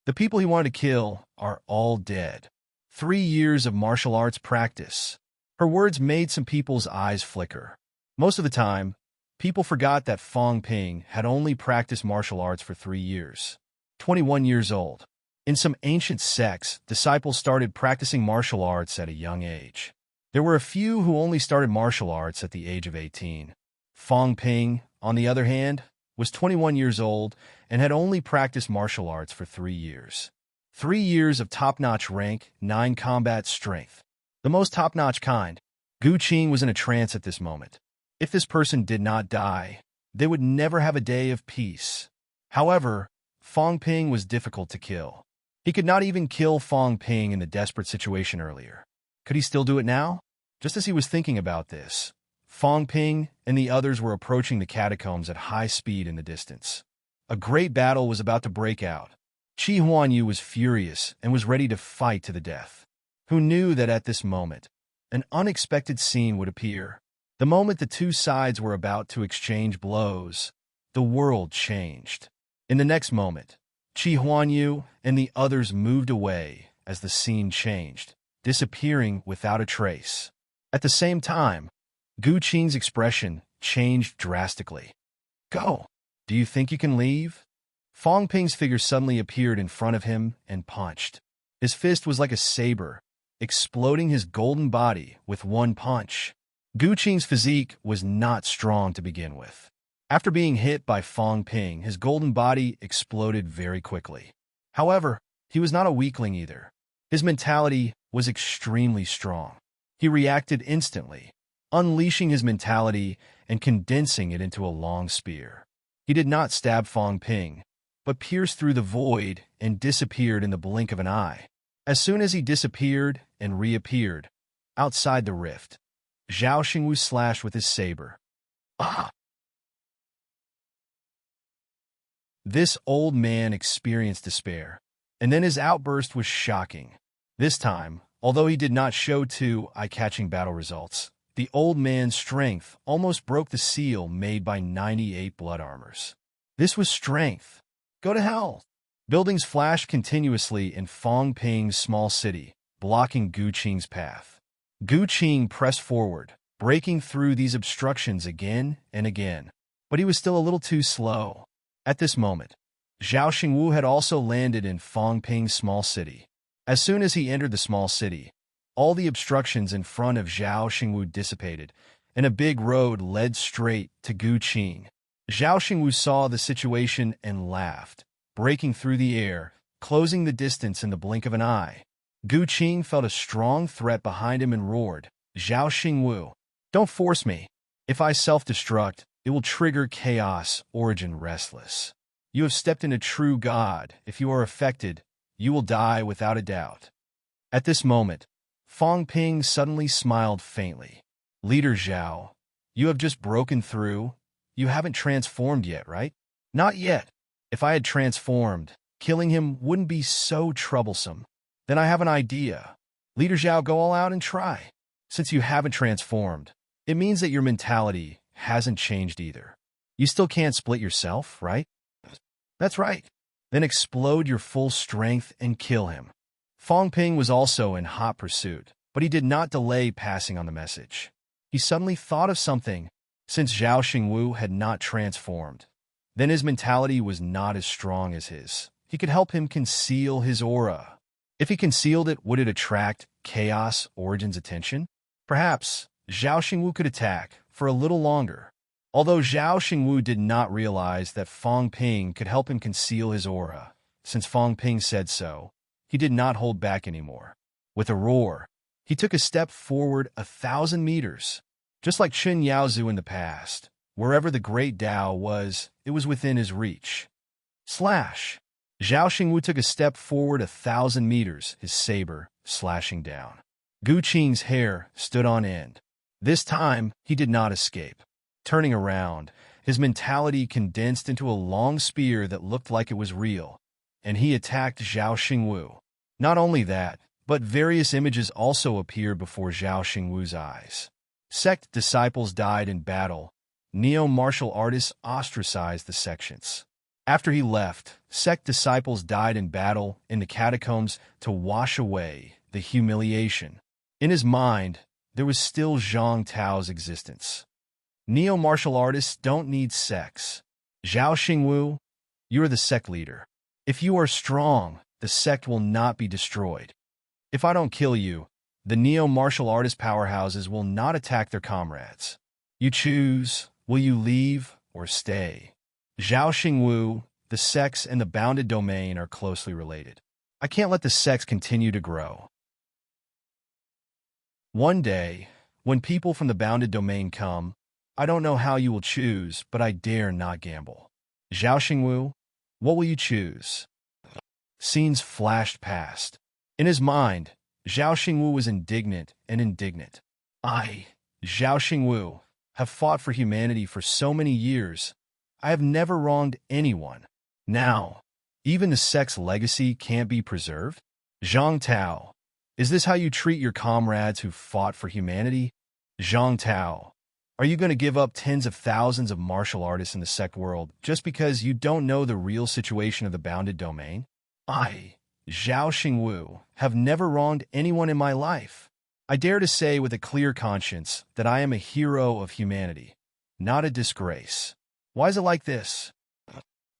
The people he wanted to kill are all dead. 3 years of martial arts practice. Her words made some people's eyes flicker. Most of the time, people forgot that Fang Ping had only practiced martial arts for 3 years. 21 years old. In some ancient sects, disciples started practicing martial arts at a young age. There were a few who only started martial arts at the age of 18. Fang Ping, on the other hand, was 21 years old and had only practiced martial arts for 3 years. 3 years of top-notch rank, 9 combat strength. The most top-notch kind. Gu Qing was in a trance at this moment. If this person did not die, they would never have a day of peace. However, Fang Ping was difficult to kill. He could not even kill Fang Ping in the desperate situation earlier. Could he still do it now? Just as he was thinking about this, Fang Ping and the others were approaching the catacombs at high speed in the distance. A great battle was about to break out. Qi Huanyu was furious and was ready to fight to the death. Who knew that at this moment, an unexpected scene would appear? The moment the two sides were about to exchange blows, the world changed. In the next moment, Qi Huanyu and the others moved away as the scene changed, disappearing without a trace. At the same time, Gu Qing's expression changed drastically. "Go! Do you think you can leave?" Fang Ping's figure suddenly appeared in front of him and punched. His fist was like a saber, exploding his golden body with one punch. Gu Qing's physique was not strong to begin with. After being hit by Fang Ping, his golden body exploded very quickly. However, he was not a weakling either. His mentality was extremely strong. He reacted instantly, unleashing his mentality and condensing it into a long spear. He did not stab Fang Ping, but pierced through the void and disappeared in the blink of an eye. As soon as he disappeared and reappeared, outside the rift, Zhao Xingwu slashed with his saber. Ah! This old man experienced despair, and then his outburst was shocking. This time, although he did not show two eye-catching battle results, the old man's strength almost broke the seal made by 98 blood armors. This was strength. Go to hell! Buildings flashed continuously in Fang Ping's small city, blocking Gu Qing's path. Gu Qing pressed forward, breaking through these obstructions again and again, but he was still a little too slow. At this moment, Zhao Xingwu had also landed in Fang Ping's small city. As soon as he entered the small city, all the obstructions in front of Zhao Xingwu dissipated, and a big road led straight to Gu Qing. Zhao Xingwu saw the situation and laughed, breaking through the air, closing the distance in the blink of an eye. Gu Qing felt a strong threat behind him and roared, "Zhao Xingwu, don't force me. If I self-destruct, it will trigger chaos, origin restless. You have stepped into true God. If you are affected, you will die without a doubt." At this moment, Fang Ping suddenly smiled faintly. "Leader Zhao, you have just broken through. You haven't transformed yet, right?" "Not yet. If I had transformed, killing him wouldn't be so troublesome. Then I have an idea. Leader Zhao, go all out and try. Since you haven't transformed, it means that your mentality hasn't changed either. You still can't split yourself, right?" "That's right." "Then explode your full strength and kill him." Fang Ping was also in hot pursuit, but he did not delay passing on the message. He suddenly thought of something. Since Zhao Xingwu had not transformed, then his mentality was not as strong as his. He could help him conceal his aura. If he concealed it, would it attract Chaos Origin's attention? Perhaps Zhao Xingwu could attack for a little longer. Although Zhao Xingwu did not realize that Fang Ping could help him conceal his aura, since Fang Ping said so, he did not hold back anymore. With a roar, He took a step forward 1,000 meters. Just like Chen Yaozu in the past, wherever the great Tao was, it was within his reach. Slash! Zhao Xingwu took a step forward 1,000 meters, his saber slashing down. Gu Qing's hair stood on end. This time, he did not escape. Turning around, his mentality condensed into a long spear that looked like it was real, and he attacked Zhao Xingwu. Not only that, but various images also appeared before Zhao Xingwu's eyes. Sect disciples died in battle. Neo-martial artists ostracized the sections. After he left, sect disciples died in battle in the catacombs to wash away the humiliation. In his mind, there was still Zhang Tao's existence. Neo-martial artists don't need sects. Zhao Xingwu, you are the sect leader. If you are strong, the sect will not be destroyed. If I don't kill you, the neo-martial artist powerhouses will not attack their comrades. You choose, will you leave or stay? Zhao Xingwu, the sects and the bounded domain are closely related. I can't let the sects continue to grow. One day, when people from the bounded domain come, I don't know how you will choose, but I dare not gamble. Zhao Xingwu, what will you choose? Scenes flashed past. In his mind, Zhao Xingwu was indignant. I, Zhao Xingwu, have fought for humanity for so many years. I have never wronged anyone. Now, even the sect's legacy can't be preserved? Zhang Tao, is this how you treat your comrades who fought for humanity? Zhang Tao, are you going to give up tens of thousands of martial artists in the sect world just because you don't know the real situation of the bounded domain? I, Zhao Xingwu, have never wronged anyone in my life. I dare to say with a clear conscience that I am a hero of humanity, not a disgrace. Why is it like this?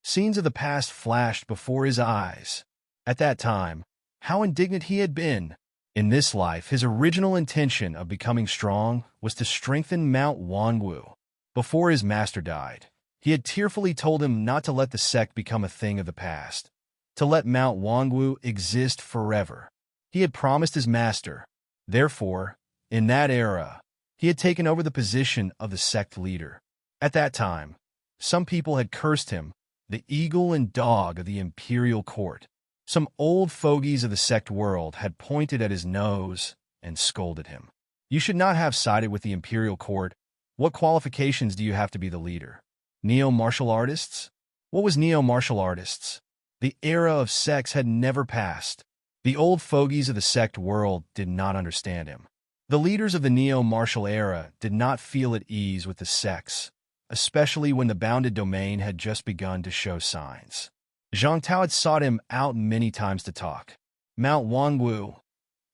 Scenes of the past flashed before his eyes. At that time, how indignant he had been. In this life, his original intention of becoming strong was to strengthen Mount Wanwu. Before his master died, he had tearfully told him not to let the sect become a thing of the past, to let Mount Wanwu exist forever. He had promised his master. Therefore, in that era, he had taken over the position of the sect leader. At that time, some people had cursed him, the eagle and dog of the imperial court. Some old fogies of the sect world had pointed at his nose and scolded him. You should not have sided with the imperial court. What qualifications do you have to be the leader? Neo-martial artists? What was neo-martial artists? The era of sects had never passed. The old fogies of the sect world did not understand him. The leaders of the neo-martial era did not feel at ease with the sects, especially when the bounded domain had just begun to show signs. Zhang Tao had sought him out many times to talk. Mount Wanwu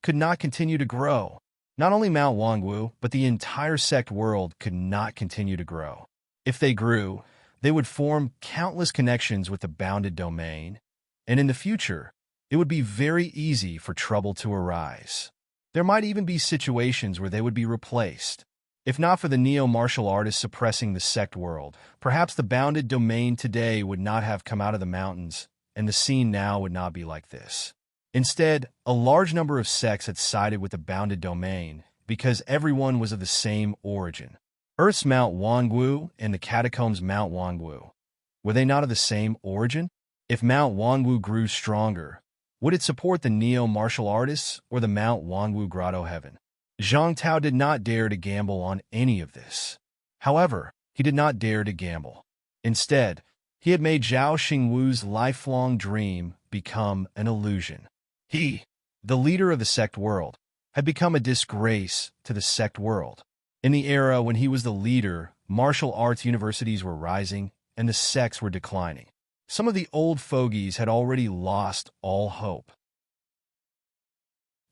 could not continue to grow. Not only Mount Wanwu, but the entire sect world could not continue to grow. If they grew, they would form countless connections with the bounded domain, and in the future, it would be very easy for trouble to arise. There might even be situations where they would be replaced. If not for the neo-martial artists suppressing the sect world, perhaps the bounded domain today would not have come out of the mountains, and the scene now would not be like this. Instead, a large number of sects had sided with the bounded domain because everyone was of the same origin. Earth's Mount Wanwu and the catacombs Mount Wanwu, were they not of the same origin? If Mount Wanwu grew stronger, would it support the neo-martial artists or the Mount Wanwu Grotto Heaven? Zhang Tao did not dare to gamble on any of this. However, he did not dare to gamble. Instead, he had made Zhao Xingwu's lifelong dream become an illusion. He, the leader of the sect world, had become a disgrace to the sect world. In the era when he was the leader, martial arts universities were rising and the sects were declining. Some of the old fogies had already lost all hope.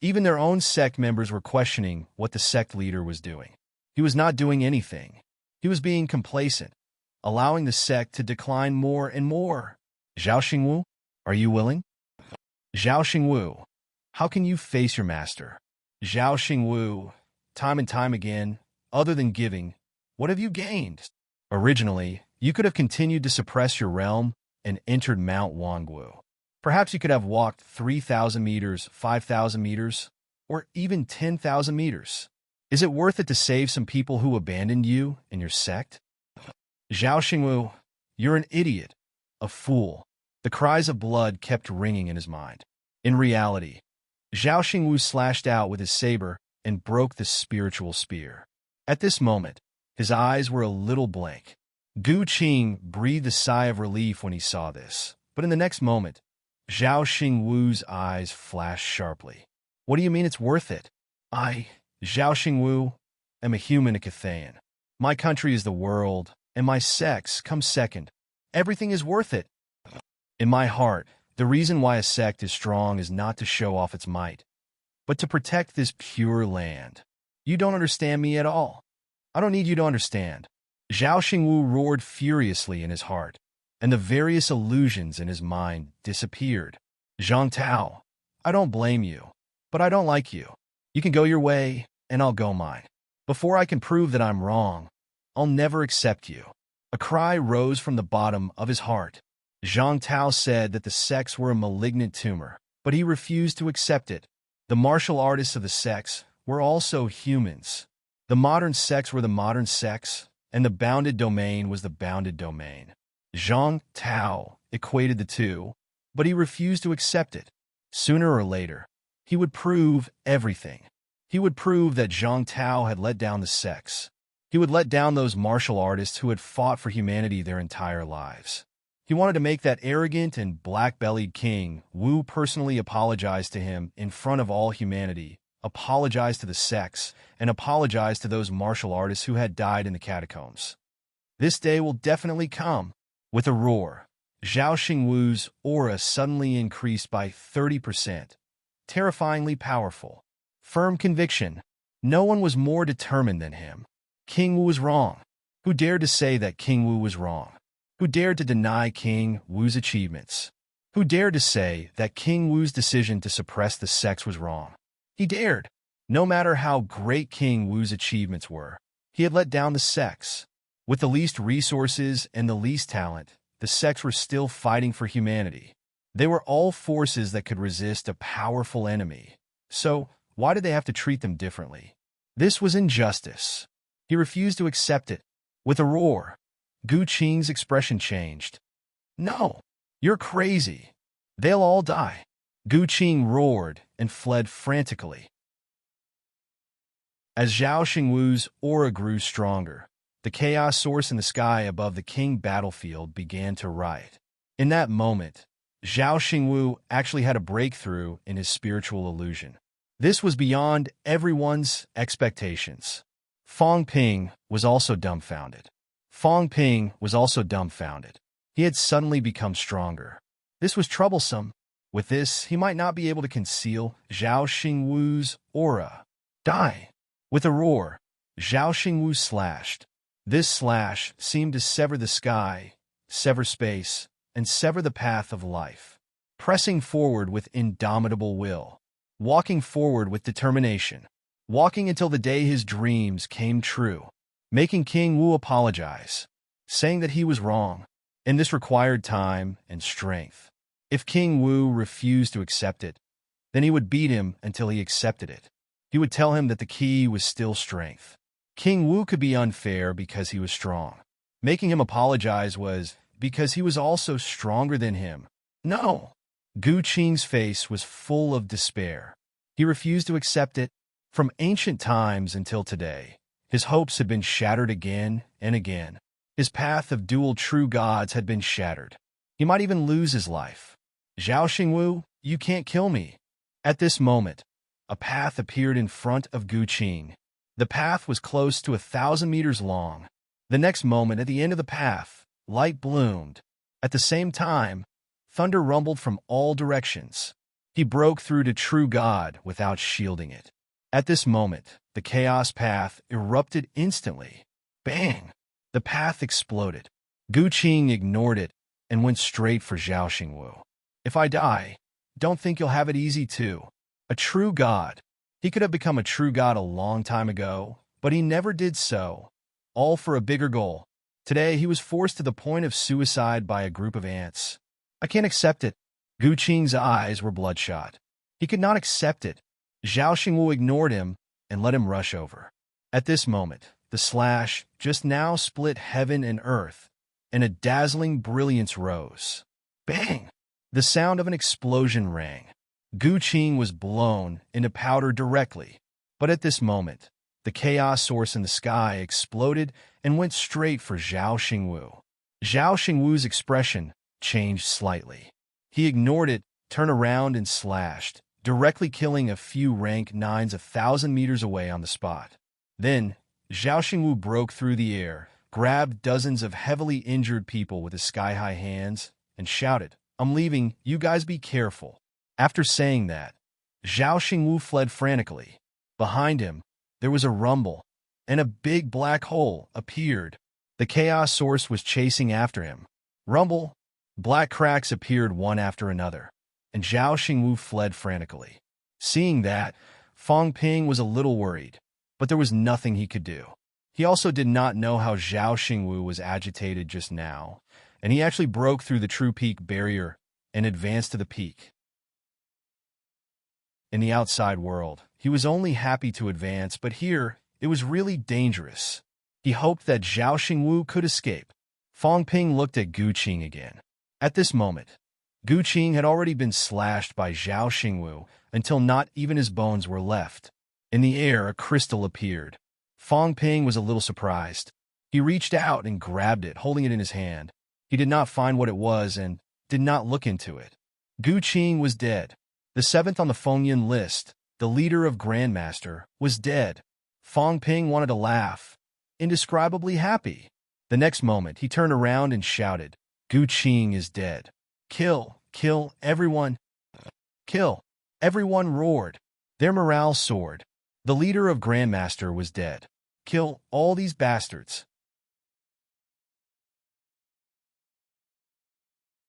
Even their own sect members were questioning what the sect leader was doing. He was not doing anything. He was being complacent, allowing the sect to decline more and more. Zhao Xingwu, are you willing? Zhao Xingwu, how can you face your master? Zhao Xingwu, time and time again, other than giving, what have you gained? Originally, you could have continued to suppress your realm and entered Mount Wanwu. Perhaps you could have walked 3,000 meters, 5,000 meters, or even 10,000 meters? Is it worth it to save some people who abandoned you and your sect? Zhao Xingwu, you're an idiot, a fool. The cries of blood kept ringing in his mind. In reality, Zhao Xingwu slashed out with his saber and broke the spiritual spear. At this moment, his eyes were a little blank. Gu Qing breathed a sigh of relief when he saw this, but in the next moment, Zhao Xingwu's eyes flashed sharply. What do you mean it's worth it? I, Zhao Xingwu, am a human Cathayan. My country is the world, and my sex comes second. Everything is worth it. In my heart, the reason why a sect is strong is not to show off its might, but to protect this pure land. You don't understand me at all. I don't need you to understand. Zhao Xingwu roared furiously in his heart, and the various illusions in his mind disappeared. Zhang Tao, I don't blame you, but I don't like you. You can go your way, and I'll go mine. Before I can prove that I'm wrong, I'll never accept you. A cry rose from the bottom of his heart. Zhang Tao said that the sects were a malignant tumor, but he refused to accept it. The martial artists of the sects were also humans. The modern sects were the modern sects, and the bounded domain was the bounded domain. Zhang Tao equated the two, but he refused to accept it. Sooner or later, he would prove everything. He would prove that Zhang Tao had let down the sects. He would let down those martial artists who had fought for humanity their entire lives. He wanted to make that arrogant and black-bellied king Wu personally apologize to him in front of all humanity, apologize to the sects, and apologize to those martial artists who had died in the catacombs. This day will definitely come. With a roar, Zhao Xingwu's aura suddenly increased by 30%, terrifyingly powerful. Firm conviction. No one was more determined than him. King Wu was wrong. Who dared to say that King Wu was wrong? Who dared to deny King Wu's achievements? Who dared to say that King Wu's decision to suppress the sects was wrong? He dared. No matter how great King Wu's achievements were, he had let down the sects. With the least resources and the least talent, the sects were still fighting for humanity. They were all forces that could resist a powerful enemy. So, why did they have to treat them differently? This was injustice. He refused to accept it. With a roar, Gu Qing's expression changed. No, you're crazy. They'll all die. Gu Qing roared and fled frantically. As Zhao Xingwu's aura grew stronger, the chaos source in the sky above the king battlefield began to riot. In that moment, Zhao Xingwu actually had a breakthrough in his spiritual illusion. This was beyond everyone's expectations. Fong Ping was also dumbfounded. He had suddenly become stronger. This was troublesome. With this, he might not be able to conceal Zhao Xingwu's aura. Die! With a roar, Zhao Xingwu slashed. This slash seemed to sever the sky, sever space, and sever the path of life. Pressing forward with indomitable will. Walking forward with determination. Walking until the day his dreams came true. Making King Wu apologize. Saying that he was wrong. And this required time and strength. If King Wu refused to accept it, then he would beat him until he accepted it. He would tell him that the key was still strength. King Wu could be unfair because he was strong. Making him apologize was because he was also stronger than him. No! Gu Qing's face was full of despair. He refused to accept it. From ancient times until today, his hopes had been shattered again and again. His path of dual true gods had been shattered. He might even lose his life. Zhao Xingwu, you can't kill me. At this moment, a path appeared in front of Gu Qing. The path was close to 1,000 meters long. The next moment, at the end of the path, light bloomed. At the same time, thunder rumbled from all directions. He broke through to true God without shielding it. At this moment, the chaos path erupted instantly. Bang! The path exploded. Gu Qing ignored it and went straight for Zhao Xingwu. If I die, don't think you'll have it easy too. A true god. He could have become a true god a long time ago, but he never did so. All for a bigger goal. Today, he was forced to the point of suicide by a group of ants. I can't accept it. Gu Qing's eyes were bloodshot. He could not accept it. Zhao Xingwu ignored him and let him rush over. At this moment, the slash just now split heaven and earth, and a dazzling brilliance rose. Bang! The sound of an explosion rang. Gu Qing was blown into powder directly, but at this moment, the chaos source in the sky exploded and went straight for Zhao Xingwu. Zhao Xingwu's expression changed slightly. He ignored it, turned around and slashed, directly killing a few rank 9s 1,000 meters away on the spot. Then, Zhao Xingwu broke through the air, grabbed dozens of heavily injured people with his sky-high hands, and shouted, "I'm leaving, you guys be careful." After saying that, Zhao Xingwu fled frantically. Behind him, there was a rumble, and a big black hole appeared. The chaos source was chasing after him. Rumble, black cracks appeared one after another, and Zhao Xingwu fled frantically. Seeing that, Fang Ping was a little worried, but there was nothing he could do. He also did not know how Zhao Xingwu was agitated just now, and he actually broke through the true peak barrier and advanced to the peak. In the outside world, he was only happy to advance, but here, it was really dangerous. He hoped that Zhao Xingwu could escape. Fang Ping looked at Gu Qing again. At this moment, Gu Qing had already been slashed by Zhao Xingwu until not even his bones were left. In the air, a crystal appeared. Fang Ping was a little surprised. He reached out and grabbed it, holding it in his hand. He did not find what it was and did not look into it. Gu Qing was dead. The 7th on the Fengyan list, the leader of Grandmaster, was dead. Fang Ping wanted to laugh, indescribably happy. The next moment, he turned around and shouted, "Gu Qing is dead. Kill, kill, everyone. Kill." Everyone roared. Their morale soared. The leader of Grandmaster was dead. Kill all these bastards.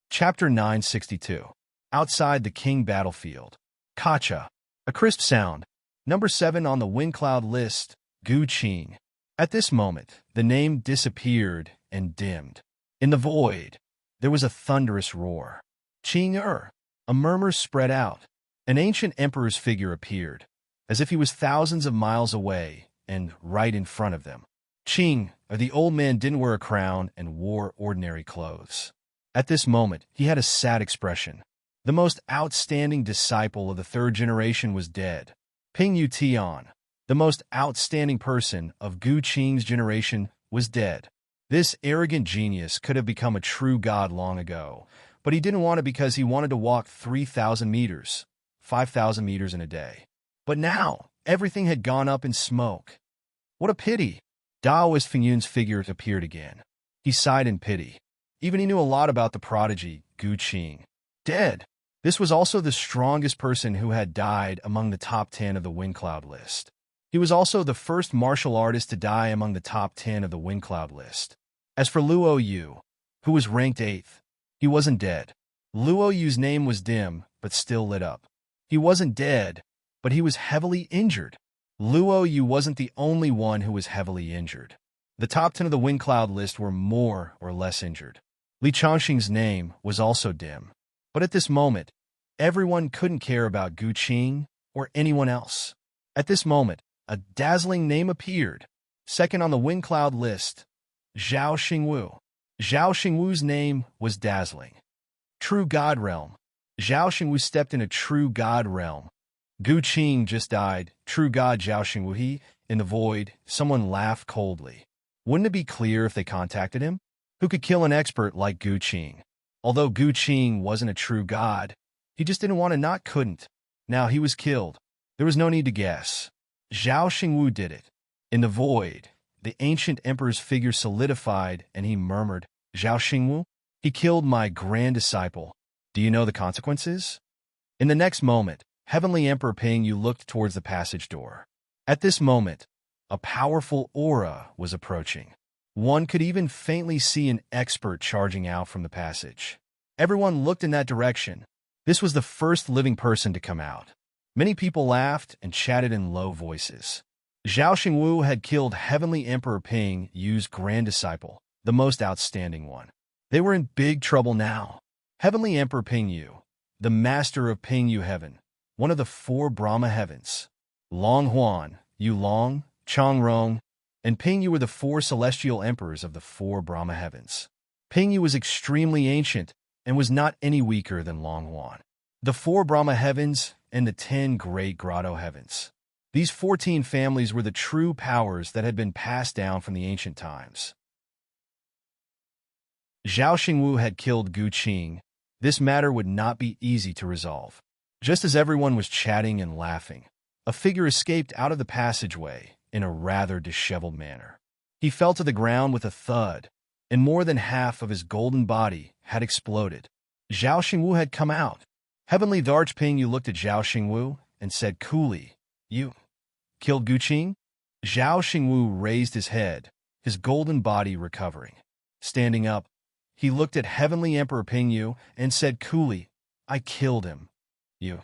Chapter 962. Outside the King battlefield. Kacha. A crisp sound. Number 7 on the wind cloud list, Gu Qing. At this moment, the name disappeared and dimmed. In the void, there was a thunderous roar. Qing-er. A murmur spread out. An ancient emperor's figure appeared, as if he was thousands of miles away and right in front of them. Qing, the old man, didn't wear a crown and wore ordinary clothes. At this moment, he had a sad expression. The most outstanding disciple of the 3rd generation was dead. Ping Yu Tian, the most outstanding person of Gu Qing's generation, was dead. This arrogant genius could have become a true god long ago, but he didn't want it because he wanted to walk 3,000 meters, 5,000 meters in a day. But now, everything had gone up in smoke. What a pity! Daoist Fengyun's figure appeared again. He sighed in pity. Even he knew a lot about the prodigy, Gu Qing. Dead. This was also the strongest person who had died among the top 10 of the wind cloud list. He was also the first martial artist to die among the top 10 of the wind cloud list. As for Luo Yu, who was ranked 8th, he wasn't dead. Luo Yu's name was dim, but still lit up. He wasn't dead, but he was heavily injured. Luo Yu wasn't the only one who was heavily injured. The top 10 of the wind cloud list were more or less injured. Li Changxing's name was also dim. But at this moment, everyone couldn't care about Gu Qing or anyone else. At this moment, a dazzling name appeared. 2nd on the wind cloud list, Zhao Xingwu. Zhao Xingwu's name was dazzling. True God Realm. Zhao Xingwu stepped in a true God realm. Gu Qing just died. True God Zhao Xingwu. He, in the void, someone laughed coldly. Wouldn't it be clear if they contacted him? Who could kill an expert like Gu Qing? Although Gu Qing wasn't a true god, he just didn't want to not couldn't. Now he was killed. There was no need to guess. Zhao Xingwu did it. In the void, the ancient emperor's figure solidified and he murmured, "Zhao Xingwu? He killed my grand disciple. Do you know the consequences?" In the next moment, Heavenly Emperor Ping Yu looked towards the passage door. At this moment, a powerful aura was approaching. One could even faintly see an expert charging out from the passage. Everyone looked in that direction. This was the first living person to come out. Many people laughed and chatted in low voices. Zhao Xingwu had killed Heavenly Emperor Ping Yu's grand disciple, the most outstanding one. They were in big trouble now. Heavenly Emperor Ping Yu, the master of Ping Yu Heaven, one of the four Brahma heavens. Long Huan, Yu Long, Chang Rong, and Ping Yu were the four celestial emperors of the four Brahma heavens. Ping Yu was extremely ancient and was not any weaker than Long Huan. The four Brahma heavens and the 10 great grotto heavens. These 14 families were the true powers that had been passed down from the ancient times. Zhao Xingwu had killed Gu Qing. This matter would not be easy to resolve. Just as everyone was chatting and laughing, a figure escaped out of the passageway in a rather disheveled manner. He fell to the ground with a thud, and more than half of his golden body had exploded. Zhao Xingwu had come out. Heavenly Darch Ping Yu looked at Zhao Xingwu and said coolly, "You killed Gu Qing?" Zhao Xingwu raised his head, his golden body recovering. Standing up, he looked at Heavenly Emperor Ping Yu and said coolly, "I killed him." "You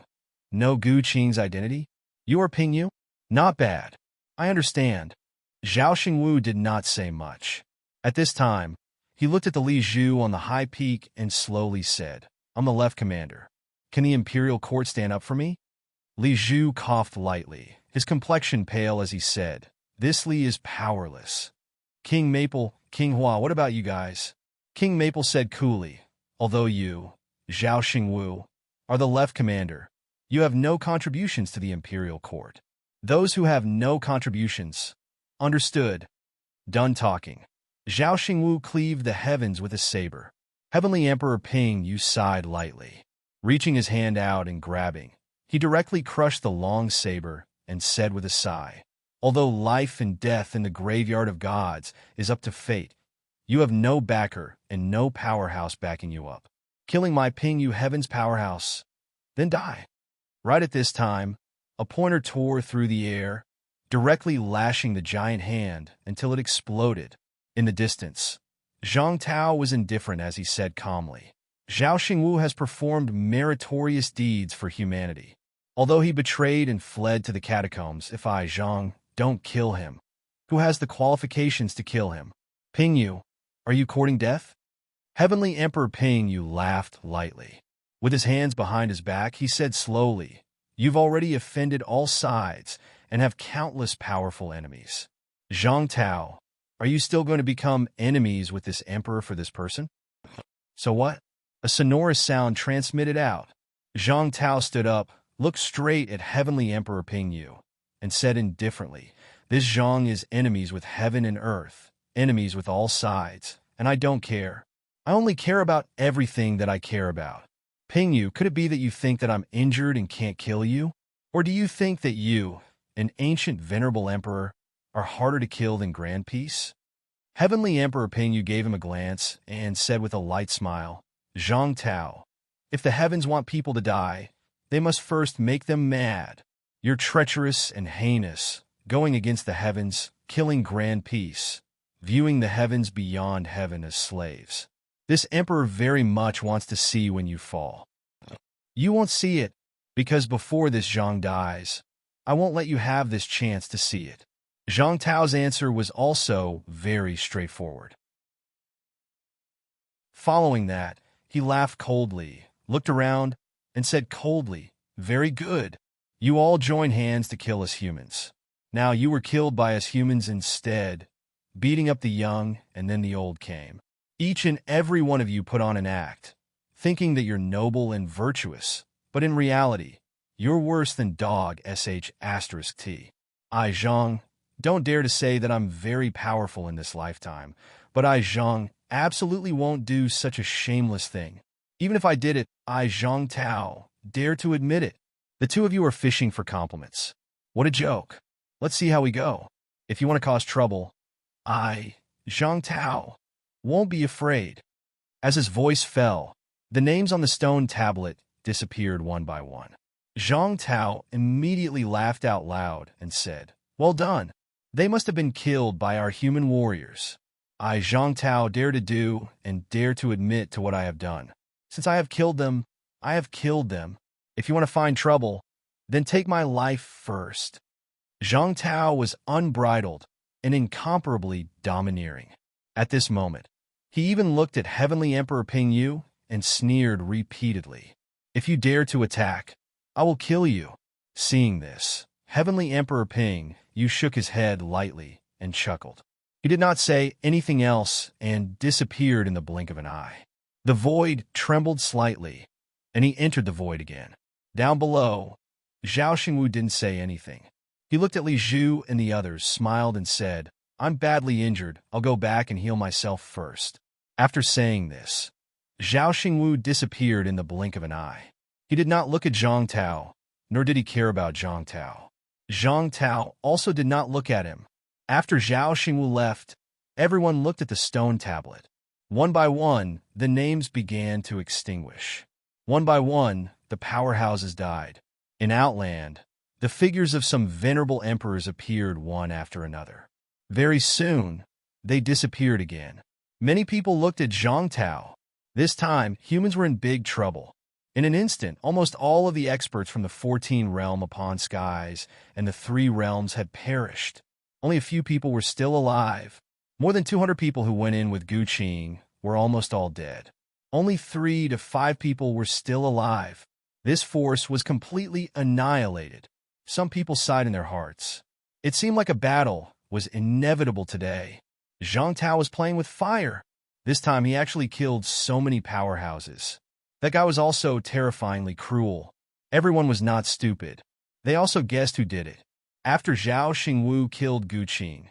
know Gu Qing's identity? You are Ping Yu? Not bad. I understand." Zhao Xingwu did not say much. At this time, he looked at the Li Zhu on the high peak and slowly said, "I'm the left commander. Can the Imperial Court stand up for me?" Li Zhu coughed lightly, his complexion pale as he said, "This Li is powerless." "King Maple, King Hua, what about you guys?" King Maple said coolly, "Although you, Zhao Xingwu, are the left commander, you have no contributions to the Imperial Court. Those who have no contributions." "Understood." Done talking. Zhao Xingwu cleaved the heavens with his saber. Heavenly Emperor Ping Yu sighed lightly. Reaching his hand out and grabbing, he directly crushed the long saber and said with a sigh, "Although life and death in the graveyard of gods is up to fate, you have no backer and no powerhouse backing you up. Killing my Ping Yu Heaven's powerhouse, then die." Right at this time, a pointer tore through the air, directly lashing the giant hand until it exploded. In the distance, Zhang Tao was indifferent as he said calmly, "Zhao Xingwu has performed meritorious deeds for humanity. Although he betrayed and fled to the catacombs, if I, Zhang, don't kill him, who has the qualifications to kill him? Ping Yu, are you courting death?" Heavenly Emperor Ping Yu laughed lightly. With his hands behind his back, he said slowly, "You've already offended all sides and have countless powerful enemies. Zhang Tao, are you still going to become enemies with this emperor for this person?" "So what?" A sonorous sound transmitted out. Zhang Tao stood up, looked straight at Heavenly Emperor Ping Yu, and said indifferently, "This Zhang is enemies with heaven and earth, enemies with all sides, and I don't care. I only care about everything that I care about. Ping Yu, could it be that you think that I'm injured and can't kill you? Or do you think that you, an ancient venerable emperor, are harder to kill than Grand Peace?" Heavenly Emperor Ping Yu gave him a glance and said with a light smile, "Zhang Tao, if the heavens want people to die, they must first make them mad. You're treacherous and heinous, going against the heavens, killing Grand Peace, viewing the heavens beyond heaven as slaves. This emperor very much wants to see when you fall. You won't see it, because before this Zhang dies, I won't let you have this chance to see it." Zhang Tao's answer was also very straightforward. Following that, he laughed coldly, looked around, and said coldly, "Very good. You all join hands to kill us humans. Now you were killed by us humans instead, beating up the young, and then the old came. Each and every one of you put on an act, thinking that you're noble and virtuous, but in reality, you're worse than dog sh*t. I, Zhang, don't dare to say that I'm very powerful in this lifetime, but I, Zhang, absolutely won't do such a shameless thing. Even if I did it, I, Zhang Tao, dare to admit it. The two of you are fishing for compliments. What a joke. Let's see how we go. If you want to cause trouble, I, Zhang Tao, won't be afraid." As his voice fell, the names on the stone tablet disappeared one by one. Zhang Tao immediately laughed out loud and said, "Well done. They must have been killed by our human warriors. I, Zhang Tao, dare to do and dare to admit to what I have done. Since I have killed them, I have killed them. If you want to find trouble, then take my life first." Zhang Tao was unbridled and incomparably domineering. At this moment, he even looked at Heavenly Emperor Ping Yu and sneered repeatedly. "If you dare to attack, I will kill you." Seeing this, Heavenly Emperor Ping Yu shook his head lightly and chuckled. He did not say anything else and disappeared in the blink of an eye. The void trembled slightly, and he entered the void again. Down below, Zhao Xingwu didn't say anything. He looked at Li Zhu and the others, smiled, and said, "I'm badly injured. I'll go back and heal myself first." After saying this, Zhao Xingwu disappeared in the blink of an eye. He did not look at Zhang Tao, nor did he care about Zhang Tao. Zhang Tao also did not look at him. After Zhao Xingwu left, everyone looked at the stone tablet. One by one, the names began to extinguish. One by one, the powerhouses died. In Outland, the figures of some venerable emperors appeared one after another. Very soon, they disappeared again. Many people looked at Zhang Tao. This time, humans were in big trouble. In an instant, almost all of the experts from the 14 realm upon skies and the 3 realms had perished. Only a few people were still alive. More than 200 people who went in with Gu Qing were almost all dead. Only 3 to 5 people were still alive. This force was completely annihilated. Some people sighed in their hearts. It seemed like a battle was inevitable today. Zhang Tao was playing with fire. This time he actually killed so many powerhouses. That guy was also terrifyingly cruel. Everyone was not stupid. They also guessed who did it. After Zhao Xingwu killed Gu Qing,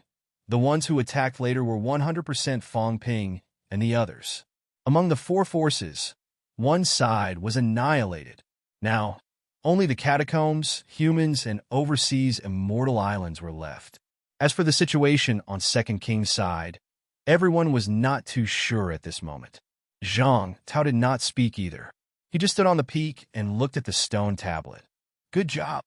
the ones who attacked later were 100% Fang Ping and the others. Among the 4 forces, one side was annihilated. Now, only the catacombs, humans, and overseas immortal islands were left. As for the situation on Second King's side, everyone was not too sure at this moment. Zhang Tao did not speak either. He just stood on the peak and looked at the stone tablet. Good job.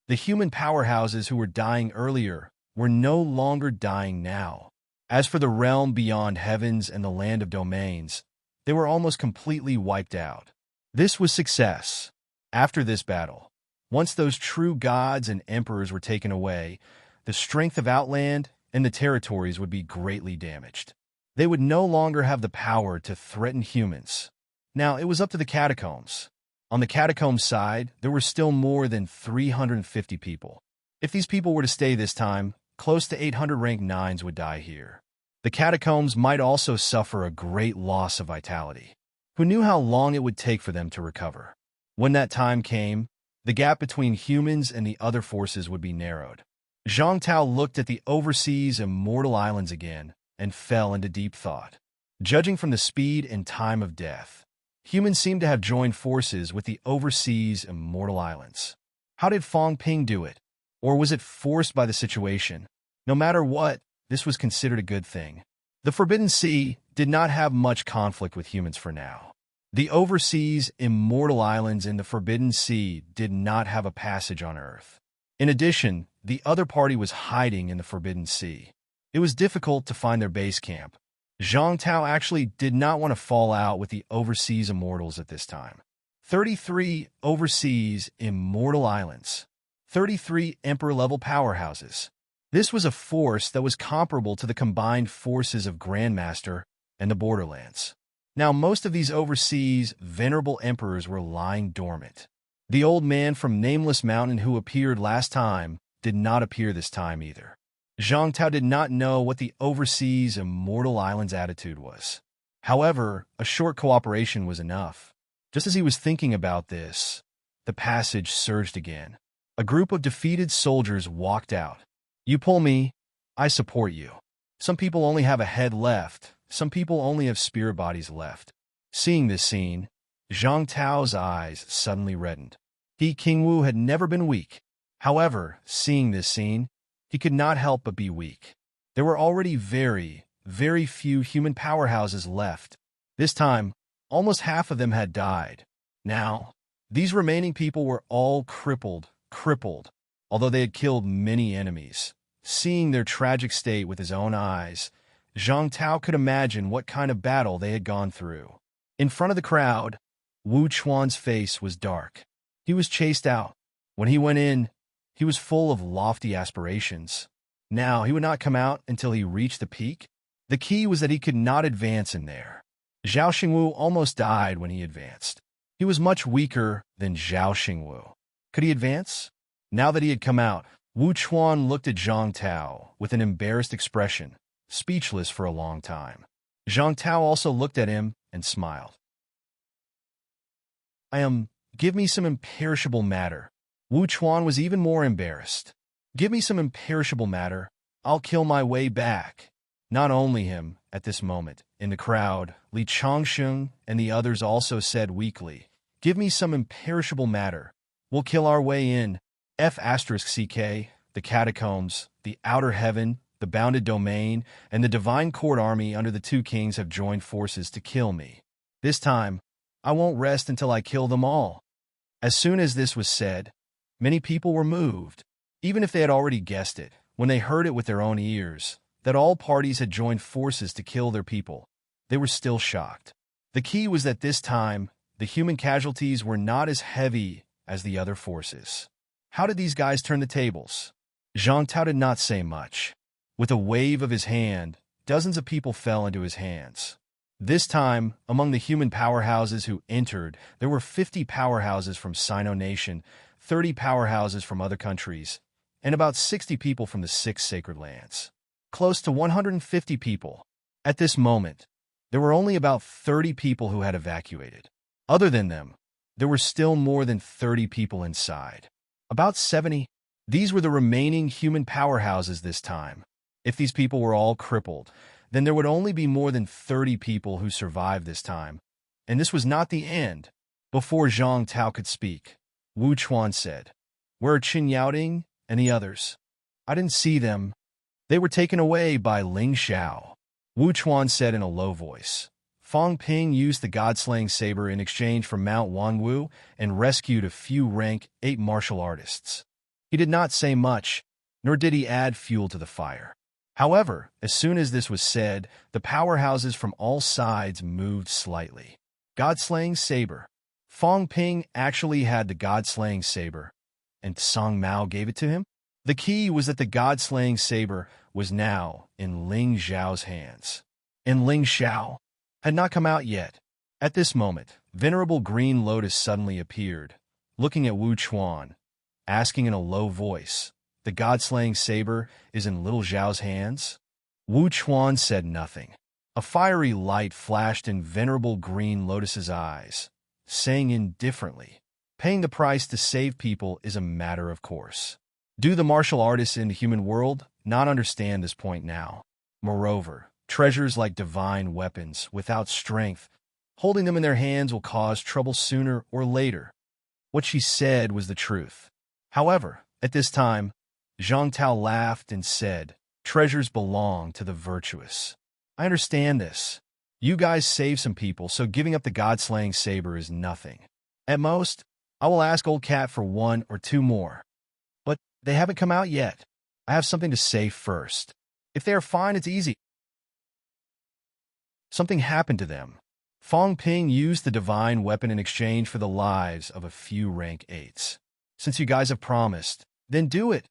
The human powerhouses who were dying earlier were no longer dying now. As for the realm beyond heavens and the land of domains, they were almost completely wiped out. This was success. After this battle, once those true gods and emperors were taken away, the strength of Outland and the territories would be greatly damaged. They would no longer have the power to threaten humans. Now, it was up to the catacombs. On the catacombs side, there were still more than 350 people. If these people were to stay this time, close to 800 rank 9s would die here. The catacombs might also suffer a great loss of vitality. Who knew how long it would take for them to recover? When that time came, the gap between humans and the other forces would be narrowed. Zhang Tao looked at the overseas immortal islands again and fell into deep thought. Judging from the speed and time of death, humans seemed to have joined forces with the overseas immortal islands. How did Fang Ping do it? Or was it forced by the situation? No matter what, this was considered a good thing. The Forbidden Sea did not have much conflict with humans for now. The overseas immortal islands in the Forbidden Sea did not have a passage on Earth. In addition, the other party was hiding in the Forbidden Sea. It was difficult to find their base camp. Zhang Tao actually did not want to fall out with the overseas immortals at this time. 33 overseas immortal islands. 33 emperor-level powerhouses. This was a force that was comparable to the combined forces of Grandmaster and the Borderlands. Now, most of these overseas venerable emperors were lying dormant. The old man from Nameless Mountain who appeared last time did not appear this time either. Zhang Tao did not know what the overseas immortal island's attitude was. However, a short cooperation was enough. Just as he was thinking about this, the passage surged again. A group of defeated soldiers walked out. You pull me, I support you. Some people only have a head left. Some people only have spirit bodies left. Seeing this scene, Zhang Tao's eyes suddenly reddened. He, King Wu, had never been weak. However, seeing this scene, he could not help but be weak. There were already very, very few human powerhouses left. This time, almost half of them had died. Now, these remaining people were all crippled, although they had killed many enemies. Seeing their tragic state with his own eyes, Zhang Tao could imagine what kind of battle they had gone through. In front of the crowd, Wu Chuan's face was dark. He was chased out. When he went in, he was full of lofty aspirations. Now, he would not come out until he reached the peak. The key was that he could not advance in there. Zhao Xingwu almost died when he advanced. He was much weaker than Zhao Xingwu. Could he advance? Now that he had come out, Wu Chuan looked at Zhang Tao with an embarrassed expression, speechless for a long time. Zhang Tao also looked at him and smiled. Give me some imperishable matter. Wu Chuan was even more embarrassed. Give me some imperishable matter. I'll kill my way back. Not only him, at this moment, in the crowd, Li Changsheng and the others also said weakly, give me some imperishable matter. We'll kill our way in. F***ck, the catacombs, the outer heaven, the bounded domain, and the divine court army under the two kings have joined forces to kill me. This time, I won't rest until I kill them all. As soon as this was said, many people were moved, even if they had already guessed it, when they heard it with their own ears, that all parties had joined forces to kill their people. They were still shocked. The key was that this time, the human casualties were not as heavy as the other forces. How did these guys turn the tables? Zhang Tao did not say much. With a wave of his hand, dozens of people fell into his hands. This time, among the human powerhouses who entered, there were 50 powerhouses from Sino Nation, 30 powerhouses from other countries, and about 60 people from the 6 sacred lands. Close to 150 people. At this moment, there were only about 30 people who had evacuated. Other than them, there were still more than 30 people inside. About 70. These were the remaining human powerhouses this time. If these people were all crippled, then there would only be more than 30 people who survived this time. And this was not the end. Before Zhang Tao could speak, Wu Chuan said, "Where are Qin Yaoding and the others? I didn't see them. They were taken away by Ling Xiao." Wu Chuan said in a low voice. Fang Ping used the God-slaying saber in exchange for Mount Wangwu and rescued a few rank 8 martial artists. He did not say much, nor did he add fuel to the fire. However, as soon as this was said, the powerhouses from all sides moved slightly. God-slaying saber. Fang Ping actually had the God-slaying saber, and Song Mao gave it to him? The key was that the God-slaying saber was now in Ling Xiao's hands. And Ling Xiao had not come out yet. At this moment, Venerable Green Lotus suddenly appeared, looking at Wu Chuan, asking in a low voice, "The God-slaying saber is in little Zhao's hands?" Wu Chuan said nothing. A fiery light flashed in Venerable Green Lotus's eyes, saying indifferently, "Paying the price to save people is a matter of course. Do the martial artists in the human world not understand this point now? Moreover, treasures like divine weapons without strength, holding them in their hands will cause trouble sooner or later." What she said was the truth. However, at this time, Zhang Tao laughed and said, "Treasures belong to the virtuous. I understand this. You guys saved some people, so giving up the God-slaying saber is nothing. At most, I will ask Old Cat for 1 or 2 more. But they haven't come out yet. I have something to say first. If they are fine, it's easy." Something happened to them. Fang Ping used the divine weapon in exchange for the lives of a few rank 8s. Since you guys have promised, then do it.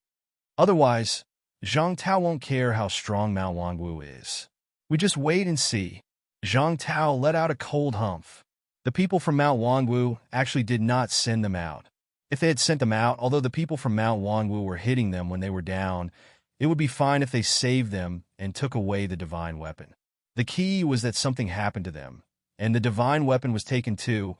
Otherwise, Zhang Tao won't care how strong Mount Wangwu is. We just wait and see. Zhang Tao let out a cold humph. The people from Mount Wangwu actually did not send them out. If they had sent them out, although the people from Mount Wangwu were hitting them when they were down, it would be fine if they saved them and took away the divine weapon. The key was that something happened to them, and the divine weapon was taken too.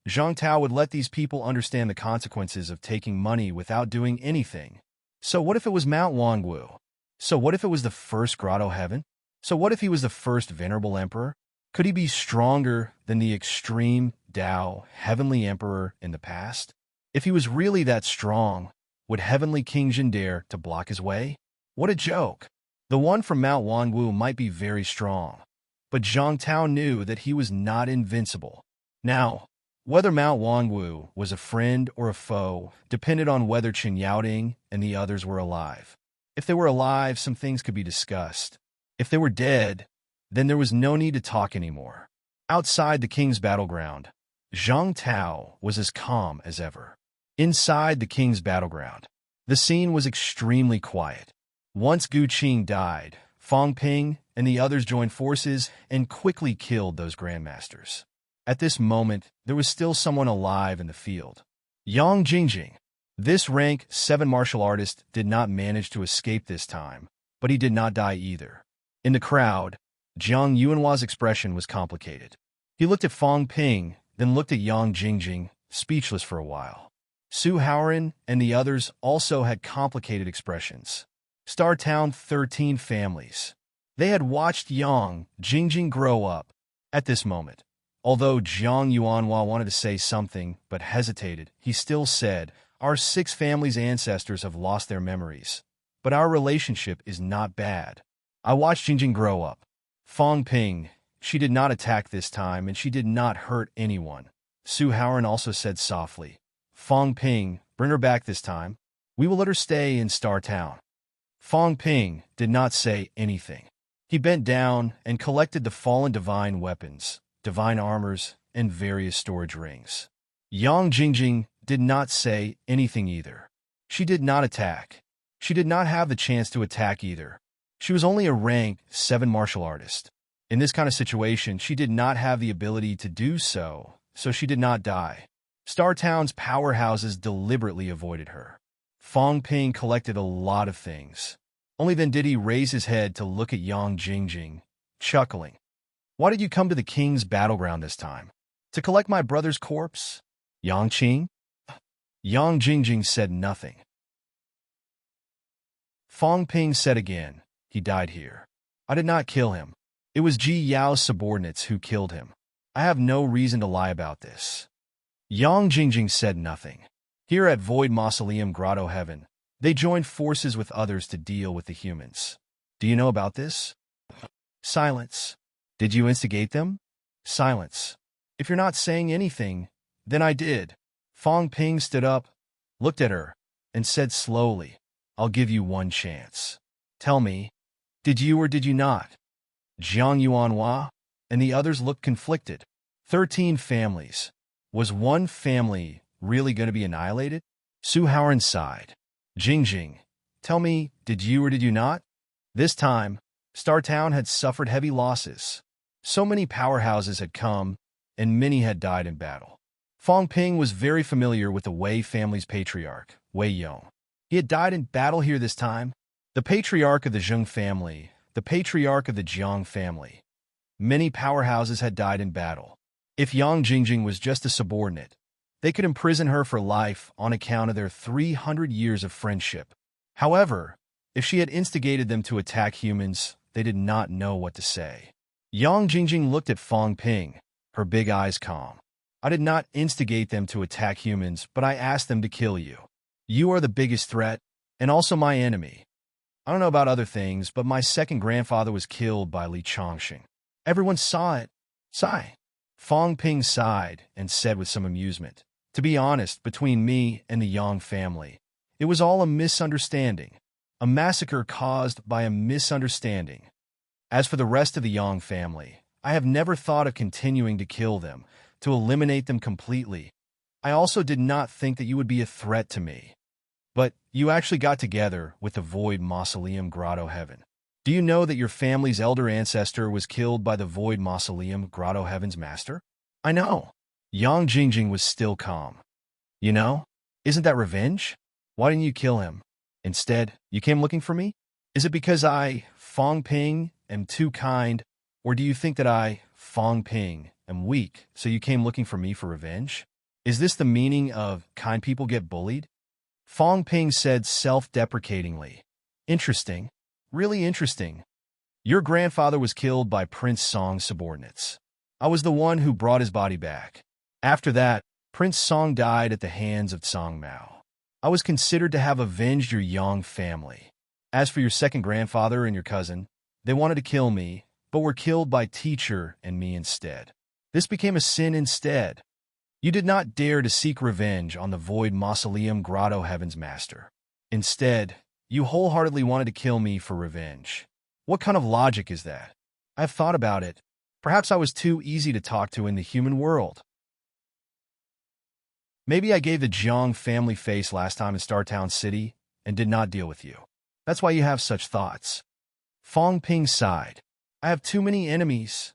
Zhang Tao would let these people understand the consequences of taking money without doing anything. So what if it was Mount Wangwu? So what if it was the first Grotto Heaven? So what if he was the first Venerable Emperor? Could he be stronger than the extreme Tao Heavenly Emperor in the past? If he was really that strong, would Heavenly King Jin dare to block his way? What a joke! The one from Mount Wangwu might be very strong, but Zhang Tao knew that he was not invincible. Now, whether Mount Wangwu was a friend or a foe depended on whether Qin Yaoding and the others were alive. If they were alive, some things could be discussed. If they were dead, then there was no need to talk anymore. Outside the king's battleground, Zhang Tao was as calm as ever. Inside the king's battleground, the scene was extremely quiet. Once Gu Qing died, Fang Ping and the others joined forces and quickly killed those grandmasters. At this moment, there was still someone alive in the field. Yang Jingjing. This rank 7 martial artist did not manage to escape this time, but he did not die either. In the crowd, Jiang Yuanhua's expression was complicated. He looked at Fang Ping, then looked at Yang Jingjing, speechless for a while. Su Haoran and the others also had complicated expressions. Star Town 13 families. They had watched Yang Jingjing grow up. At this moment, although Jiang Yuanhua wanted to say something but hesitated, he still said, "Our 6 families' ancestors have lost their memories, but our relationship is not bad. I watched Jingjing grow up. Fang Ping, she did not attack this time and she did not hurt anyone." Su Haoran also said softly, "Fang Ping, bring her back this time. We will let her stay in Star Town." Fang Ping did not say anything. He bent down and collected the fallen divine weapons, divine armors, and various storage rings. Yang Jingjing did not say anything either. She did not attack. She did not have the chance to attack either. She was only a rank 7 martial artist. In this kind of situation, she did not have the ability to do so, so she did not die. Star Town's powerhouses deliberately avoided her. Fang Ping collected a lot of things. Only then did he raise his head to look at Yang Jingjing, chuckling. "Why did you come to the king's battleground this time? To collect my brother's corpse?" Yang Qing? Yang Jingjing said nothing. Fang Ping said again, "He died here. I did not kill him. It was Ji Yao's subordinates who killed him. I have no reason to lie about this." Yang Jingjing said nothing. Here at Void Mausoleum Grotto Heaven, they joined forces with others to deal with the humans. "Do you know about this?" Silence. "Did you instigate them?" Silence. "If you're not saying anything, then I did." Fang Ping stood up, looked at her, and said slowly, "I'll give you one chance. Tell me, did you or did you not?" Jiang Yuanhua and the others looked conflicted. 13 families. Was one family really going to be annihilated? Su Haoran sighed. "Jingjing, tell me, did you or did you not?" This time, Star Town had suffered heavy losses. So many powerhouses had come, and many had died in battle. Fang Ping was very familiar with the Wei family's patriarch, Wei Yong. He had died in battle here this time. The patriarch of the Zheng family, the patriarch of the Jiang family. Many powerhouses had died in battle. If Yang Jingjing was just a subordinate, they could imprison her for life on account of their 300 years of friendship. However, if she had instigated them to attack humans, they did not know what to say. Yang Jingjing looked at Fang Ping, her big eyes calm. "I did not instigate them to attack humans, but I asked them to kill you. You are the biggest threat, and also my enemy. I don't know about other things, but my second grandfather was killed by Li Chongqing. Everyone saw it." Sigh. Fang Ping sighed and said with some amusement, "To be honest, between me and the Yang family, it was all a misunderstanding. A massacre caused by a misunderstanding. As for the rest of the Yang family, I have never thought of continuing to kill them, to eliminate them completely. I also did not think that you would be a threat to me. But you actually got together with the Void Mausoleum Grotto Heaven. Do you know that your family's elder ancestor was killed by the Void Mausoleum Grotto Heaven's master?" "I know." Yang Jingjing was still calm. "You know? Isn't that revenge? Why didn't you kill him? Instead, you came looking for me? Is it because I, Fang Ping, am too kind, or do you think that I, Fang Ping, am weak, so you came looking for me for revenge? Is this the meaning of kind people get bullied?" Fang Ping said self-deprecatingly, "Interesting. Really interesting. Your grandfather was killed by Prince Song's subordinates. I was the one who brought his body back. After that, Prince Song died at the hands of Song Mao. I was considered to have avenged your Yang family. As for your second grandfather and your cousin, they wanted to kill me, but were killed by Teacher and me instead. This became a sin instead. You did not dare to seek revenge on the Void Mausoleum Grotto Heaven's master. Instead, you wholeheartedly wanted to kill me for revenge. What kind of logic is that? I've thought about it. Perhaps I was too easy to talk to in the human world. Maybe I gave the Jiang family face last time in Startown City and did not deal with you. That's why you have such thoughts." Fang Ping sighed. "I have too many enemies.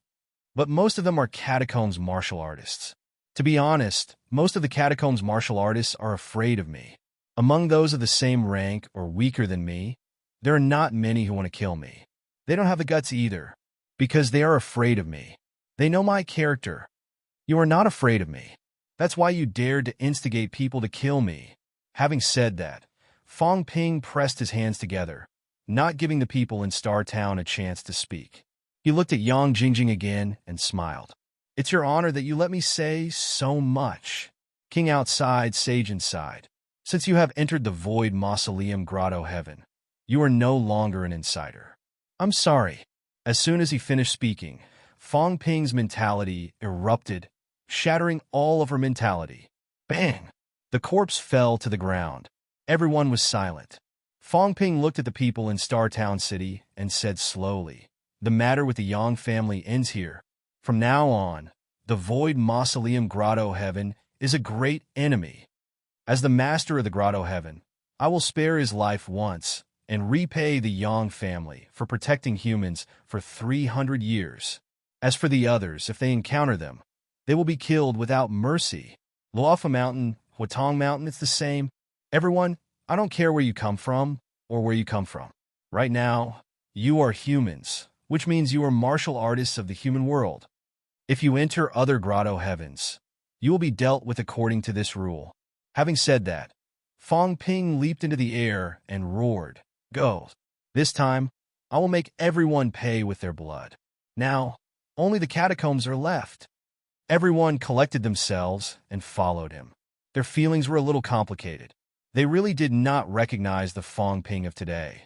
but most of them are catacombs martial artists. To be honest, most of the catacombs martial artists are afraid of me. Among those of the same rank or weaker than me, there are not many who want to kill me. They don't have the guts either, because they are afraid of me. They know my character. You are not afraid of me. That's why you dared to instigate people to kill me. Having said that, Fong Ping pressed his hands together, not giving the people in Star Town a chance to speak. He looked at Yang Jingjing again and smiled. It's your honor that you let me say so much. King outside, sage inside. Since you have entered the void mausoleum grotto heaven, you are no longer an insider. I'm sorry. As soon as he finished speaking, Fong Ping's mentality erupted, shattering all of her mentality. Bang! The corpse fell to the ground. Everyone was silent. Fong Ping looked at the people in Star Town City and said slowly, "The matter with the Yang family ends here. From now on, the Void Mausoleum Grotto Heaven is a great enemy. As the master of the Grotto Heaven, I will spare his life once and repay the Yang family for protecting humans for 300 years. As for the others, if they encounter them, they will be killed without mercy. Luofa Mountain, Huatong Mountain, it's the same. Everyone, I don't care where you come from or where you come from. Right now, you are humans, which means you are martial artists of the human world. If you enter other grotto heavens, you will be dealt with according to this rule." Having said that, Fong Ping leaped into the air and roared, "Go! This time, I will make everyone pay with their blood. Now, only the catacombs are left." Everyone collected themselves and followed him. Their feelings were a little complicated. They really did not recognize the Fong Ping of today.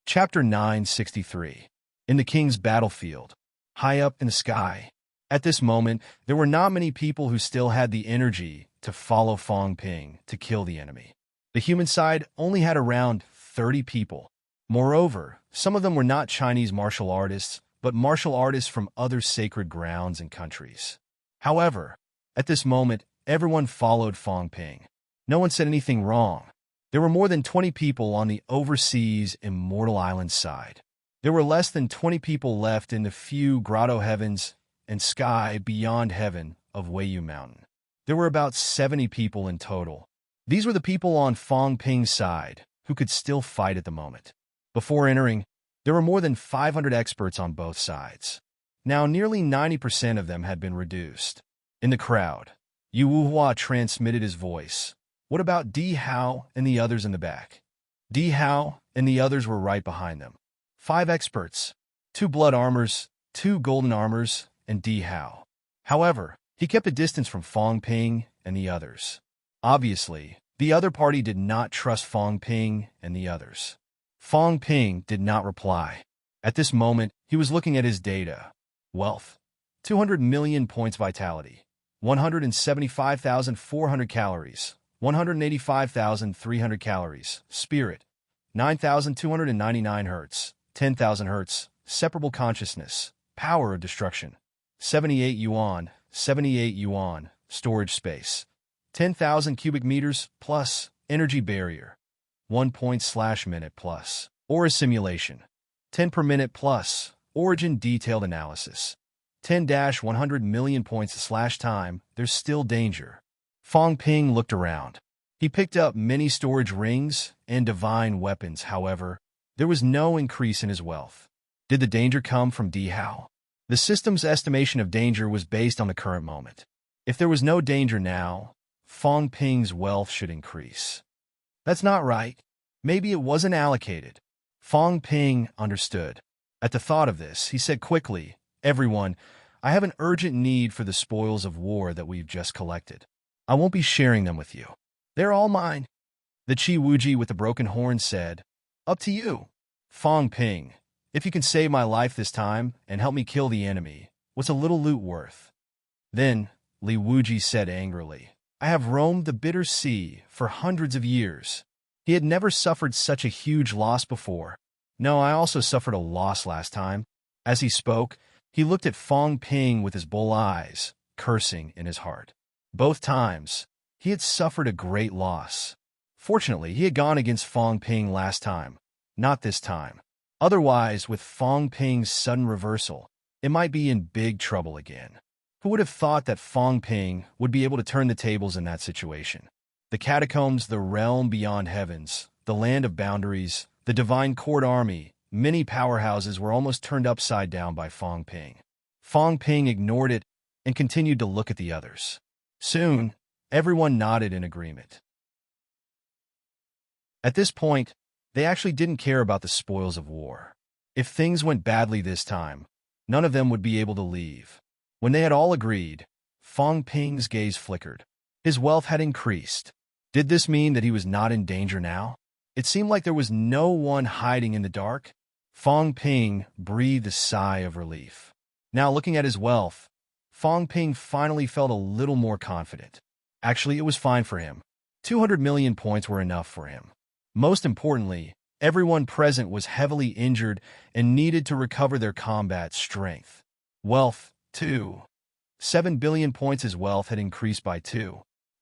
Chapter 963. In the King's Battlefield. High up in the sky. At this moment, there were not many people who still had the energy to follow Fong Ping to kill the enemy. The human side only had around 30 people. Moreover, some of them were not Chinese martial artists, but martial artists from other sacred grounds and countries. However, at this moment, everyone followed Fong Ping. No one said anything wrong. There were more than 20 people on the overseas Immortal Island side. There were less than 20 people left in the few grotto heavens and sky beyond heaven of Weiyu Mountain. There were about 70 people in total. These were the people on Fong Ping's side who could still fight at the moment. Before entering, there were more than 500 experts on both sides. Now nearly 90% of them had been reduced. In the crowd, Yu Wuhua transmitted his voice. What about Di Hao and the others in the back? Di Hao and the others were right behind them. 5 experts, 2 blood armors, 2 golden armors, and Di Hao. However, he kept a distance from Fong Ping and the others. Obviously, the other party did not trust Fong Ping and the others. Fong Ping did not reply. At this moment, he was looking at his data. Wealth, 200 million points vitality, 175,400 calories, 185,300 calories, spirit, 9,299 hertz, 10,000 hertz, separable consciousness, power of destruction, 78 yuan, storage space, 10,000 cubic meters plus, energy barrier, 1 point/minute plus, aura simulation, 10 per minute plus, origin detailed analysis, 10-100 million points/time, there's still danger. Fong Ping looked around. He picked up many storage rings and divine weapons, however, there was no increase in his wealth. Did the danger come from Di Hao? The system's estimation of danger was based on the current moment. If there was no danger now, Fong Ping's wealth should increase. That's not right. Maybe it wasn't allocated. Fong Ping understood. At the thought of this, he said quickly, "Everyone, I have an urgent need for the spoils of war that we've just collected. I won't be sharing them with you. They're all mine." The Chi Wuji with the broken horn said, "Up to you. Fong Ping, if you can save my life this time and help me kill the enemy, what's a little loot worth?" Then Li Wuji said angrily, "I have roamed the bitter sea for hundreds of years." He had never suffered such a huge loss before. "No, I also suffered a loss last time." As he spoke, he looked at Fong Ping with his bull eyes, cursing in his heart. Both times, he had suffered a great loss. Fortunately, he had gone against Fong Ping last time. Not this time. Otherwise, with Fong Ping's sudden reversal, it might be in big trouble again. Who would have thought that Fong Ping would be able to turn the tables in that situation? The catacombs, the realm beyond heavens, the land of boundaries, the divine court army, many powerhouses were almost turned upside down by Fong Ping. Fong Ping ignored it and continued to look at the others. Soon, everyone nodded in agreement. At this point, they actually didn't care about the spoils of war. If things went badly this time, none of them would be able to leave. When they had all agreed, Fong Ping's gaze flickered. His wealth had increased. Did this mean that he was not in danger now? It seemed like there was no one hiding in the dark. Fong Ping breathed a sigh of relief. Now, looking at his wealth, Fong Ping finally felt a little more confident. Actually, it was fine for him. 200 million points were enough for him. Most importantly, everyone present was heavily injured and needed to recover their combat strength. Wealth, too. 7 billion points. His wealth had increased by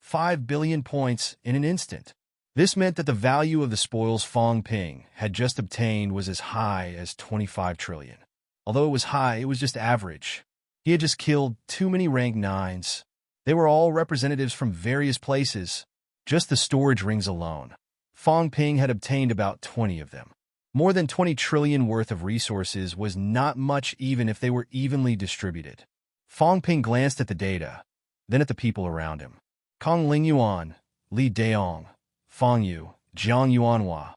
5 billion points in an instant. This meant that the value of the spoils Fong Ping had just obtained was as high as 25 trillion. Although it was high, it was just average. He had just killed too many rank 9s. They were all representatives from various places. Just the storage rings alone, Fong Ping had obtained about 20 of them. More than 20 trillion worth of resources was not much even if they were evenly distributed. Fong Ping glanced at the data, then at the people around him. Kong Lingyuan, Li Daong, Fong Yu, Jiang Yuanhua.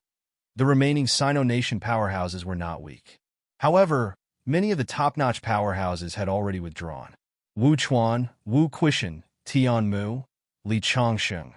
The remaining Sino-nation powerhouses were not weak. However, many of the top-notch powerhouses had already withdrawn. Wu Chuan, Wu Quishan, Tian Mu, Li Changsheng.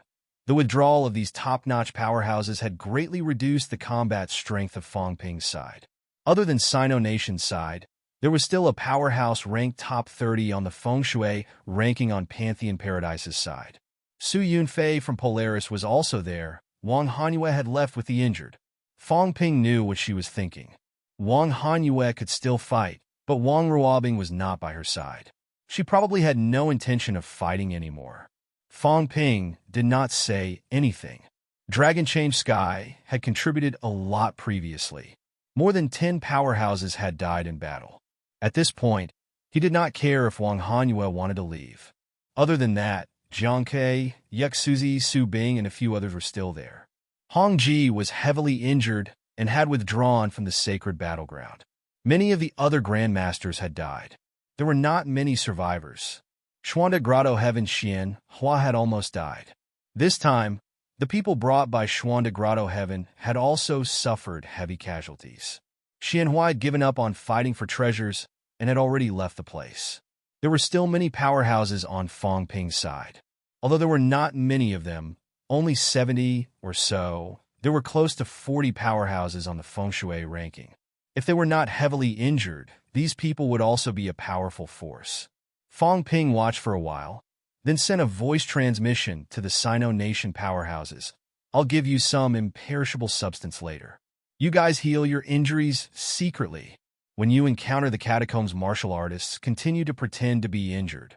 The withdrawal of these top-notch powerhouses had greatly reduced the combat strength of Fong Ping's side. Other than Sino-nation's side, there was still a powerhouse ranked top 30 on the Feng Shui ranking on Pantheon Paradise's side. Su Yunfei from Polaris was also there. Wang Hanyue had left with the injured. Fong Ping knew what she was thinking. Wang Hanyue could still fight, but Wang Ruobing was not by her side. She probably had no intention of fighting anymore. Fong Ping did not say anything. Dragon Change Sky had contributed a lot previously. More than 10 powerhouses had died in battle. At this point, he did not care if Wang Hanyue wanted to leave. Other than that, Jiang Ke, Yuxuzi, Su Bing, and a few others were still there. Hong Ji was heavily injured and had withdrawn from the sacred battleground. Many of the other grandmasters had died. There were not many survivors. Xuanda Grotto Heaven Xian Hua had almost died. This time, the people brought by Xuanda Grotto Heaven had also suffered heavy casualties. Xian Hua had given up on fighting for treasures and had already left the place. There were still many powerhouses on Fong Ping's side. Although there were not many of them, only 70 or so, there were close to 40 powerhouses on the Feng Shui ranking. If they were not heavily injured, these people would also be a powerful force. Fong Ping watched for a while, then sent a voice transmission to the Sino-nation powerhouses. I'll give you some imperishable substance later. You guys heal your injuries secretly. When you encounter the catacombs martial artists, continue to pretend to be injured.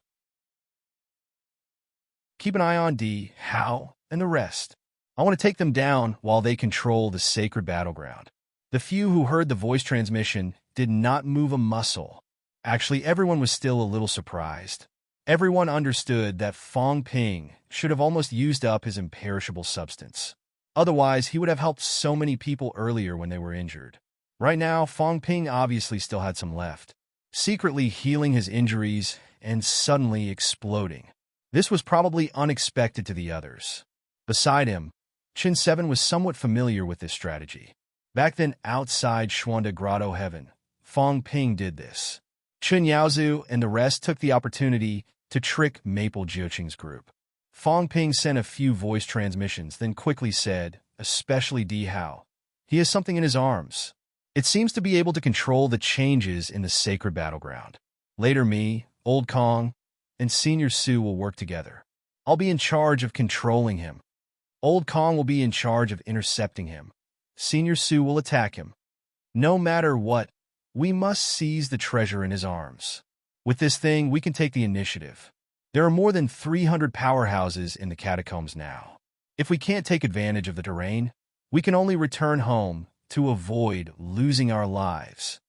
Keep an eye on D, Hao, and the rest. I want to take them down while they control the sacred battleground. The few who heard the voice transmission did not move a muscle. Actually, everyone was still a little surprised. Everyone understood that Fong Ping should have almost used up his imperishable substance. Otherwise, he would have helped so many people earlier when they were injured. Right now, Fong Ping obviously still had some left, secretly healing his injuries and suddenly exploding. This was probably unexpected to the others. Beside him, Qin 7 was somewhat familiar with this strategy. Back then, outside Xuanda Grotto Heaven, Fong Ping did this. Chun Yaozu and the rest took the opportunity to trick Maple Jiuqing's group. Fong Ping sent a few voice transmissions, then quickly said, especially Di Hao. He has something in his arms. It seems to be able to control the changes in the sacred battleground. Later me, Old Kong, and Senior Su will work together. I'll be in charge of controlling him. Old Kong will be in charge of intercepting him. Senior Su will attack him. No matter what, we must seize the treasure in his arms. With this thing, we can take the initiative. There are more than 300 powerhouses in the catacombs now. If we can't take advantage of the terrain, we can only return home to avoid losing our lives.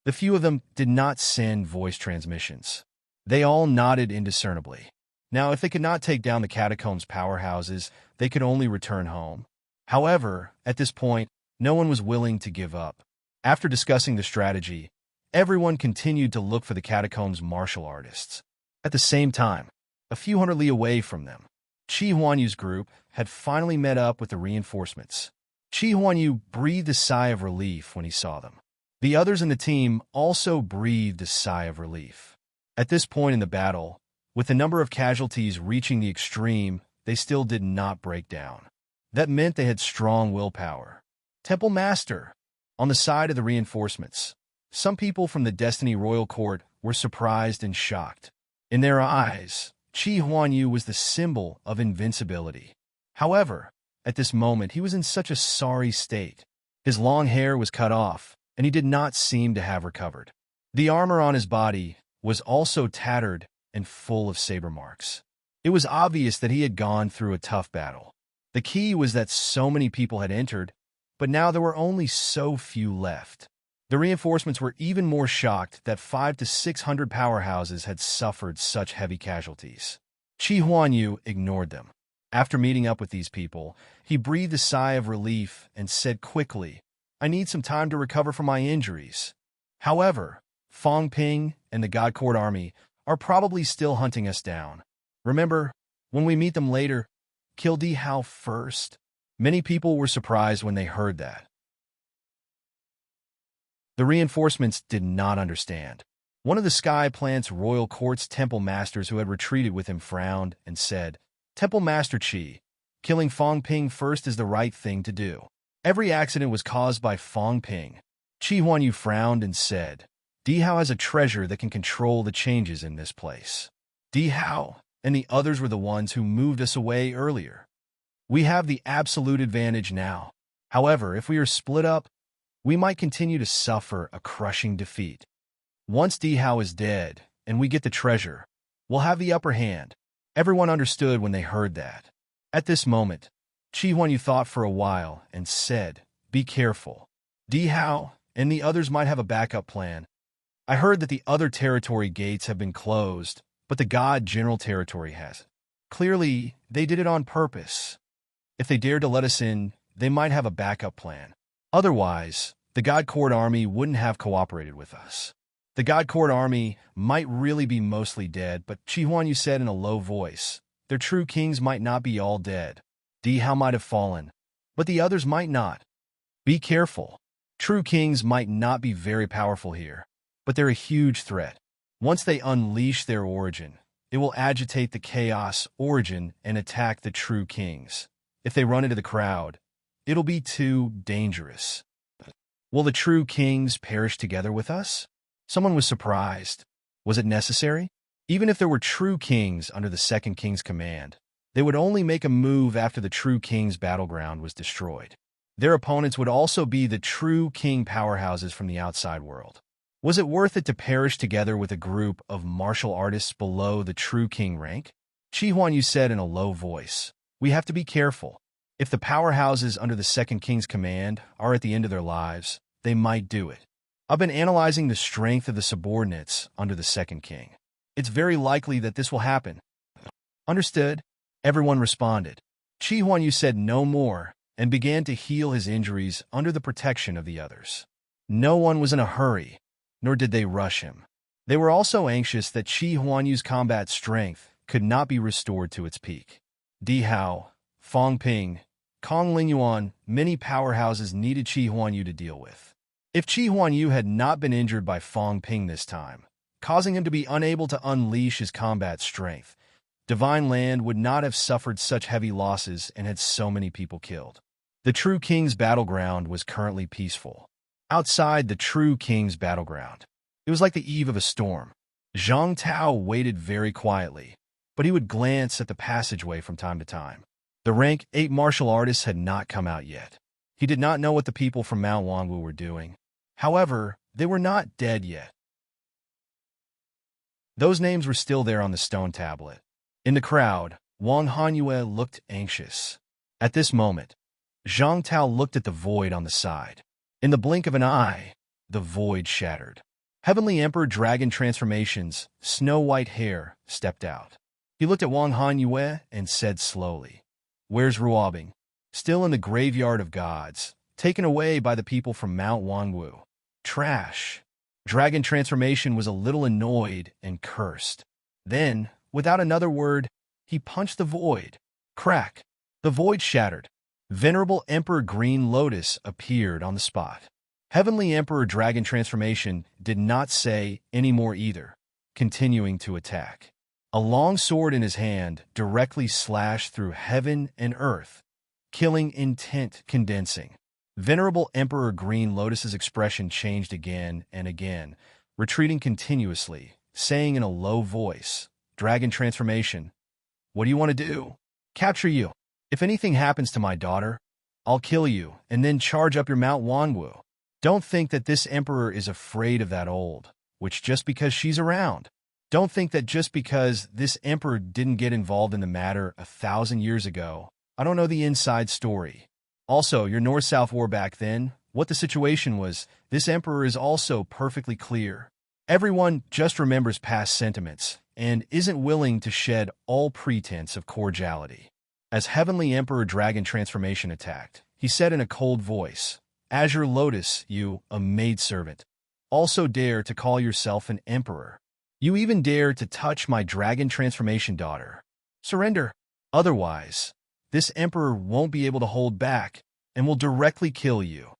The few of them did not send voice transmissions. They all nodded indiscernibly. Now, if they could not take down the catacombs' powerhouses, they could only return home. However, at this point, no one was willing to give up. After discussing the strategy, everyone continued to look for the catacombs' martial artists. At the same time, a few hundred li away from them, Chi Huanyu's group had finally met up with the reinforcements. Chi Huanyu breathed a sigh of relief when he saw them. The others in the team also breathed a sigh of relief. At this point in the battle, with the number of casualties reaching the extreme, they still did not break down. That meant they had strong willpower. Temple Master! On the side of the reinforcements, some people from the Destiny Royal Court were surprised and shocked. In their eyes, Chi Huanyu was the symbol of invincibility. However, at this moment he was in such a sorry state. His long hair was cut off, and he did not seem to have recovered. The armor on his body was also tattered and full of saber marks. It was obvious that he had gone through a tough battle. The key was that so many people had entered, but now there were only so few left. The reinforcements were even more shocked that 500 to 600 powerhouses had suffered such heavy casualties. Chi Huanyu ignored them. After meeting up with these people, he breathed a sigh of relief and said quickly, "I need some time to recover from my injuries." However, Fong Ping and the God Court army are probably still hunting us down. Remember, when we meet them later, kill Di Hao first. Many people were surprised when they heard that. The reinforcements did not understand. One of the Sky Plant's Royal Court's temple masters who had retreated with him frowned and said, "Temple Master Qi, killing Fong Ping first is the right thing to do. Every accident was caused by Fong Ping." Chi Huanyu frowned and said, "Di Hao has a treasure that can control the changes in this place. Di Hao and the others were the ones who moved us away earlier. We have the absolute advantage now. However, if we are split up, we might continue to suffer a crushing defeat. Once Di Hao is dead and we get the treasure, we'll have the upper hand." Everyone understood when they heard that. At this moment, Chi Huanyu thought for a while and said, "Be careful. Di Hao and the others might have a backup plan. I heard that the other territory gates have been closed, but the God General territory hasn't. Clearly, they did it on purpose. If they dared to let us in, they might have a backup plan. Otherwise, the God Court army wouldn't have cooperated with us." The God Court army might really be mostly dead, but Chi Huanyu said in a low voice, "Their true kings might not be all dead. Di Hao might have fallen, but the others might not. Be careful. True kings might not be very powerful here, but they're a huge threat. Once they unleash their origin, it will agitate the chaos origin and attack the true kings. If they run into the crowd, it'll be too dangerous. Will the true kings perish together with us?" Someone was surprised. Was it necessary? Even if there were true kings under the second king's command, they would only make a move after the true king's battleground was destroyed. Their opponents would also be the true king powerhouses from the outside world. Was it worth it to perish together with a group of martial artists below the true king rank? Chi Huanyu said in a low voice, "We have to be careful. If the powerhouses under the second king's command are at the end of their lives, they might do it. I've been analyzing the strength of the subordinates under the second king. It's very likely that this will happen." "Understood," everyone responded. Chi Huanyu said no more and began to heal his injuries under the protection of the others. No one was in a hurry, nor did they rush him. They were also anxious that Chi Huanyu's combat strength could not be restored to its peak. Di Hao, Fong Ping, Kong Lingyuan, many powerhouses needed Chi Huanyu to deal with. If Chi Huanyu had not been injured by Fong Ping this time, causing him to be unable to unleash his combat strength, Divine Land would not have suffered such heavy losses and had so many people killed. The True King's battleground was currently peaceful. Outside the True King's battleground, it was like the eve of a storm. Zhang Tao waited very quietly, but he would glance at the passageway from time to time. The rank 8 martial artists had not come out yet. He did not know what the people from Mount Wangwu were doing. However, they were not dead yet. Those names were still there on the stone tablet. In the crowd, Wang Hanyue looked anxious. At this moment, Zhang Tao looked at the void on the side. In the blink of an eye, the void shattered. Heavenly Emperor Dragon Transformations, Snow White Hair, stepped out. He looked at Wang Han Yue and said slowly, "Where's Ruobing?" "Still in the graveyard of gods, taken away by the people from Mount Wanwu." "Trash." Dragon Transformation was a little annoyed and cursed. Then, without another word, he punched the void. Crack! The void shattered. Venerable Emperor Green Lotus appeared on the spot. Heavenly Emperor Dragon Transformation did not say any more either, continuing to attack. A long sword in his hand directly slashed through heaven and earth, killing intent condensing. Venerable Emperor Green Lotus's expression changed again and again, retreating continuously, saying in a low voice, "Dragon Transformation, what do you want to do?" "Capture you. If anything happens to my daughter, I'll kill you and then charge up your Mount Wanwu." Don't think that this emperor is afraid of that old witch just because she's around. Don't think that just because this emperor didn't get involved in the matter 1,000 years ago. I don't know the inside story. Also, your North-South war back then, what the situation was, this emperor is also perfectly clear. Everyone just remembers past sentiments and isn't willing to shed all pretense of cordiality. As Heavenly Emperor Dragon Transformation attacked, he said in a cold voice, "Azure Lotus, you, a maidservant, also dare to call yourself an emperor. You even dare to touch my Dragon Transformation daughter. Surrender. Otherwise, this emperor won't be able to hold back and will directly kill you."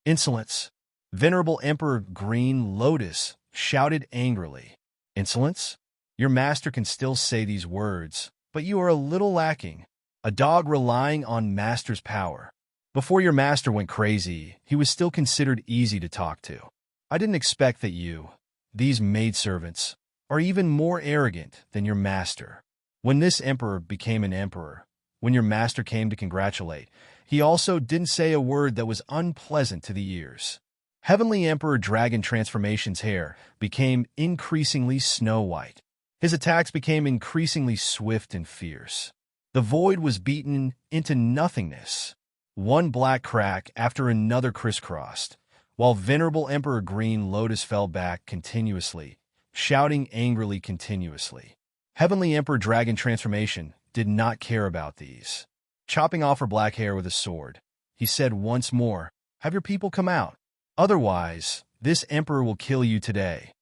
"Insolence!" Venerable Emperor Green Lotus shouted angrily. "Insolence? Your master can still say these words, but you are a little lacking. A dog relying on master's power. Before your master went crazy, he was still considered easy to talk to. I didn't expect that you, these maidservants, are even more arrogant than your master. When this emperor became an emperor, when your master came to congratulate, he also didn't say a word that was unpleasant to the ears." Heavenly Emperor Dragon Transformation's hair became increasingly snow white. His attacks became increasingly swift and fierce. The void was beaten into nothingness. One black crack after another crisscrossed, while Venerable Emperor Green Lotus fell back continuously, shouting angrily continuously. Heavenly Emperor Dragon Transformation did not care about these. Chopping off her black hair with a sword, he said once more, "Have your people come out. Otherwise, this emperor will kill you today."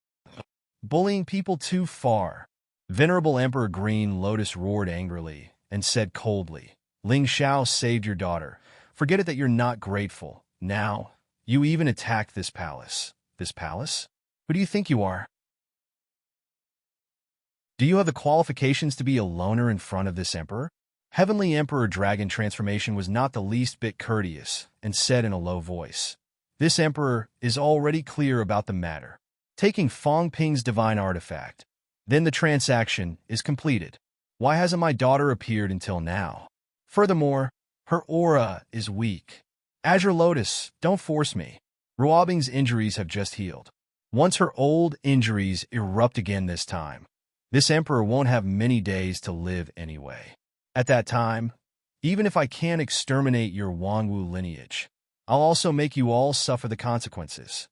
Bullying people too far. Venerable Emperor Green Lotus roared angrily and said coldly, "Ling Xiao saved your daughter. Forget it that you're not grateful. Now, you even attacked this palace." "This palace? Who do you think you are? Do you have the qualifications to be a loner in front of this emperor?" Heavenly Emperor Dragon Transformation was not the least bit courteous and said in a low voice, "This emperor is already clear about the matter. Taking Fong Ping's divine artifact. Then the transaction is completed. Why hasn't my daughter appeared until now? Furthermore, her aura is weak. Azure Lotus, don't force me. Ruobing's injuries have just healed. Once her old injuries erupt again this time, this emperor won't have many days to live anyway. At that time, even if I can't exterminate your Wanwu lineage, I'll also make you all suffer the consequences.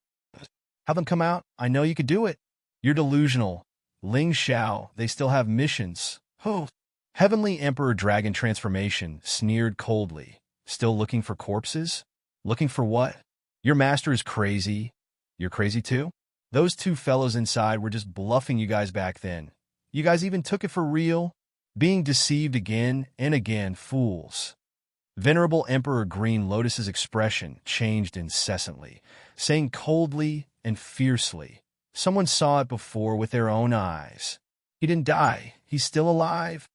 Have them come out. I know you could do it. You're delusional. Ling Xiao, they still have missions." "Oh." Heavenly Emperor Dragon Transformation sneered coldly. "Still looking for corpses? Looking for what? Your master is crazy. You're crazy too? Those two fellows inside were just bluffing you guys back then. You guys even took it for real? Being deceived again and again, fools." Venerable Emperor Green Lotus's expression changed incessantly, saying coldly and fiercely, "Someone saw it before with their own eyes. He didn't die. He's still alive."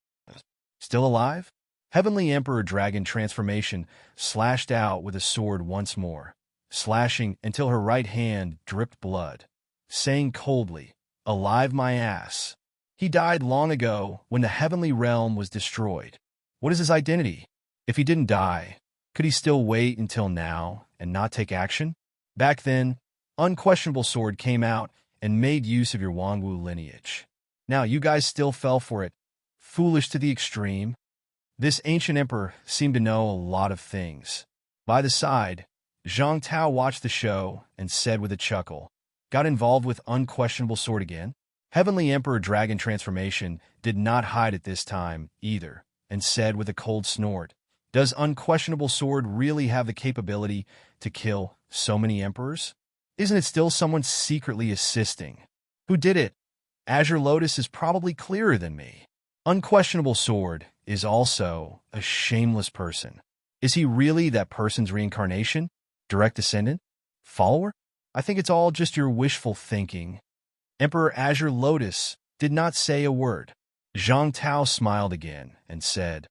"Still alive?" Heavenly Emperor Dragon Transformation slashed out with a sword once more, slashing until her right hand dripped blood, saying coldly, "Alive my ass. He died long ago when the heavenly realm was destroyed. What is his identity? If he didn't die, could he still wait until now and not take action? Back then, unquestionable sword came out and made use of your Wanwu lineage. Now you guys still fell for it. Foolish to the extreme." This ancient emperor seemed to know a lot of things. By the side, Zhang Tao watched the show and said with a chuckle, "Got involved with unquestionable sword again?" Heavenly Emperor Dragon Transformation did not hide at this time either, and said with a cold snort, "Does unquestionable sword really have the capability to kill so many emperors? Isn't it still someone secretly assisting? Who did it? Azure Lotus is probably clearer than me. Unquestionable sword is also a shameless person. Is he really that person's reincarnation? Direct descendant? Follower? I think it's all just your wishful thinking." Emperor Azure Lotus did not say a word. Zhang Tao smiled again and said,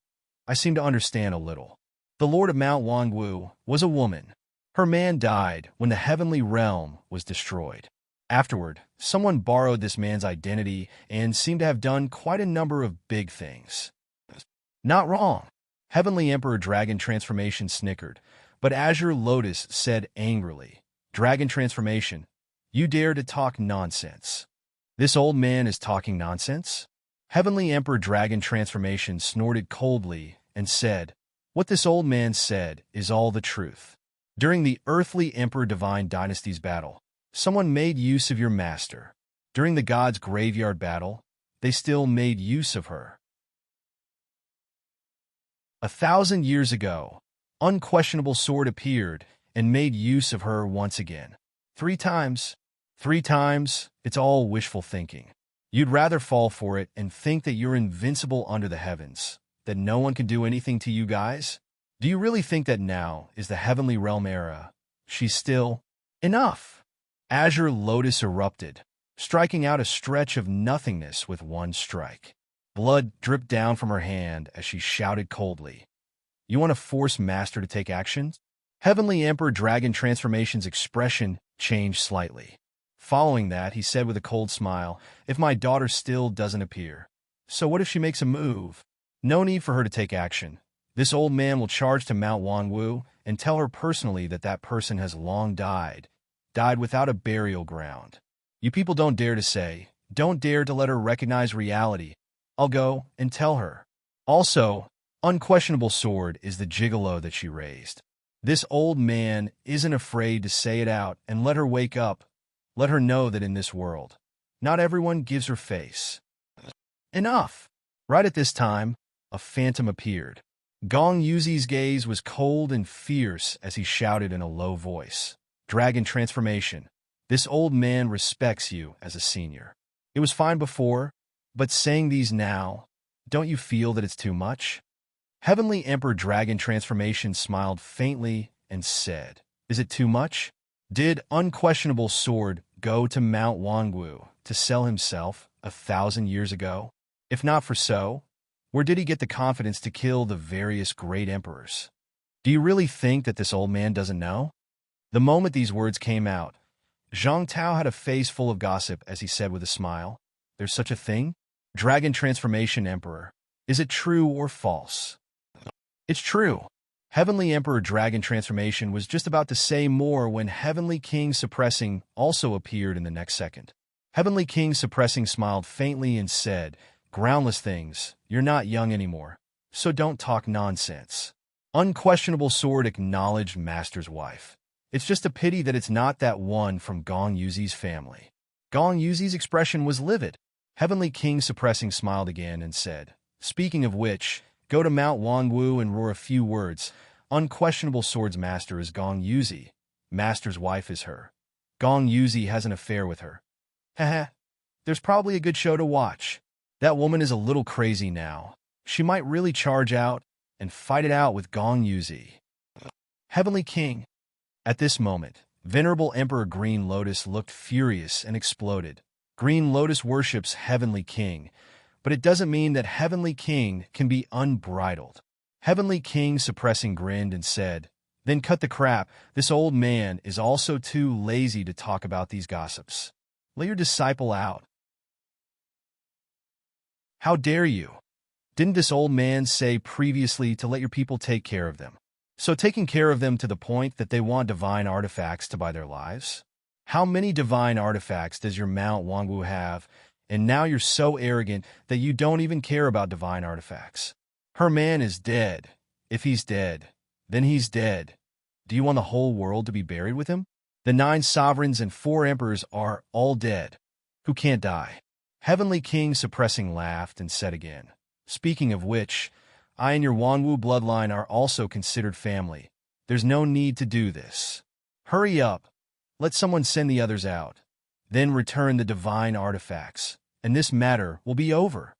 "I seem to understand a little. The Lord of Mount Wangwu was a woman. Her man died when the heavenly realm was destroyed. Afterward, someone borrowed this man's identity and seemed to have done quite a number of big things." "Not wrong." Heavenly Emperor Dragon Transformation snickered, but Azure Lotus said angrily, "Dragon Transformation, you dare to talk nonsense. This old man is talking nonsense?" Heavenly Emperor Dragon Transformation snorted coldly and said, "What this old man said is all the truth. During the earthly Emperor Divine Dynasty's battle, someone made use of your master. During the God's Graveyard battle, they still made use of her. 1,000 years ago, unquestionable sword appeared and made use of her once again. 3 times. 3 times, it's all wishful thinking. You'd rather fall for it and think that you're invincible under the heavens, that no one can do anything to you guys? Do you really think that now is the Heavenly Realm era? She's still... Enough!" Azure Lotus erupted, striking out a stretch of nothingness with one strike. Blood dripped down from her hand as she shouted coldly, "You want to force Master to take action?" Heavenly Emperor Dragon Transformation's expression changed slightly. Following that, he said with a cold smile, "If my daughter still doesn't appear, so what if she makes a move? No need for her to take action. This old man will charge to Mount Wanwu and tell her personally that that person has long died without a burial ground. You people don't dare to let her recognize reality. I'll go and tell her. Also, unquestionable sword is the gigolo that she raised. This old man isn't afraid to say it out and let her wake up. Let her know that in this world, not everyone gives her face." Enough! Right at this time, a phantom appeared. Gong Yuzi's gaze was cold and fierce as he shouted in a low voice, "Dragon Transformation, this old man respects you as a senior. It was fine before, but saying these now, don't you feel that it's too much?" Heavenly Emperor Dragon Transformation smiled faintly and said, "Is it too much? Did unquestionable sword go to Mount Wangwu to sell himself 1,000 years ago? If not for so, where did he get the confidence to kill the various great emperors? Do you really think that this old man doesn't know?" The moment these words came out, Zhang Tao had a face full of gossip as he said with a smile, "There's such a thing? Dragon Transformation Emperor. Is it true or false?" "It's true." Heavenly Emperor Dragon Transformation was just about to say more when Heavenly King Suppressing also appeared in the next second. Heavenly King Suppressing smiled faintly and said, "Groundless things, you're not young anymore, so don't talk nonsense." Unquestionable sword acknowledged Master's wife. "It's just a pity that it's not that one from Gong Yuzi's family." Gong Yuzi's expression was livid. Heavenly King Suppressing smiled again and said, "Speaking of which, go to Mount Wangwu and roar a few words. Unquestionable sword's master is Gong Yuzi. Master's wife is her. Gong Yuzi has an affair with her. Haha. There's probably a good show to watch. That woman is a little crazy now. She might really charge out and fight it out with Gong Yuzi." Heavenly King. At this moment, Venerable Emperor Green Lotus looked furious and exploded. Green Lotus worships Heavenly King, but it doesn't mean that Heavenly King can be unbridled. Heavenly King Suppressing grinned and said, "Then cut the crap. This old man is also too lazy to talk about these gossips. Let your disciple out." "How dare you? Didn't this old man say previously to let your people take care of them? So taking care of them to the point that they want divine artifacts to buy their lives? How many divine artifacts does your Mount Wangwu have? And now you're so arrogant that you don't even care about divine artifacts. Her man is dead. If he's dead, then he's dead. Do you want the whole world to be buried with him? The 9 sovereigns and 4 emperors are all dead, who can't die. Heavenly King suppressing laughed and said again, speaking of which, I and your Wanwu bloodline are also considered family. There's no need to do this. Hurry up. Let someone send the others out. Then return the divine artifacts, and this matter will be over.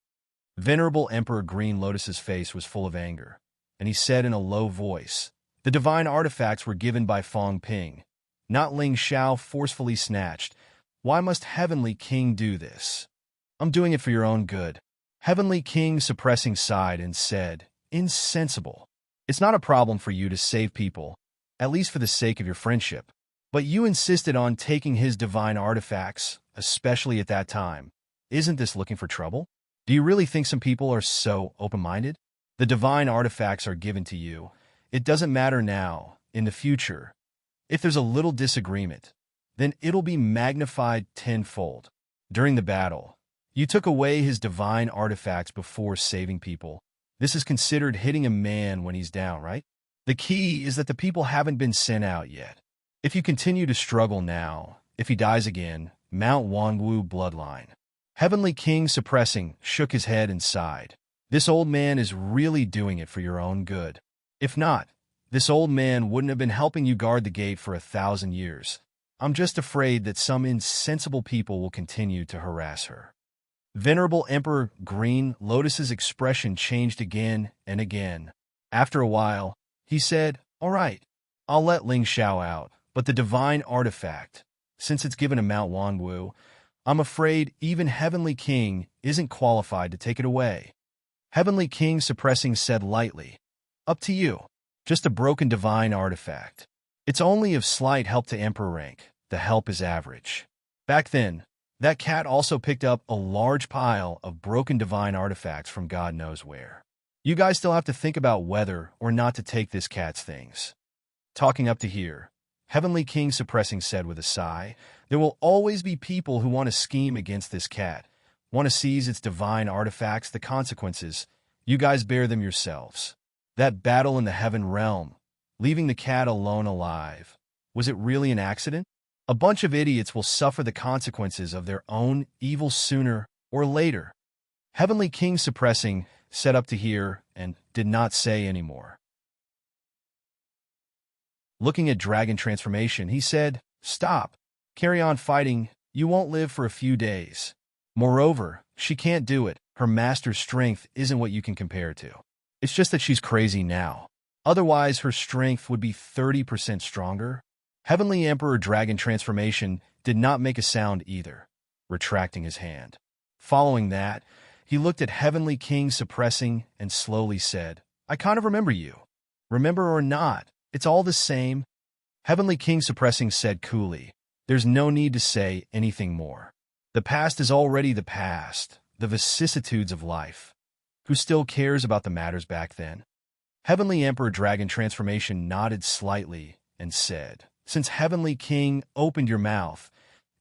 Venerable Emperor Green Lotus's face was full of anger, and he said in a low voice, the divine artifacts were given by Fong Ping, not Ling Xiao forcefully snatched. Why must Heavenly King do this? I'm doing it for your own good. Heavenly King suppressing sighed and said, insensible. It's not a problem for you to save people, at least for the sake of your friendship. But you insisted on taking his divine artifacts, especially at that time. Isn't this looking for trouble? Do you really think some people are so open-minded? The divine artifacts are given to you. It doesn't matter now, in the future. If there's a little disagreement, then it'll be magnified tenfold. During the battle, you took away his divine artifacts before saving people. This is considered hitting a man when he's down, right? The key is that the people haven't been sent out yet. If you continue to struggle now, if he dies again, Mount Wanwu bloodline. Heavenly King suppressing shook his head and sighed. This old man is really doing it for your own good. If not, this old man wouldn't have been helping you guard the gate for 1,000 years. I'm just afraid that some insensible people will continue to harass her. Venerable Emperor Green Lotus's expression changed again and again. After a while, he said, all right, I'll let Ling Xiao out, but the divine artifact, since it's given to Mount Wanwu, I'm afraid even Heavenly King isn't qualified to take it away. Heavenly King suppressing said lightly, up to you. Just a broken divine artifact. It's only of slight help to Emperor rank. The help is average. Back then, that cat also picked up a large pile of broken divine artifacts from God knows where. You guys still have to think about whether or not to take this cat's things. Talking up to here, Heavenly King suppressing said with a sigh, there will always be people who want to scheme against this cat, want to seize its divine artifacts, the consequences. You guys bear them yourselves. That battle in the heaven realm, leaving the cat alone alive, was it really an accident? A bunch of idiots will suffer the consequences of their own evil sooner or later. Heavenly King suppressing said up to here and did not say any more. Looking at Dragon Transformation, he said, stop. Carry on fighting. You won't live for a few days. Moreover, she can't do it. Her master's strength isn't what you can compare to. It's just that she's crazy now. Otherwise, her strength would be 30% stronger. Heavenly Emperor Dragon Transformation did not make a sound either, retracting his hand. Following that, he looked at Heavenly King suppressing and slowly said, I kind of remember you. Remember or not, it's all the same. Heavenly King suppressing said coolly, there's no need to say anything more. The past is already the past, the vicissitudes of life. Who still cares about the matters back then? Heavenly Emperor Dragon Transformation nodded slightly and said, since Heavenly King opened your mouth,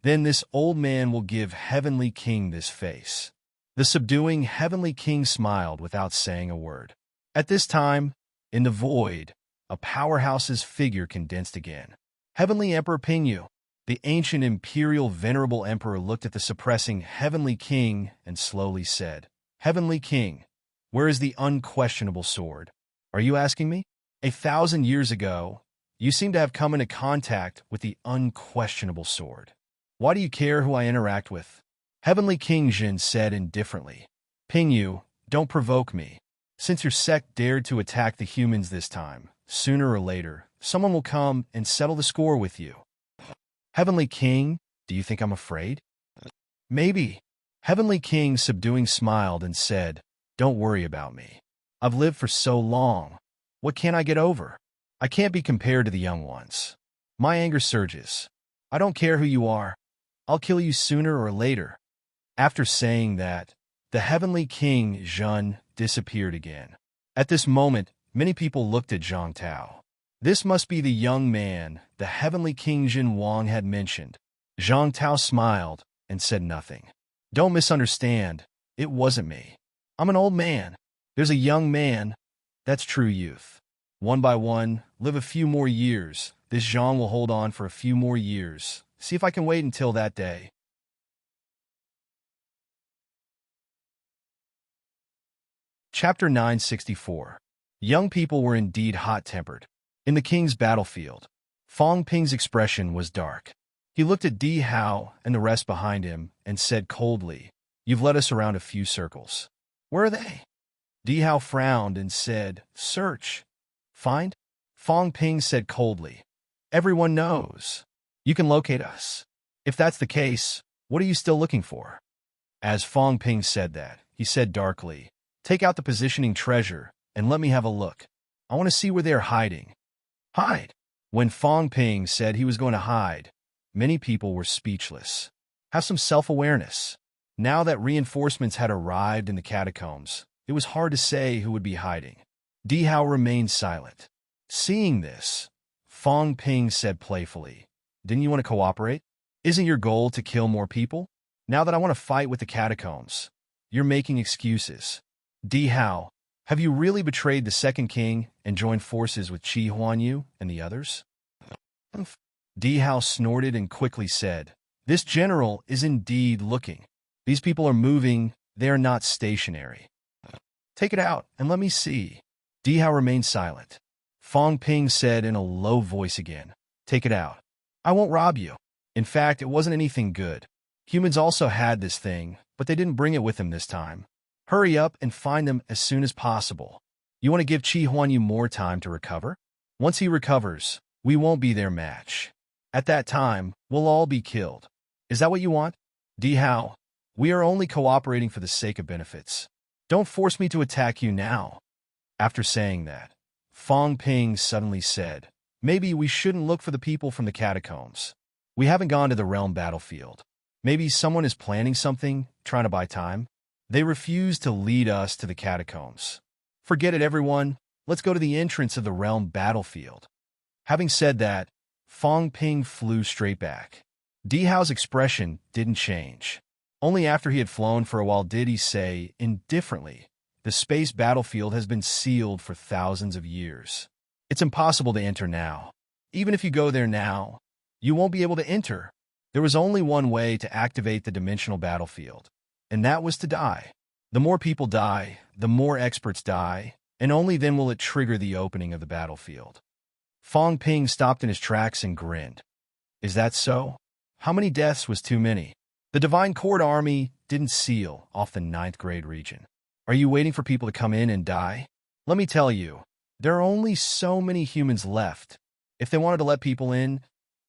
then this old man will give Heavenly King this face. The subduing Heavenly King smiled without saying a word. At this time, in the void, a powerhouse's figure condensed again. Heavenly Emperor Pingyu, the ancient imperial venerable emperor, looked at the suppressing Heavenly King and slowly said, Heavenly King, where is the unquestionable sword? Are you asking me? 1,000 years ago, you seem to have come into contact with the unquestionable sword. Why do you care who I interact with? Heavenly King Jin said indifferently, Pingyu, don't provoke me. Since your sect dared to attack the humans this time, sooner or later, someone will come and settle the score with you. Heavenly King, do you think I'm afraid? Maybe. Heavenly King subduing smiled and said, don't worry about me. I've lived for so long. What can't I get over? I can't be compared to the young ones. My anger surges. I don't care who you are. I'll kill you sooner or later. After saying that, the Heavenly King Zhun disappeared again. At this moment, many people looked at Zhang Tao. This must be the young man the Heavenly King Jin Wang had mentioned. Zhang Tao smiled and said nothing. Don't misunderstand. It wasn't me. I'm an old man. There's a young man. That's true youth. One by one, live a few more years. This Zhang will hold on for a few more years. See if I can wait until that day. Chapter 964. Young people were indeed hot-tempered. In the king's battlefield, Fong Ping's expression was dark. He looked at Di Hao and the rest behind him and said coldly, "You've led us around a few circles. Where are they?" Di Hao frowned and said, "Search. Find?" Fong Ping said coldly, "Everyone knows. You can locate us. If that's the case, what are you still looking for?" As Fong Ping said that, he said darkly, "Take out the positioning treasure and let me have a look. I want to see where they are hiding." Hide? When Fong Ping said he was going to hide, many people were speechless. Have some self-awareness. Now that reinforcements had arrived in the catacombs, it was hard to say who would be hiding. Di Hao remained silent. Seeing this, Fong Ping said playfully, "Didn't you want to cooperate? Isn't your goal to kill more people? Now that I want to fight with the catacombs, you're making excuses. Di Hao, have you really betrayed the second king and joined forces with Qi Huanyu and the others?" Di Hao snorted and quickly said, "This general is indeed looking. These people are moving, they are not stationary. Take it out and let me see." Di Hao remained silent. Fong Ping said in a low voice again, "Take it out. I won't rob you. In fact, it wasn't anything good. Humans also had this thing, but they didn't bring it with them this time. Hurry up and find them as soon as possible. You want to give Qi Huanyu more time to recover? Once he recovers, we won't be their match. At that time, we'll all be killed. Is that what you want? Di Hao, we are only cooperating for the sake of benefits. Don't force me to attack you now." After saying that, Fong Ping suddenly said, "Maybe we shouldn't look for the people from the catacombs. We haven't gone to the realm battlefield. Maybe someone is planning something, trying to buy time. They refuse to lead us to the catacombs. Forget it, everyone. Let's go to the entrance of the realm battlefield." Having said that, Fong Ping flew straight back. Di Hao's expression didn't change. Only after he had flown for a while did he say, indifferently, "The space battlefield has been sealed for thousands of years. It's impossible to enter now. Even if you go there now, you won't be able to enter. There was only one way to activate the dimensional battlefield, and that was to die. The more people die, the more experts die, and only then will it trigger the opening of the battlefield." Fong Ping stopped in his tracks and grinned. "Is that so? How many deaths was too many? The Divine Court Army didn't seal off the 9th grade region. Are you waiting for people to come in and die? Let me tell you, there are only so many humans left. If they wanted to let people in,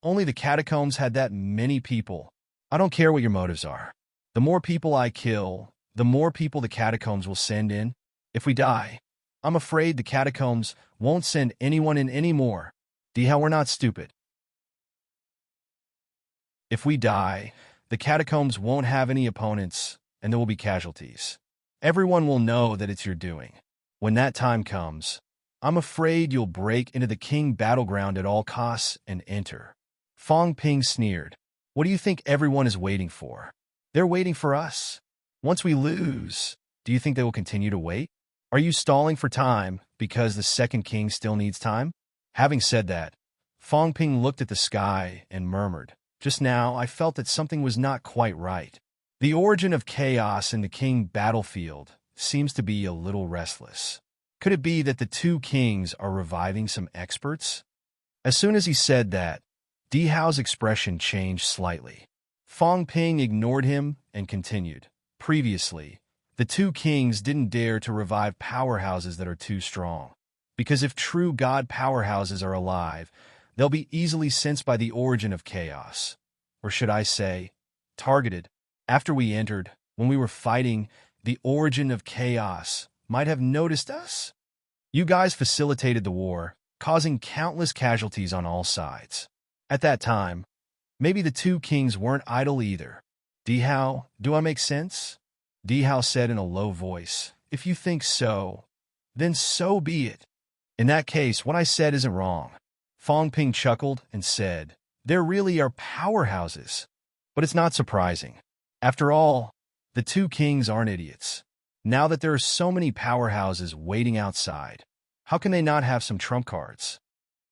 only the catacombs had that many people. I don't care what your motives are. The more people I kill, the more people the catacombs will send in. If we die, I'm afraid the catacombs won't send anyone in anymore. Di Hao, we're not stupid. If we die, the catacombs won't have any opponents, and there will be casualties. Everyone will know that it's your doing. When that time comes, I'm afraid you'll break into the king battleground at all costs and enter." Fong Ping sneered. "What do you think everyone is waiting for? They're waiting for us. Once we lose, do you think they will continue to wait? Are you stalling for time because the second king still needs time?" Having said that, Fong Ping looked at the sky and murmured, "Just now I felt that something was not quite right. The origin of chaos in the king battlefield seems to be a little restless. Could it be that the two kings are reviving some experts?" As soon as he said that, Di Hao's expression changed slightly. Fong Ping ignored him and continued, "Previously, the two kings didn't dare to revive powerhouses that are too strong, because if true god powerhouses are alive, they'll be easily sensed by the origin of chaos. Or should I say, targeted. After we entered, when we were fighting, the origin of chaos might have noticed us. You guys facilitated the war, causing countless casualties on all sides. At that time, maybe the two kings weren't idle either. Di Hao, do I make sense?" Di Hao said in a low voice, "If you think so, then so be it. In that case, what I said isn't wrong." Fong Ping chuckled and said, "There really are powerhouses. But it's not surprising. After all, the two kings aren't idiots. Now that there are so many powerhouses waiting outside, How can they not have some trump cards?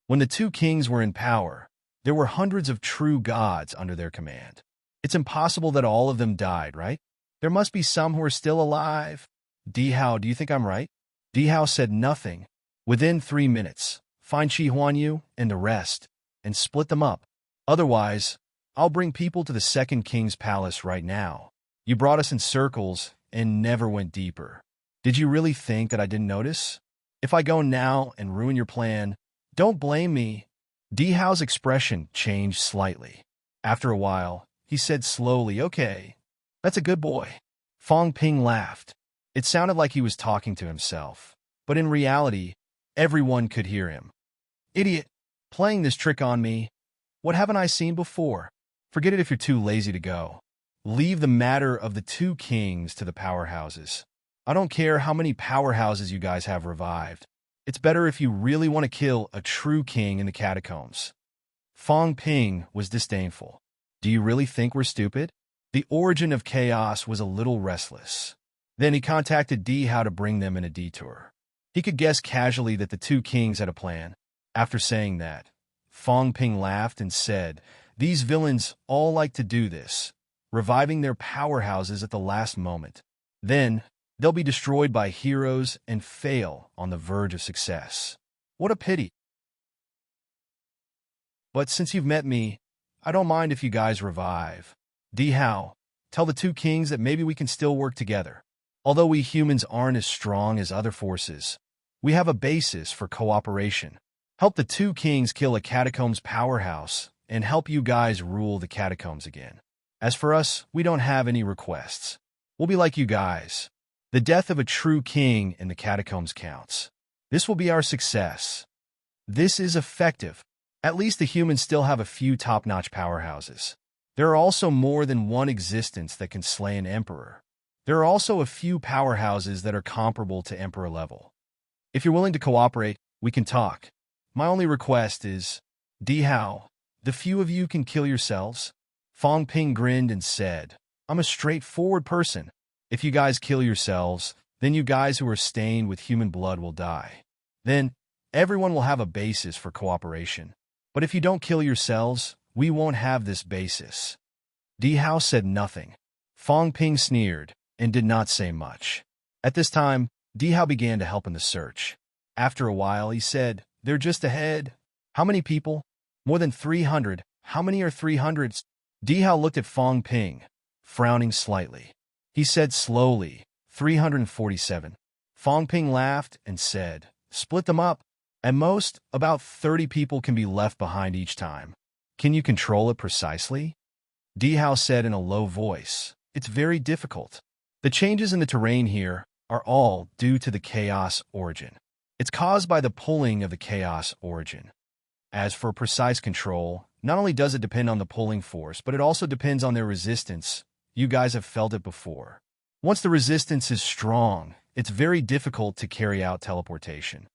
When the two kings were in power, there were hundreds of true gods under their command. It's impossible that all of them died, right? There must be some who are still alive. Dihao, do you think I'm right? Dihao said nothing. Within 3 minutes, find Shi Huanyu and the rest, and split them up. Otherwise, I'll bring people to the second king's palace right now. You brought us in circles and never went deeper. Did you really think that I didn't notice? If I go now and ruin your plan, don't blame me. Dihao's expression changed slightly. After a while, he said slowly, okay, that's a good boy. Fong Ping laughed. It sounded like he was talking to himself, but in reality, everyone could hear him. Idiot, playing this trick on me. What haven't I seen before? Forget it if you're too lazy to go. Leave the matter of the two kings to the powerhouses. I don't care how many powerhouses you guys have revived. It's better if you really want to kill a true king in the catacombs. Fong Ping was disdainful. Do you really think we're stupid? The origin of chaos was a little restless. Then he contacted Dihao to bring them in a detour. He could guess casually that the two kings had a plan. After saying that, Fong Ping laughed and said, these villains all like to do this, reviving their powerhouses at the last moment. Then, they'll be destroyed by heroes and fail on the verge of success. What a pity. But since you've met me, I don't mind if you guys revive. Dihao, tell the two kings that maybe we can still work together. Although we humans aren't as strong as other forces, we have a basis for cooperation. Help the two kings kill a catacombs powerhouse and help you guys rule the catacombs again. As for us, we don't have any requests. We'll be like you guys. The death of a true king in the catacombs counts. This will be our success. This is effective. At least the humans still have a few top-notch powerhouses. There are also more than one existence that can slay an emperor. There are also a few powerhouses that are comparable to emperor level. If you're willing to cooperate, we can talk. My only request is, Dihao, the few of you can kill yourselves. Fong Ping grinned and said, I'm a straightforward person. If you guys kill yourselves, then you guys who are stained with human blood will die. Then, everyone will have a basis for cooperation. But if you don't kill yourselves, we won't have this basis. Dihao said nothing. Fong Ping sneered and did not say much. At this time, Dihao began to help in the search. After a while, he said, they're just ahead. How many people? More than 300. How many are 300s? Dihao looked at Fong Ping, frowning slightly. He said slowly, 347. Fong Ping laughed and said, split them up. At most, about 30 people can be left behind each time. Can you control it precisely? Dihao said in a low voice, it's very difficult. The changes in the terrain here are all due to the chaos origin. It's caused by the pulling of the chaos origin. As for precise control, not only does it depend on the pulling force, but it also depends on their resistance. You guys have felt it before. Once the resistance is strong, it's very difficult to carry out teleportation.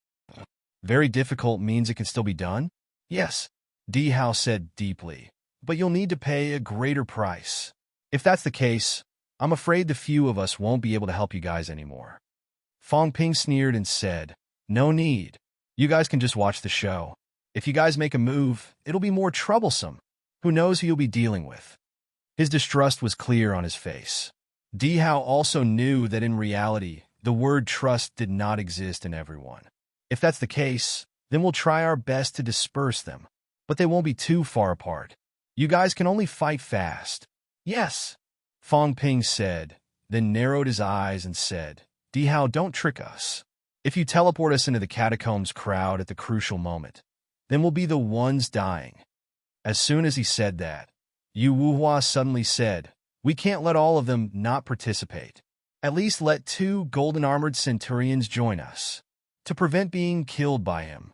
Very difficult means it can still be done? Yes, Dihao said deeply, but you'll need to pay a greater price. If that's the case, I'm afraid the few of us won't be able to help you guys anymore. Fong Ping sneered and said, no need. You guys can just watch the show. If you guys make a move, it'll be more troublesome. Who knows who you'll be dealing with? His distrust was clear on his face. Dihao also knew that in reality, the word trust did not exist in everyone. If that's the case, then we'll try our best to disperse them. But they won't be too far apart. You guys can only fight fast. Yes, Fong Ping said, then narrowed his eyes and said, Dihao, don't trick us. If you teleport us into the catacombs crowd at the crucial moment, then we'll be the ones dying. As soon as he said that, Yu Wuhua suddenly said, we can't let all of them not participate. At least let 2 golden-armored centurions join us, to prevent being killed by him.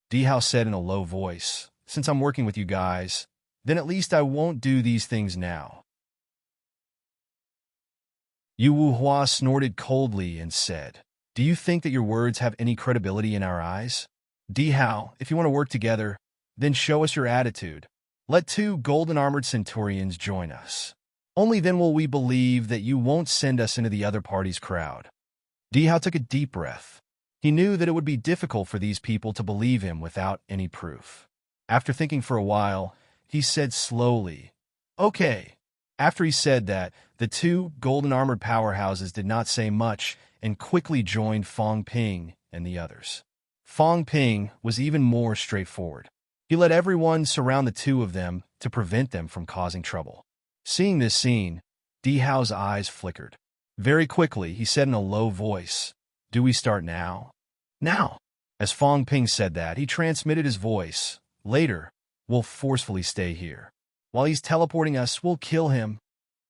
Dihao said in a low voice, since I'm working with you guys, then at least I won't do these things now. Yu Wuhua snorted coldly and said, do you think that your words have any credibility in our eyes? Dihao, if you want to work together, then show us your attitude. Let 2 golden-armored centurions join us. Only then will we believe that you won't send us into the other party's crowd. Dihao took a deep breath. He knew that it would be difficult for these people to believe him without any proof. After thinking for a while, he said slowly, "Okay." After he said that, the two golden-armored powerhouses did not say much and quickly joined Fong Ping and the others. Fong Ping was even more straightforward. He let everyone surround the two of them to prevent them from causing trouble. Seeing this scene, Di Hao's eyes flickered. Very quickly, he said in a low voice, "Do we start now?" "Now." As Fong Ping said that, he transmitted his voice. "Later, we'll forcefully stay here. While he's teleporting us, we'll kill him."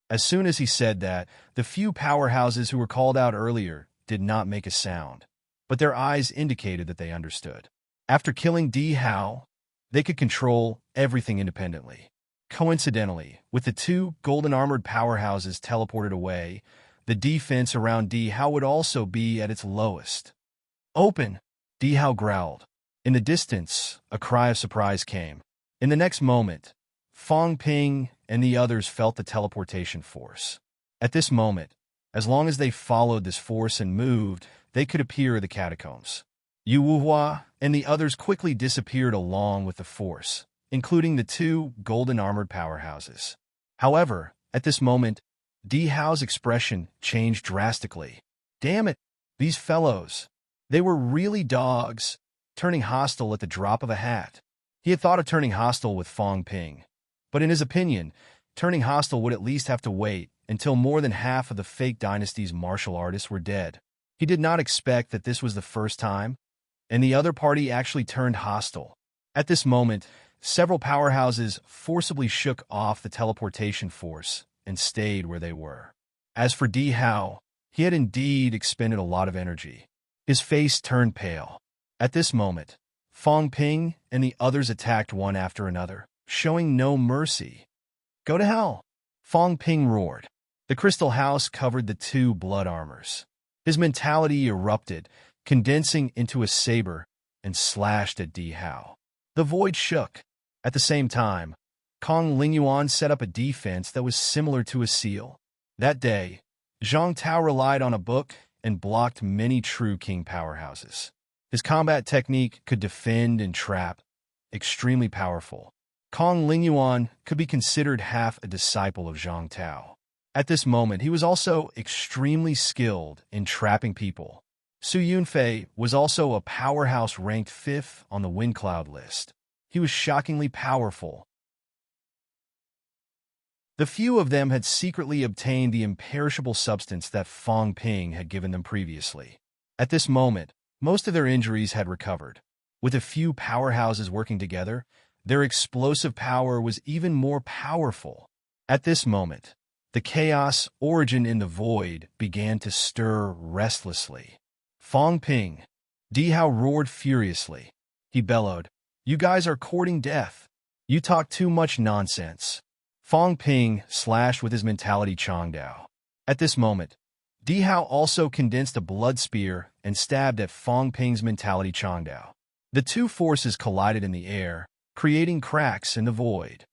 As soon as he said that, the few powerhouses who were called out earlier did not make a sound, but their eyes indicated that they understood. After killing Di Hao, they could control everything independently. Coincidentally, with the two golden-armored powerhouses teleported away, the defense around Di Hao would also be at its lowest. "Open!" Di Hao growled. In the distance, a cry of surprise came. In the next moment, Fong Ping and the others felt the teleportation force. At this moment, as long as they followed this force and moved, they could appear in the catacombs. Yu Wuhua and the others quickly disappeared along with the force, including the two golden-armored powerhouses. However, at this moment, Di Hao's expression changed drastically. Damn it, these fellows. They were really dogs, turning hostile at the drop of a hat. He had thought of turning hostile with Fong Ping, but in his opinion, turning hostile would at least have to wait until more than half of the fake dynasty's martial artists were dead. He did not expect that this was the first time, and the other party actually turned hostile. At this moment, several powerhouses forcibly shook off the teleportation force and stayed where they were. As for Di Hao, he had indeed expended a lot of energy. His face turned pale. At this moment, Fong Ping and the others attacked one after another, showing no mercy. "Go to hell!" Fong Ping roared. The crystal house covered the two blood armors. His mentality erupted, condensing into a saber, and slashed at Di Hao. The void shook. At the same time, Kong Lingyuan set up a defense that was similar to a seal. That day, Zhang Tao relied on a book and blocked many true king powerhouses. His combat technique could defend and trap, extremely powerful. Kong Lingyuan could be considered half a disciple of Zhang Tao. At this moment, he was also extremely skilled in trapping people. Su Yunfei was also a powerhouse ranked 5th on the Wind Cloud list. He was shockingly powerful. The few of them had secretly obtained the imperishable substance that Fong Ping had given them previously. At this moment, most of their injuries had recovered. With a few powerhouses working together, their explosive power was even more powerful. At this moment, the chaos origin in the void began to stir restlessly. Fong Ping. Di Hao roared furiously. He bellowed, "You guys are courting death. You talk too much nonsense." Fong Ping slashed with his mentality Changdao. At this moment, Di Hao also condensed a blood spear and stabbed at Fong Ping's mentality Changdao. The two forces collided in the air, creating cracks in the void.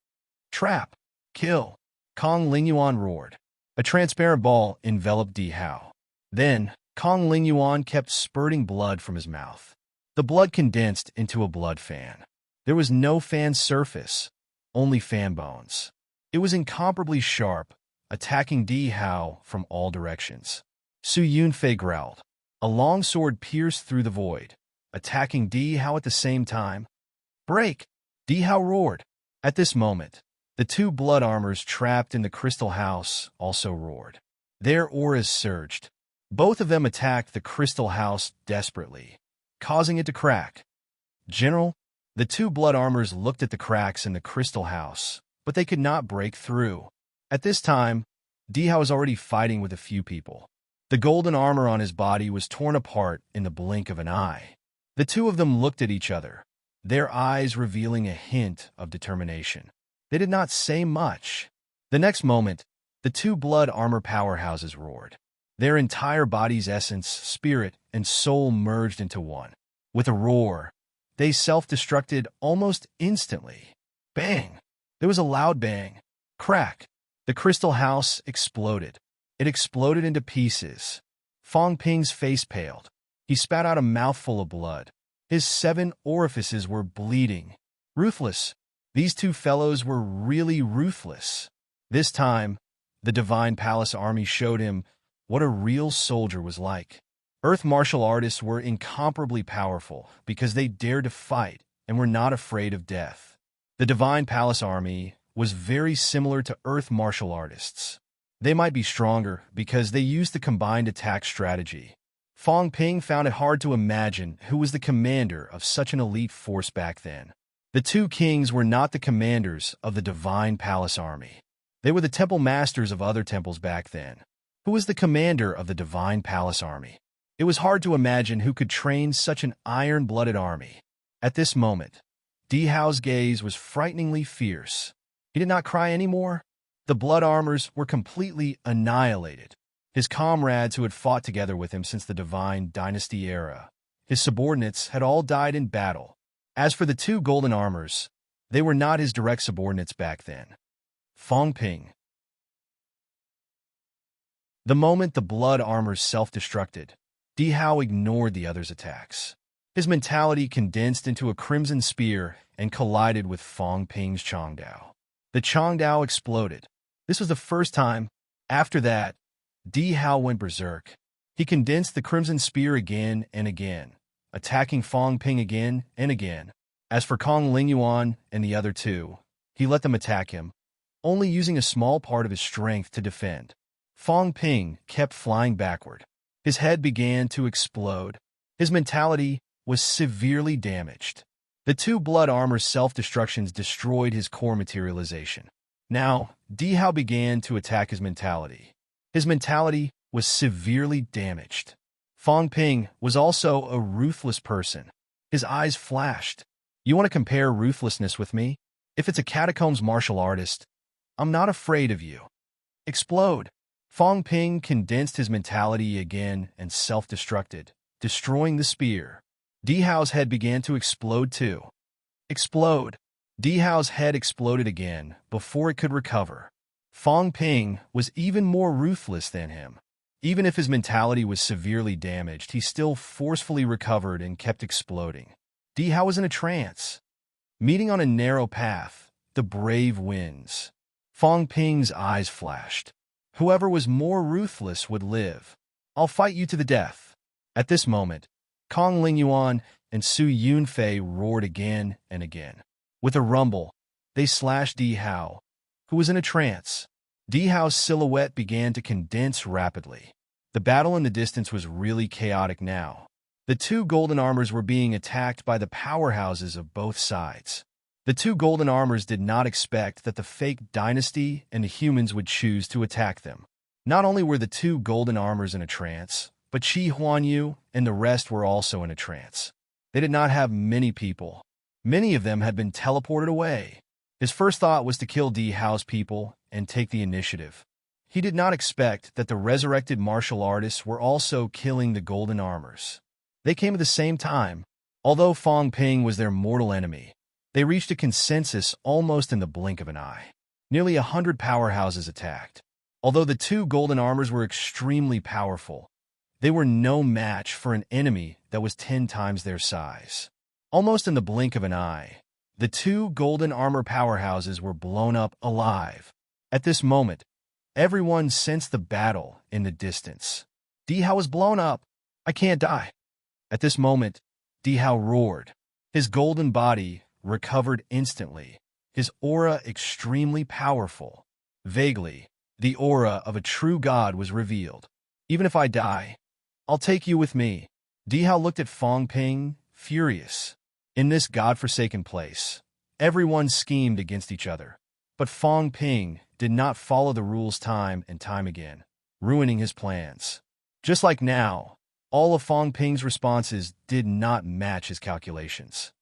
"Trap! Kill!" Kong Lingyuan roared. A transparent ball enveloped Di Hao. Then, Kong Lingyuan kept spurting blood from his mouth. The blood condensed into a blood fan. There was no fan surface, only fan bones. It was incomparably sharp, attacking Di Hao from all directions. Su Yunfei growled. A long sword pierced through the void, attacking Di Hao at the same time. "Break!" Di Hao roared. At this moment, the two blood armors trapped in the crystal house also roared. Their auras surged. Both of them attacked the crystal house desperately, causing it to crack. "General," the two blood armors looked at the cracks in the crystal house, but they could not break through. At this time, Di Hao was already fighting with a few people. The golden armor on his body was torn apart in the blink of an eye. The two of them looked at each other, their eyes revealing a hint of determination. They did not say much. The next moment, the two blood armor powerhouses roared. Their entire body's essence, spirit, and soul merged into one. With a roar, they self-destructed almost instantly. Bang! There was a loud bang. Crack! The crystal house exploded. It exploded into pieces. Fong Ping's face paled. He spat out a mouthful of blood. His 7 orifices were bleeding. Ruthless. These two fellows were really ruthless. This time, the Divine Palace Army showed him what a real soldier was like. Earth martial artists were incomparably powerful because they dared to fight and were not afraid of death. The Divine Palace Army was very similar to Earth martial artists. They might be stronger because they used the combined attack strategy. Fong Ping found it hard to imagine who was the commander of such an elite force back then. The two kings were not the commanders of the Divine Palace Army. They were the temple masters of other temples back then. Who was the commander of the Divine Palace Army? It was hard to imagine who could train such an iron-blooded army. At this moment, Di Hao's gaze was frighteningly fierce. He did not cry anymore. The blood armors were completely annihilated. His comrades who had fought together with him since the Divine Dynasty era, his subordinates had all died in battle. As for the two golden armors, they were not his direct subordinates back then. Fong Ping. The moment the blood armors self-destructed, Di Hao ignored the others' attacks. His mentality condensed into a crimson spear and collided with Fong Ping's Chongdao. The Chongdao exploded. This was the first time. After that, Di Hao went berserk. He condensed the crimson spear again and again, attacking Fong Ping again and again. As for Kong Lingyuan and the other two, he let them attack him, only using a small part of his strength to defend. Fong Ping kept flying backward. His head began to explode. His mentality was severely damaged. The two blood armor's self-destructions destroyed his core materialization. Now, Di Hao began to attack his mentality. His mentality was severely damaged. Fong Ping was also a ruthless person. His eyes flashed. You want to compare ruthlessness with me? If it's a catacombs martial artist, I'm not afraid of you. Explode. Fong Ping condensed his mentality again and self-destructed, destroying the spear. Di Hao's head began to explode too. Explode. Di Hao's head exploded again before it could recover. Fong Ping was even more ruthless than him. Even if his mentality was severely damaged, he still forcefully recovered and kept exploding. Di Hao was in a trance. Meeting on a narrow path, the brave wins. Fong Ping's eyes flashed. Whoever was more ruthless would live. I'll fight you to the death. At this moment, Kong Lingyuan and Su Yunfei roared again and again. With a rumble, they slashed Di Hao, who was in a trance. Di Hao's silhouette began to condense rapidly. The battle in the distance was really chaotic now. The two golden armors were being attacked by the powerhouses of both sides. The two golden armors did not expect that the fake dynasty and the humans would choose to attack them. Not only were the two golden armors in a trance, but Qi Huanyu and the rest were also in a trance. They did not have many people. Many of them had been teleported away. His first thought was to kill Di Hao's people and take the initiative. He did not expect that the resurrected martial artists were also killing the golden armors. They came at the same time. Although Fong Ping was their mortal enemy, they reached a consensus almost in the blink of an eye. Nearly 100 powerhouses attacked. Although the two golden armors were extremely powerful, they were no match for an enemy that was 10 times their size. Almost in the blink of an eye, the two golden armor powerhouses were blown up alive. At this moment, everyone sensed the battle in the distance. Di Hao was blown up. I can't die. At this moment, Di Hao roared. His golden body recovered instantly, his aura extremely powerful. Vaguely, the aura of a true god was revealed. Even if I die, I'll take you with me. Di Hao looked at Fong Ping, furious. In this godforsaken place, everyone schemed against each other. But Fong Ping did not follow the rules time and time again, ruining his plans. Just like now, all of Fong Ping's responses did not match his calculations.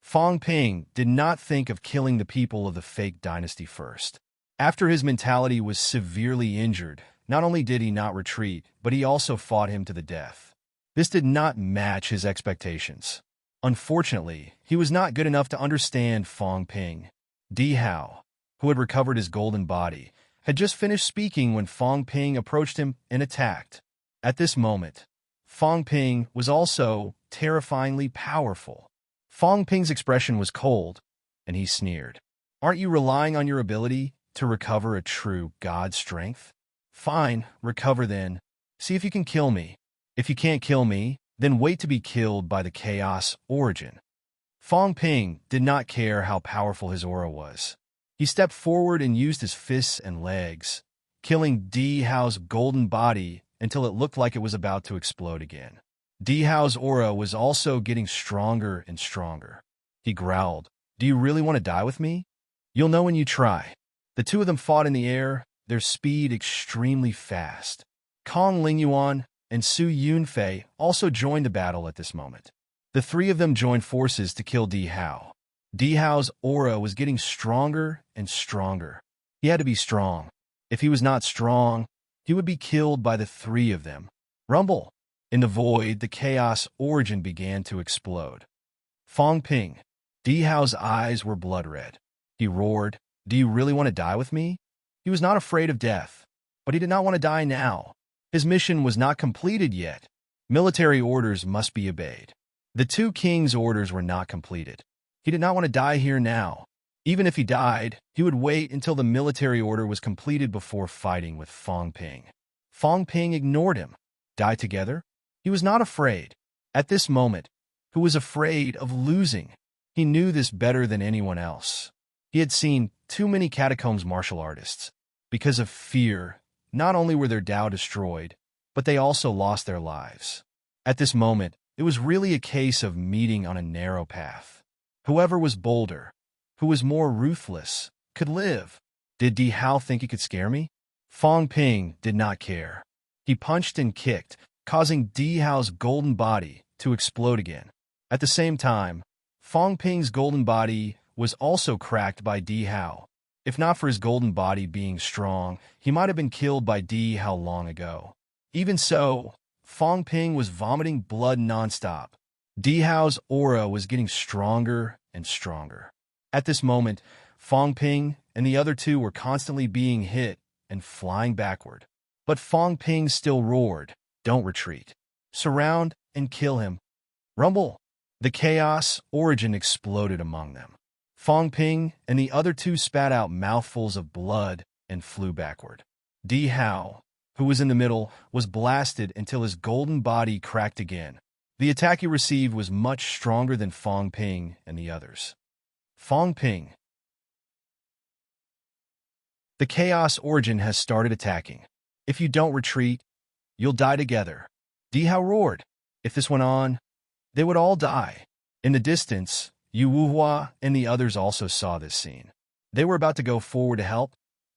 Fong Ping did not think of killing the people of the fake dynasty first. After his mentality was severely injured, not only did he not retreat, but he also fought him to the death. This did not match his expectations. Unfortunately, he was not good enough to understand Fong Ping. Di Hao, who had recovered his golden body, had just finished speaking when Fong Ping approached him and attacked. At this moment, Fong Ping was also terrifyingly powerful. Fong Ping's expression was cold, and he sneered. Aren't you relying on your ability to recover a true god strength? Fine, recover then. See if you can kill me. If you can't kill me, then wait to be killed by the chaos origin. Fong Ping did not care how powerful his aura was. He stepped forward and used his fists and legs, killing Di Hao's golden body until it looked like it was about to explode again. Di Hao's aura was also getting stronger and stronger. He growled, "Do you really want to die with me? You'll know when you try." The two of them fought in the air, their speed extremely fast. Kong Lingyuan and Su Yunfei also joined the battle at this moment. The three of them joined forces to kill Di Hao. Di Hao's aura was getting stronger and stronger. He had to be strong. If he was not strong, he would be killed by the three of them. Rumble! In the void, the chaos origin began to explode. Fong Ping. Di Hao's eyes were blood red. He roared, "Do you really want to die with me?" He was not afraid of death, but he did not want to die now. His mission was not completed yet. Military orders must be obeyed. The two kings' orders were not completed. He did not want to die here now. Even if he died, he would wait until the military order was completed before fighting with Fong Ping. Fong Ping ignored him. Die together? He was not afraid. At this moment, he was afraid of losing. He knew this better than anyone else. He had seen too many catacombs martial artists. Because of fear, not only were their Tao destroyed, but they also lost their lives. At this moment, it was really a case of meeting on a narrow path. Whoever was bolder, who was more ruthless, could live. Did Di Hao think he could scare me? Fong Ping did not care. He punched and kicked, causing Di Hao's golden body to explode again. At the same time, Fong Ping's golden body was also cracked by Di Hao. If not for his golden body being strong, he might have been killed by Di Hao long ago. Even so, Fong Ping was vomiting blood nonstop. Di Hao's aura was getting stronger and stronger. At this moment, Fong Ping and the other two were constantly being hit and flying backward. But Fong Ping still roared, "Don't retreat. Surround and kill him." Rumble! The chaos origin exploded among them. Fong Ping and the other two spat out mouthfuls of blood and flew backward. Di Hao, who was in the middle, was blasted until his golden body cracked again. The attack he received was much stronger than Fong Ping and the others. Fong Ping. The chaos origin has started attacking. If you don't retreat, you'll die together. Di Hao roared. If this went on, they would all die. In the distance, Yu Wuhua and the others also saw this scene. They were about to go forward to help,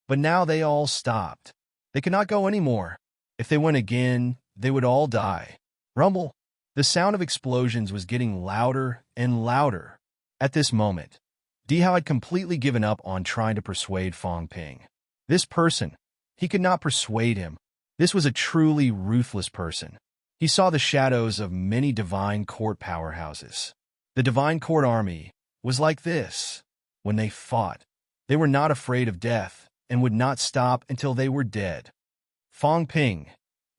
but now they all stopped. They could not go anymore. If they went again, they would all die. Rumble! The sound of explosions was getting louder and louder. At this moment, Di Hao had completely given up on trying to persuade Fong Ping. This person, he could not persuade him. This was a truly ruthless person. He saw the shadows of many divine court powerhouses. The divine court army was like this. When they fought, they were not afraid of death and would not stop until they were dead. Fong Ping,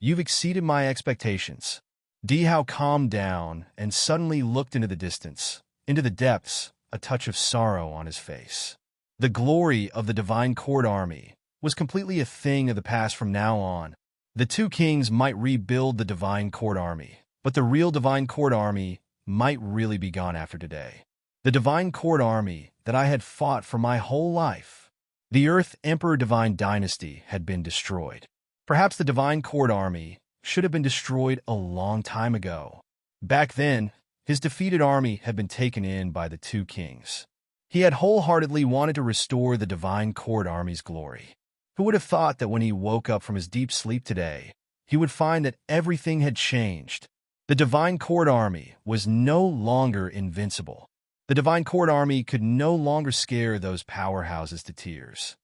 you've exceeded my expectations. Di Hao calmed down and suddenly looked into the distance, into the depths, a touch of sorrow on his face. The glory of the divine court army was completely a thing of the past from now on. The two kings might rebuild the divine court army, but the real divine court army might really be gone after today. The divine court army that I had fought for my whole life. The Earth Emperor Divine Dynasty had been destroyed. Perhaps the divine court army should have been destroyed a long time ago. Back then, his defeated army had been taken in by the two kings. He had wholeheartedly wanted to restore the divine court army's glory. Who would have thought that when he woke up from his deep sleep today, he would find that everything had changed? The divine court army was no longer invincible. The divine court army could no longer scare those powerhouses to tears.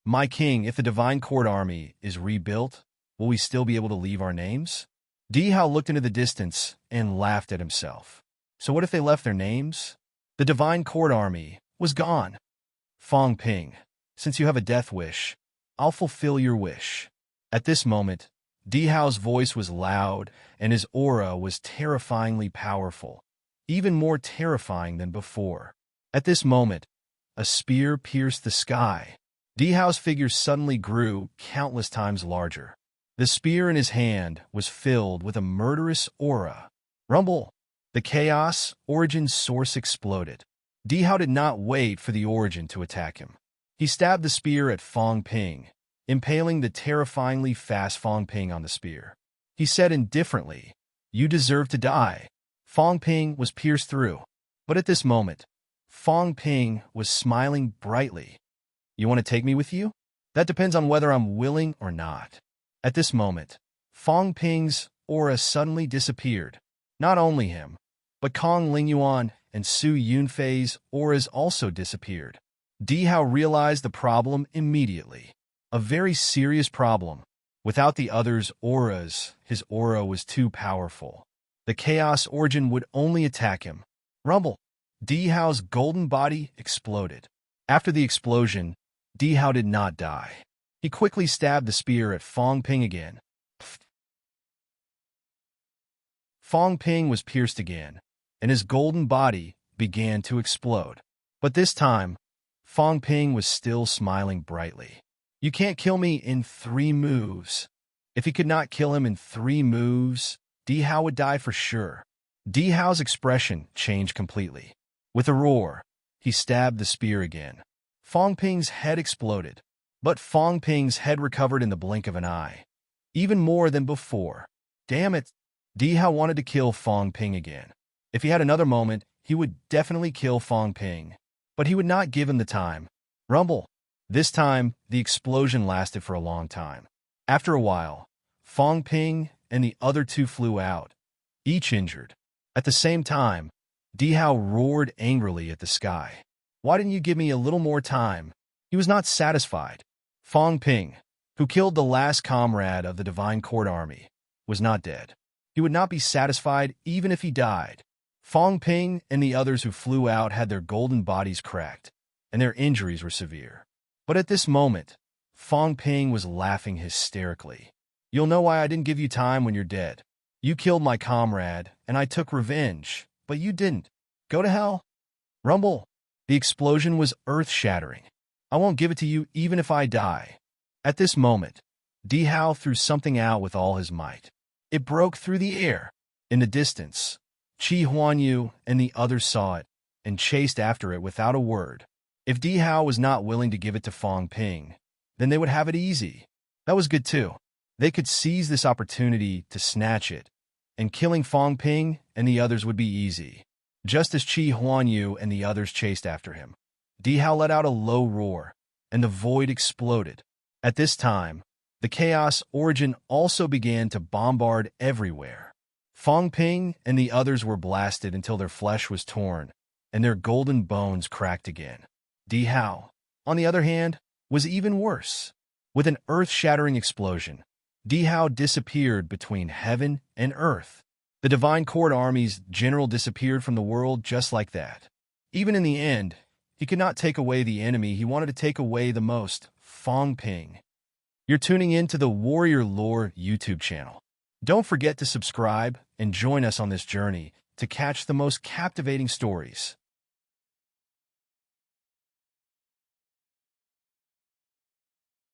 My king, if the divine court army is rebuilt, will we still be able to leave our names? Di Hao looked into the distance and laughed at himself. So what if they left their names? The divine court army was gone. Fong Ping, since you have a death wish, I'll fulfill your wish. At this moment, Dihao's voice was loud, and his aura was terrifyingly powerful, even more terrifying than before. At this moment, a spear pierced the sky. Dihao's figure suddenly grew countless times larger. The spear in his hand was filled with a murderous aura. Rumble! The chaos origin's source exploded. Dihao did not wait for the origin to attack him. He stabbed the spear at Fong Ping, impaling the terrifyingly fast Fong Ping on the spear. He said indifferently, "You deserve to die." Fong Ping was pierced through. But at this moment, Fong Ping was smiling brightly. "You want to take me with you? That depends on whether I'm willing or not." At this moment, Fong Ping's aura suddenly disappeared. Not only him, but Kong Lingyuan and Su Yunfei's auras also disappeared. Dihao realized the problem immediately. A very serious problem. Without the others' auras, his aura was too powerful. The Chaos Origin would only attack him. Rumble! Dihao's golden body exploded. After the explosion, Dihao did not die. He quickly stabbed the spear at Fong Ping again. Fong Ping was pierced again, and his golden body began to explode. But this time, Fong Ping was still smiling brightly. "You can't kill me in 3 moves." If he could not kill him in 3 moves, Dihao would die for sure. Dihao's expression changed completely. With a roar, he stabbed the spear again. Fong Ping's head exploded, but Fong Ping's head recovered in the blink of an eye, even more than before. Damn it! Dihao wanted to kill Fong Ping again. If he had another moment, he would definitely kill Fong Ping, but he would not give him the time. Rumble! This time, the explosion lasted for a long time. After a while, Fong Ping and the other 2 flew out, each injured. At the same time, Dihao roared angrily at the sky. "Why didn't you give me a little more time?" He was not satisfied. Fong Ping, who killed the last comrade of the Divine Court Army, was not dead. He would not be satisfied even if he died. Fong Ping and the others who flew out had their golden bodies cracked, and their injuries were severe. But at this moment, Fong Ping was laughing hysterically. "You'll know why I didn't give you time when you're dead. You killed my comrade, and I took revenge, but you didn't. Go to hell." Rumble! The explosion was earth-shattering. "I won't give it to you even if I die." At this moment, Dihao threw something out with all his might. It broke through the air. In the distance, Qi Huanyu and the others saw it and chased after it without a word. If Dihao was not willing to give it to Fong Ping, then they would have it easy. That was good too. They could seize this opportunity to snatch it, and killing Fong Ping and the others would be easy. Just as Qi Huanyu and the others chased after him, Dihao let out a low roar, and the void exploded. At this time, the Chaos Origin also began to bombard everywhere. Fong Ping and the others were blasted until their flesh was torn, and their golden bones cracked again. Dihao, on the other hand, was even worse. With an earth-shattering explosion, Dihao disappeared between heaven and earth. The Divine Court Army's general disappeared from the world just like that. Even in the end, he could not take away the enemy he wanted to take away the most, Fong Ping. You're tuning in to the Warrior Lore YouTube channel. Don't forget to subscribe and join us on this journey to catch the most captivating stories.